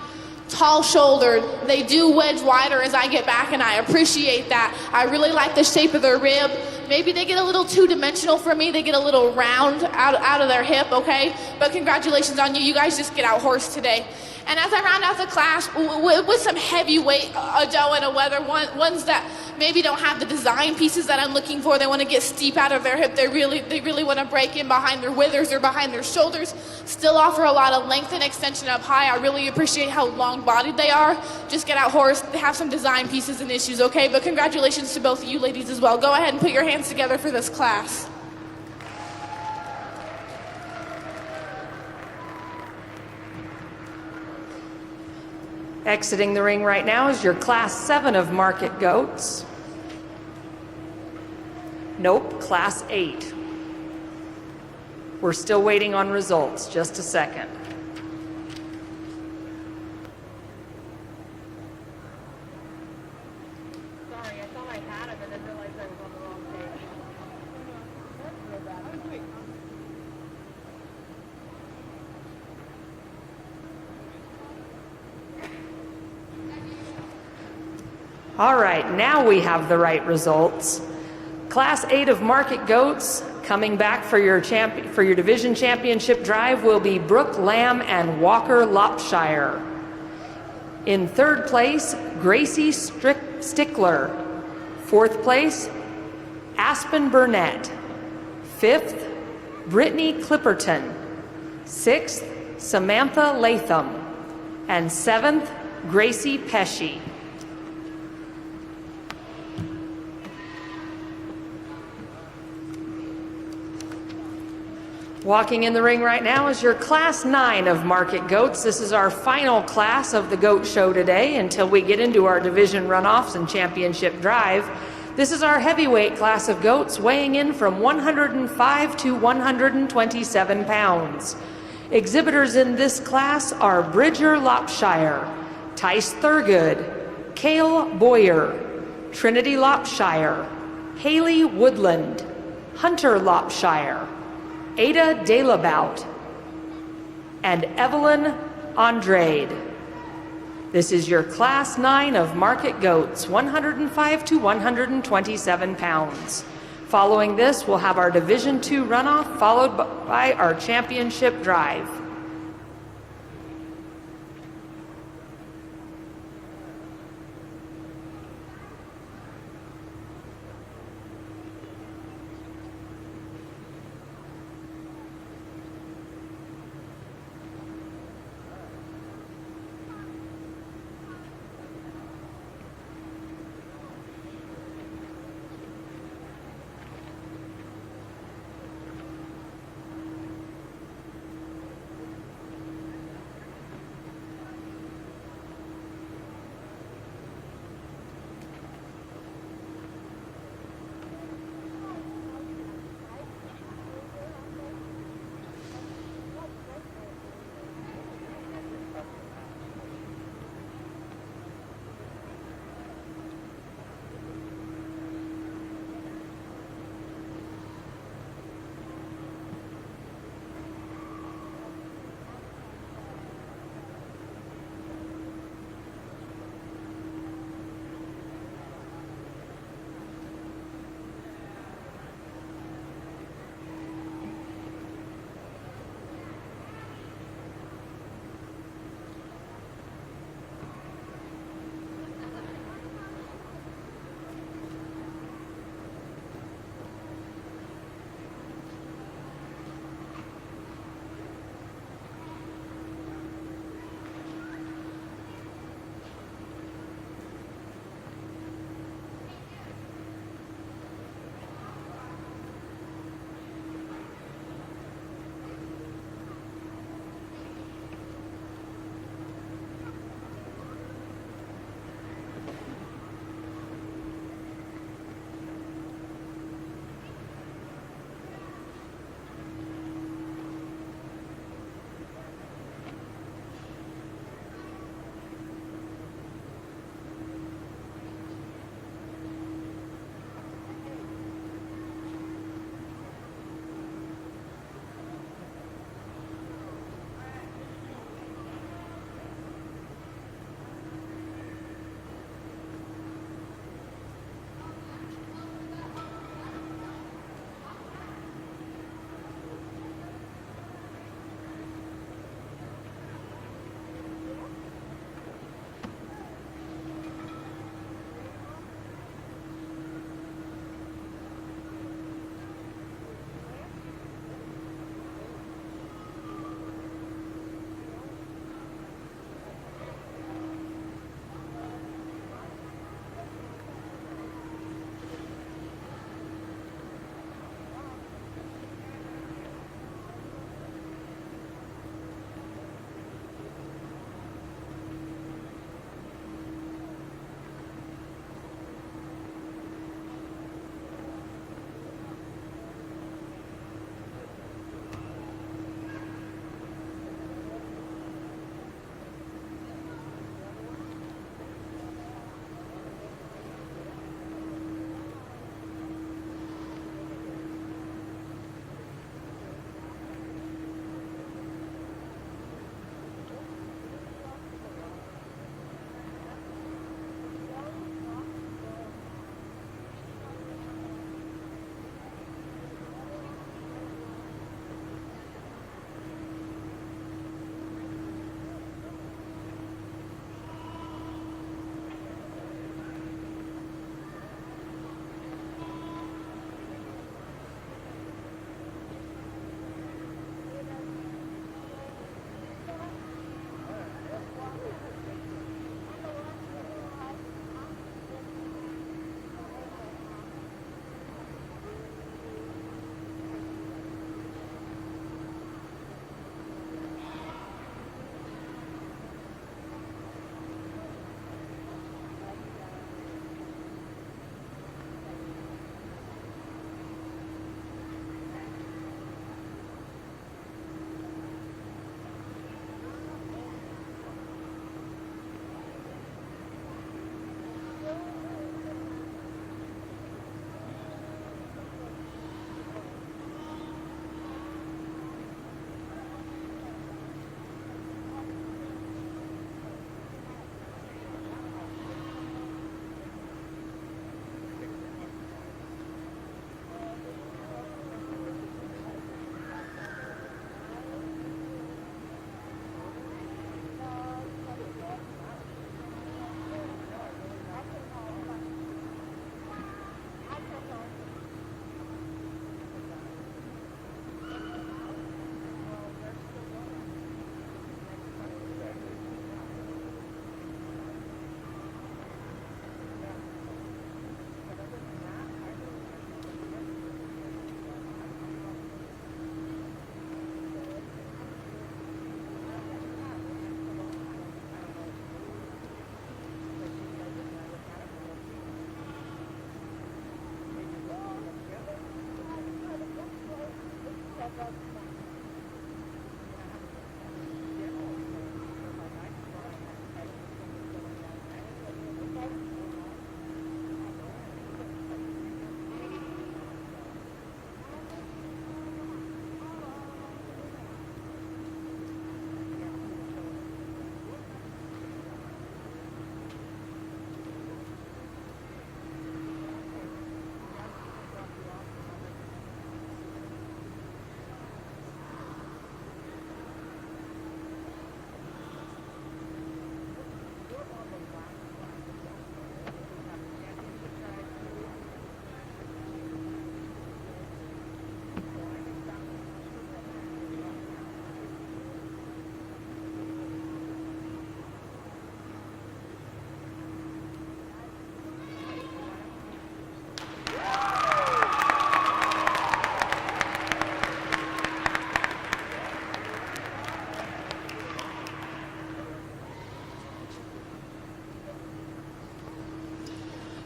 Tall-shouldered, they do wedge wider as I get back, and I appreciate that. I really like the shape of their rib. Maybe they get a little two-dimensional for me. They get a little round out of their hip, okay? But congratulations on you. You guys just get out horse today. And as I round out the class with some heavyweight doe and a weather, ones that maybe don't have the design pieces that I'm looking for. They want to get steep out of their hip. They really want to break in behind their withers or behind their shoulders. Still offer a lot of length and extension up high. I really appreciate how long-bodied they are. Just get out horse. They have some design pieces and issues, okay? But congratulations to both of you ladies as well. Go ahead and put your hands together for this class. Exiting the ring right now is your Class 7 of Market Goats. Nope, Class 8. We're still waiting on results. Just a second. Sorry, I thought I had him and then realized I was on the wrong page. That's no bad. All right, now we have the right results. Class 8 of Market Goats, coming back for your division championship drive will be Brooke Lamb and Walker Lopshire. In third place, Gracie Stickler. Fourth place, Aspen Burnett. Fifth, Brittany Clipperton. Sixth, Samantha Latham. And seventh, Gracie Pesci. Walking in the ring right now is your Class 9 of Market Goats. This is our final class of the Goat Show today until we get into our division runoffs and championship drive. This is our heavyweight class of goats, weighing in from 105 to 127 pounds. Exhibitors in this class are Bridger Lopshire, Tice Thurgood, Cale Boyer, Trinity Lopshire, Haley Woodland, Hunter Lopshire, Ada Delabout, and Evelyn Andrade. This is your Class 9 of Market Goats, 105 to 127 pounds. Following this, we'll have our Division II runoff, followed by our championship drive.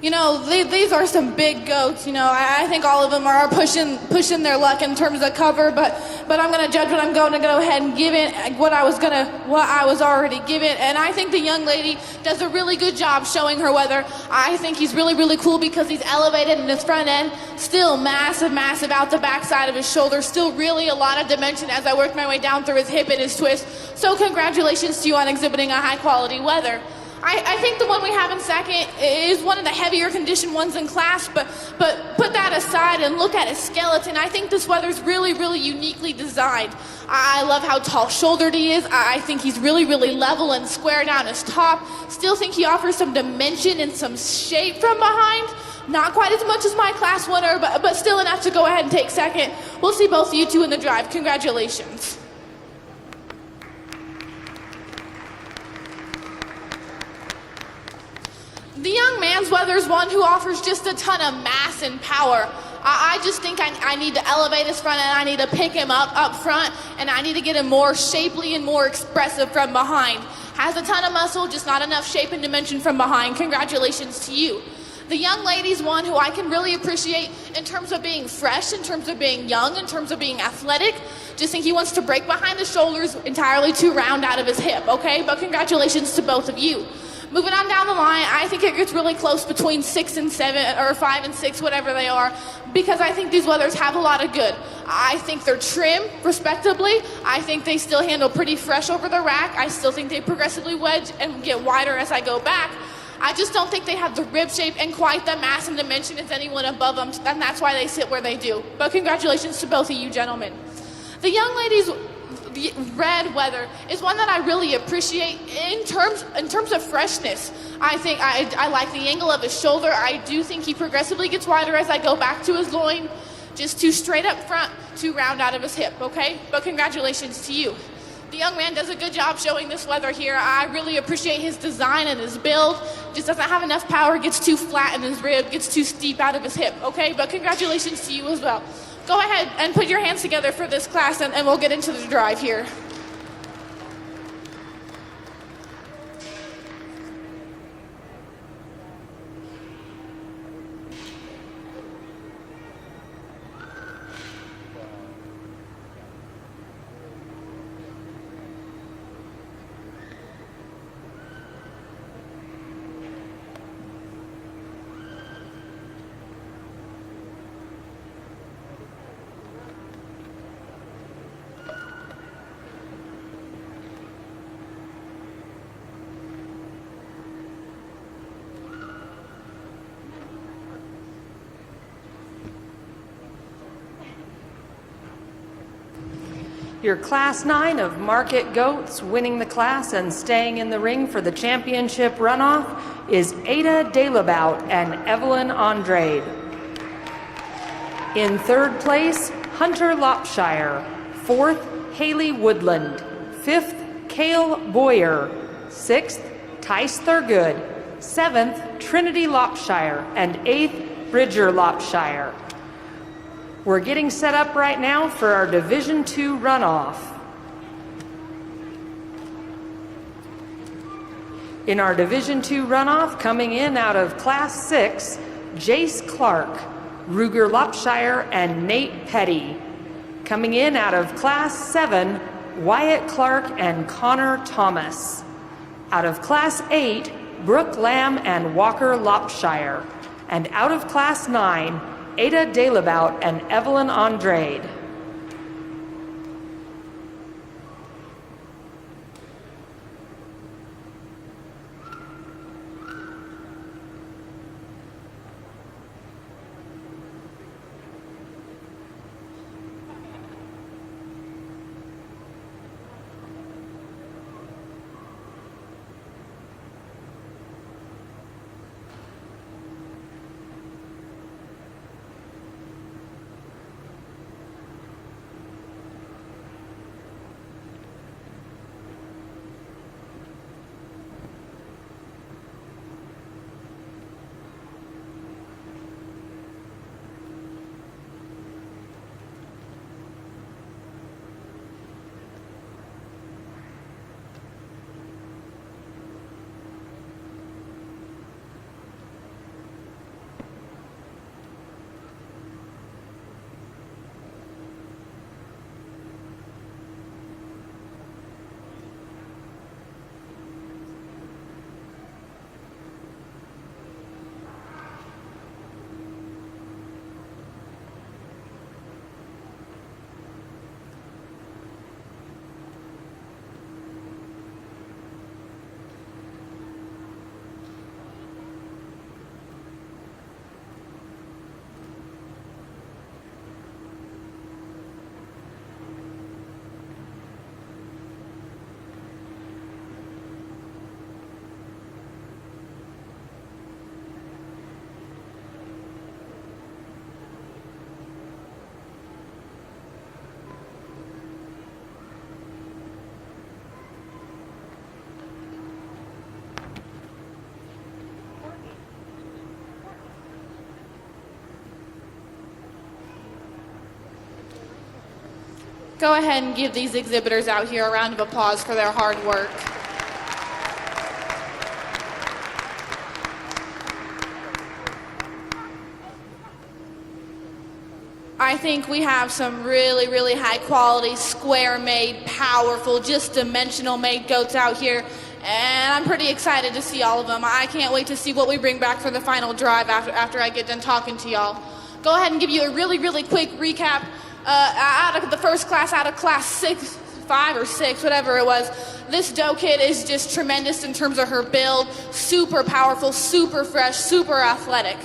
You know, these are some big goats. You know, I think all of them are pushing their luck in terms of cover. But I'm going to judge what I'm going to go ahead and give it what I was already given. And I think the young lady does a really good job showing her weather. I think he's really, really cool because he's elevated in his front end, still massive out the back side of his shoulder, still really a lot of dimension as I work my way down through his hip and his twist. So congratulations to you on exhibiting a high quality weather. I think the one we have in second is one of the heavier conditioned ones in class, but put that aside and look at his skeleton. I think this weather's really, really uniquely designed. I love how tall-shouldered he is. I think he's really, really level and square down his top. Still think he offers some dimension and some shape from behind. Not quite as much as my class winner, but still enough to go ahead and take second. We'll see both of you two in the drive. Congratulations. The young man's weather is one who offers just a ton of mass and power. I just think I need to elevate his front end, I need to pick him up front, and I need to get him more shapely and more expressive from behind. Has a ton of muscle, just not enough shape and dimension from behind. Congratulations to you. The young lady's one who I can really appreciate in terms of being fresh, in terms of being young, in terms of being athletic. Just think he wants to break behind the shoulders entirely to round out of his hip, okay? But congratulations to both of you. Moving on down the line, I think it gets really close between 6 and 7, or 5 and 6, whatever they are, because I think these weathers have a lot of good. I think they're trim, respectably. I think they still handle pretty fresh over the rack. I still think they progressively wedge and get wider as I go back. I just don't think they have the rib shape and quite the mass and dimension as anyone above them, and that's why they sit where they do. But congratulations to both of you gentlemen. The young ladies' red weather is one that I really appreciate in terms of freshness. I think I like the angle of his shoulder. I do think he progressively gets wider as I go back to his loin, just too straight up front to round out of his hip, okay? But congratulations to you. The young man does a good job showing this weather here. I really appreciate his design and his build. Just doesn't have enough power, gets too flat in his rib, gets too steep out of his hip, okay? But congratulations to you as well. Go ahead and put your hands together for this class, and we'll get into the drive here. Your Class 9 of Market Goats winning the class and staying in the ring for the championship runoff is Ada Delabout and Evelyn Andrade. In third place, Hunter Lopshire. Fourth, Haley Woodland. Fifth, Cale Boyer. Sixth, Tice Thurgood. Seventh, Trinity Lopshire. And eighth, Bridger Lopshire. We're getting set up right now for our Division II runoff. In our Division II runoff, coming in out of Class 6, Jace Clark, Ruger Lopshire, and Nate Petty. Coming in out of Class 7, Wyatt Clark and Connor Thomas. Out of Class 8, Brooke Lamb and Walker Lopshire. And out of Class 9, Ada Delabout and Evelyn Andrade. go ahead and give these exhibitors out here a round of applause for their hard work. I think we have some really, really high quality, square made, powerful, just dimensional made goats out here. And I'm pretty excited to see all of them. I can't wait to see what we bring back for the final drive after I get done talking to y'all. Go ahead and give you a really, really quick recap out of the first class, out of class 6, 5 or 6, whatever it was. This doe kid is just tremendous in terms of her build, super powerful, super fresh, super athletic.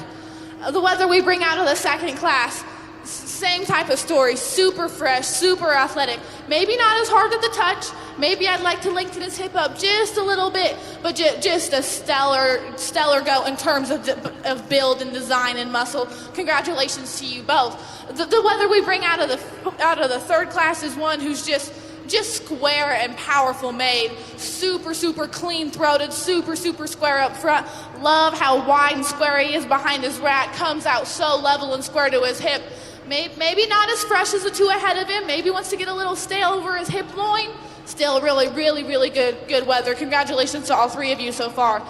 The whether we bring out of the second class, same type of story, super fresh, super athletic. Maybe not as hard at the touch. Maybe I'd like to lengthen his hip up just a little bit, but just a stellar goat in terms of build and design and muscle. Congratulations to you both. The whether we bring out of the third class is one who's just square and powerful made, super clean throated, super square up front. Love how wide and square he is behind his rack, comes out so level and square to his hip. Maybe not as fresh as the two ahead of him, maybe wants to get a little stale over his hip loin. Still really good weather. Congratulations to all three of you so far.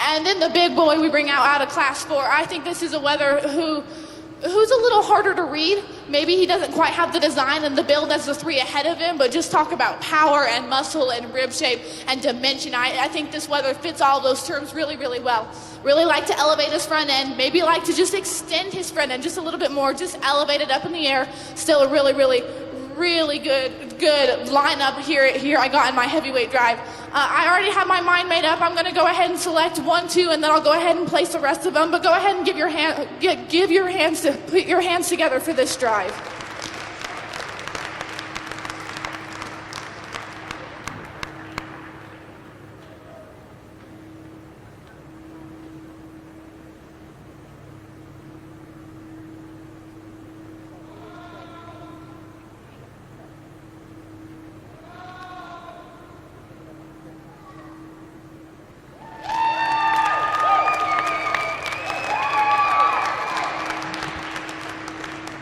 And then the big boy we bring out of class 4, I think this is a whether who's a little harder to read. Maybe he doesn't quite have the design and the build as the 3 ahead of him, but just talk about power and muscle and rib shape and dimension. I think this weather fits all those terms really well. Really like to elevate his front end, maybe like to just extend his front end just a little bit more, just elevate it up in the air. Still a really good lineup here I got in my heavyweight drive. I already have my mind made up. I'm going to go ahead and select 1, 2, and then I'll go ahead and place the rest of them. But go ahead and put your hands together for this drive.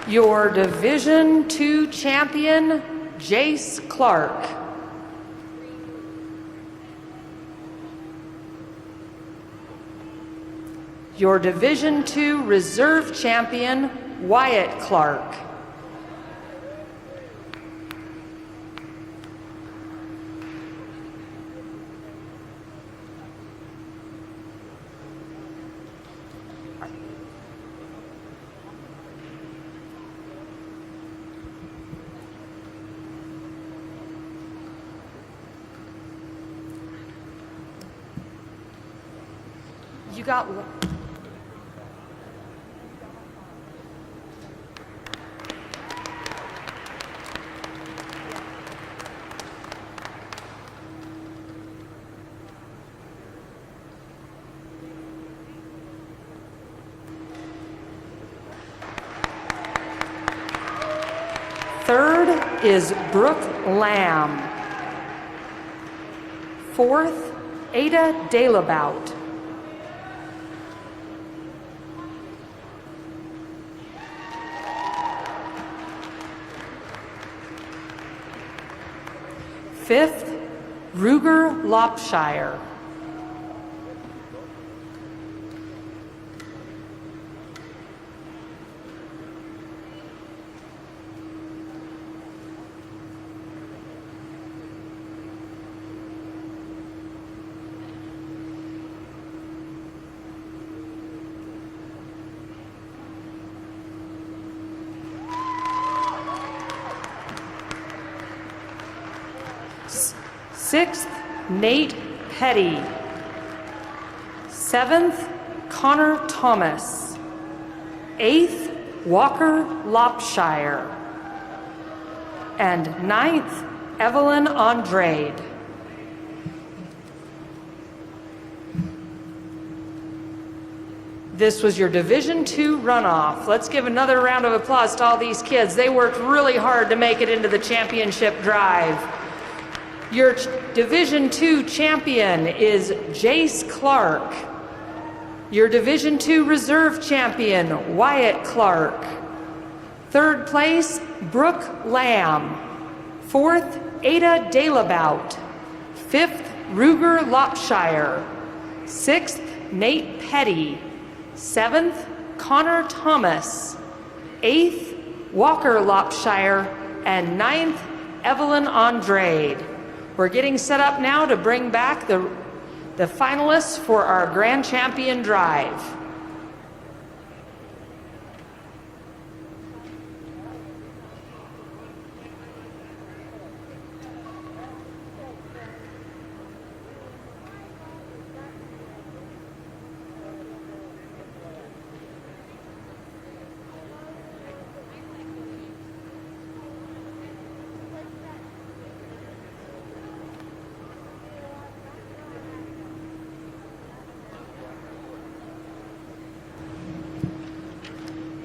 Your Division II champion, Jace Clark. Your Division II reserve champion, Wyatt Clark. You got one. Third is Brooke Lamb. Fourth, Ada Delabout. Fifth, Ruger Lopshire. Sixth, Nate Petty. Seventh, Connor Thomas. Eighth, Walker Lopshire. And ninth, Evelyn Andrade. This was your Division II runoff. Let's give another round of applause to all these kids. They worked really hard to make it into the championship drive. Your Division II champion is Jace Clark. Your Division II reserve champion, Wyatt Clark. Third place, Brooke Lamb. 4th, Ada Delabout. 5th, Ruger Lopshire. 6th, Nate Petty. 7th, Connor Thomas. 8th, Walker Lopshire. And 9th, Evelyn Andrade. We're getting set up now to bring back the finalists for our Grand Champion Drive.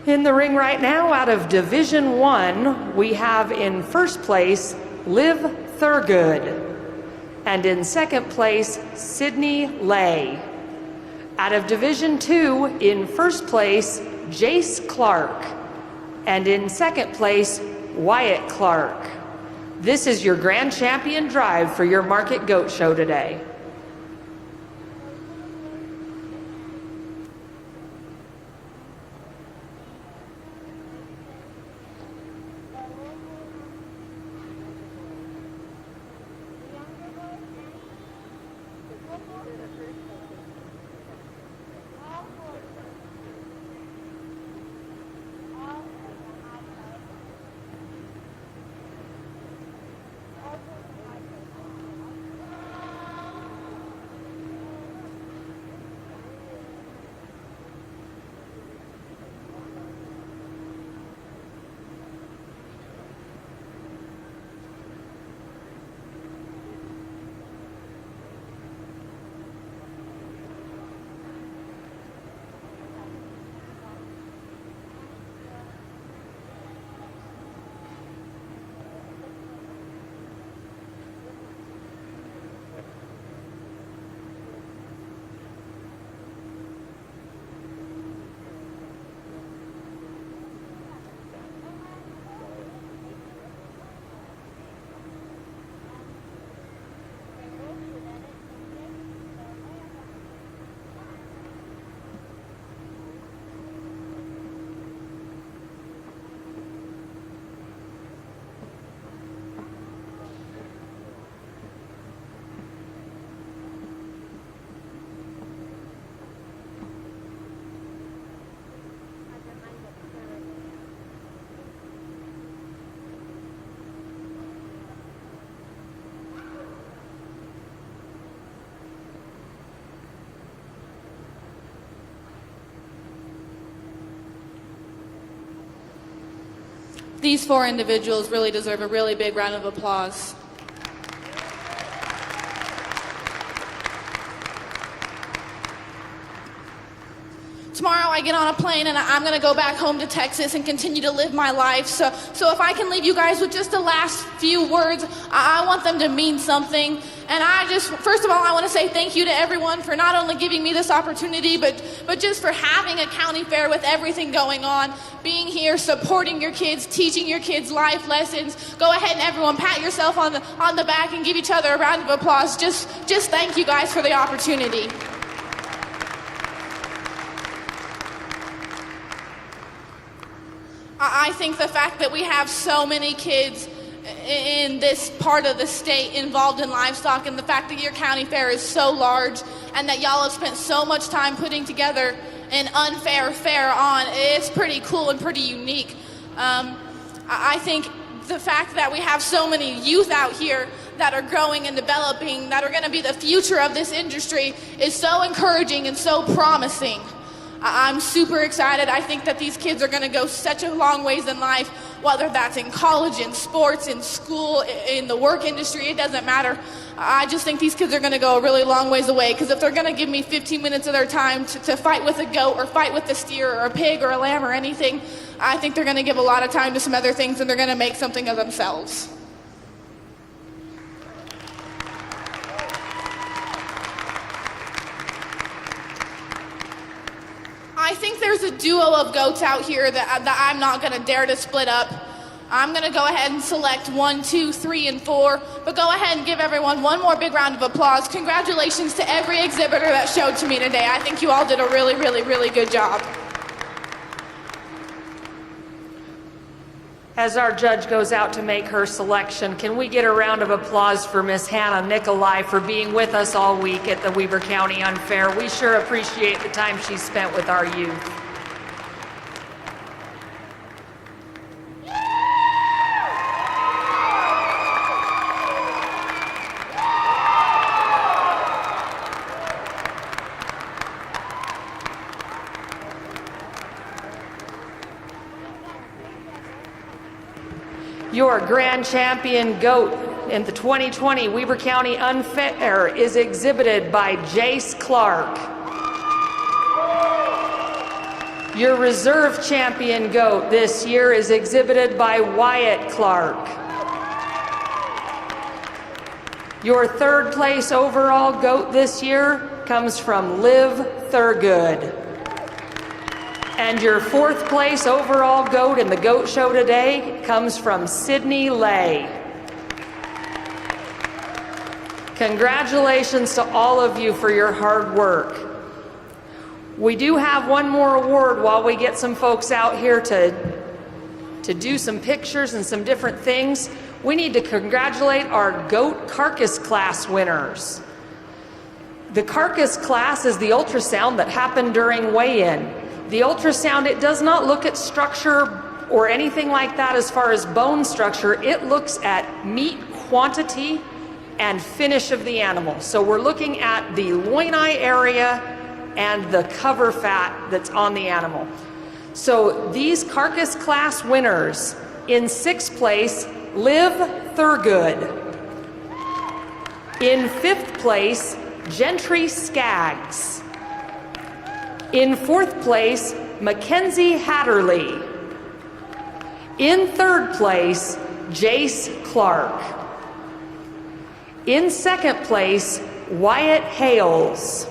In the ring right now, out of Division 1, we have in first place Liv Thurgood, and in second place Sydney Lay. Out of Division 2, in first place Jace Clark, and in second place Wyatt Clark. This is your Grand Champion Drive for your Market Goat Show today. These 4 individuals really deserve a really big round of applause. Tomorrow I get on a plane and I'm going to go back home to Texas and continue to live my life. So if I can leave you guys with just the last few words, I want them to mean something. And first of all, I want to say thank you to everyone for not only giving me this opportunity, but just for having a county fair with everything going on, being here, supporting your kids, teaching your kids life lessons. Go ahead and everyone pat yourself on the back and give each other a round of applause. Just thank you guys for the opportunity. I think the fact that we have so many kids in this part of the state involved in livestock, and the fact that your county fair is so large and that y'all have spent so much time putting together an unfair fair on, it's pretty cool and pretty unique. I think the fact that we have so many youth out here that are growing and developing, that are going to be the future of this industry, is so encouraging and so promising. I'm super excited. I think that these kids are going to go such a long ways in life, whether that's in college, in sports, in school, in the work industry, it doesn't matter. I just think these kids are going to go a really long ways away, because if they're going to give me 15 minutes of their time to fight with a goat or fight with a steer or a pig or a lamb or anything, I think they're going to give a lot of time to some other things, and they're going to make something of themselves. I think there's a duo of goats out here that I'm not going to dare to split up. I'm going to go ahead and select 1, 2, 3, and 4, but go ahead and give everyone one more big round of applause. Congratulations to every exhibitor that showed to me today. I think you all did a really, really, really good job. As our judge goes out to make her selection, can we get a round of applause for Miss Hannah Nikolai for being with us all week at the Weber County Unfair? We sure appreciate the time she spent with our youth. Your grand champion goat in the 2020 Weber County Unfair is exhibited by Jace Clark. Your reserve champion goat this year is exhibited by Wyatt Clark. Your third place overall goat this year comes from Liv Thurgood. And your fourth place overall goat in the goat show today comes from Sydney Lay. Congratulations to all of you for your hard work. We do have one more award while we get some folks out here to do some pictures and some different things. We need to congratulate our goat carcass class winners. The carcass class is the ultrasound that happened during weigh-in. The ultrasound, it does not look at structure or anything like that as far as bone structure. It looks at meat quantity and finish of the animal. So we're looking at the loin eye area and the cover fat that's on the animal. So these carcass class winners, in 6th place, Liv Thurgood. In 5th place, Gentry Skaggs. In 4th place, Mackenzie Hatterley. In 3rd place, Jace Clark. In 2nd place, Wyatt Hales.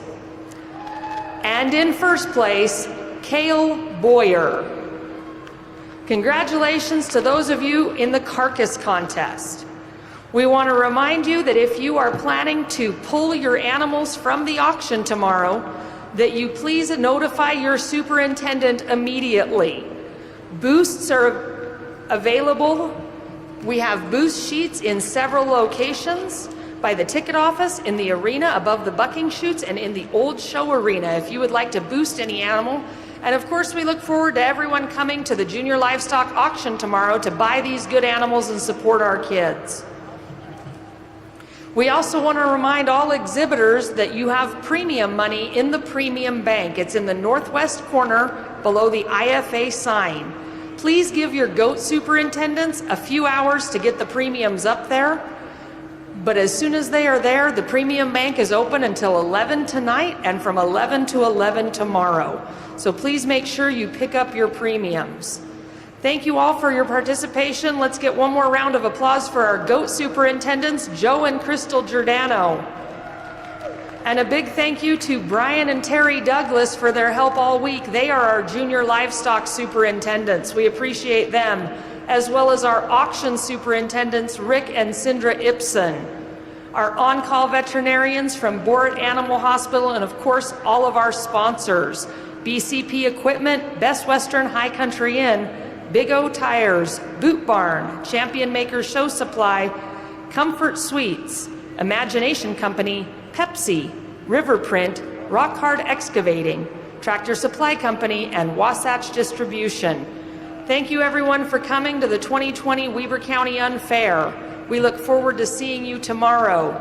And in 1st place, Cale Boyer. Congratulations to those of you in the carcass contest. We want to remind you that if you are planning to pull your animals from the auction tomorrow, that you please notify your superintendent immediately. Boosts are available. We have boost sheets in several locations, by the ticket office, in the arena above the bucking chutes, and in the old show arena if you would like to boost any animal. And of course, we look forward to everyone coming to the Junior Livestock Auction tomorrow to buy these good animals and support our kids. We also want to remind all exhibitors that you have premium money in the premium bank. It's in the northwest corner below the IFA sign. Please give your goat superintendents a few hours to get the premiums up there. But as soon as they are there, the premium bank is open until 11 tonight and from 11 to 11 tomorrow. So please make sure you pick up your premiums. Thank you all for your participation. Let's get one more round of applause for our goat superintendents, Joe and Crystal Giordano. And a big thank you to Brian and Terry Douglas for their help all week. They are our junior livestock superintendents. We appreciate them, as well as our auction superintendents, Rick and Cindra Ibsen, our on-call veterinarians from Borat Animal Hospital, and of course, all of our sponsors, BCP Equipment, Best Western High Country Inn, Big O Tires, Boot Barn, Champion Maker Show Supply, Comfort Suites, Imagination Company, Pepsi, Riverprint, Rock Hard Excavating, Tractor Supply Company, and Wasatch Distribution. Thank you everyone for coming to the 2020 Weber County Unfair. We look forward to seeing you tomorrow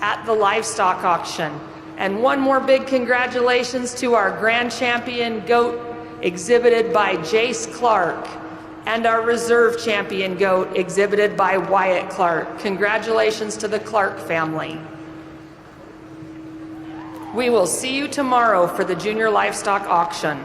at the livestock auction. And one more big congratulations to our grand champion goat exhibited by Jace Clark and our reserve champion goat exhibited by Wyatt Clark. Congratulations to the Clark family. We will see you tomorrow for the Junior Livestock Auction.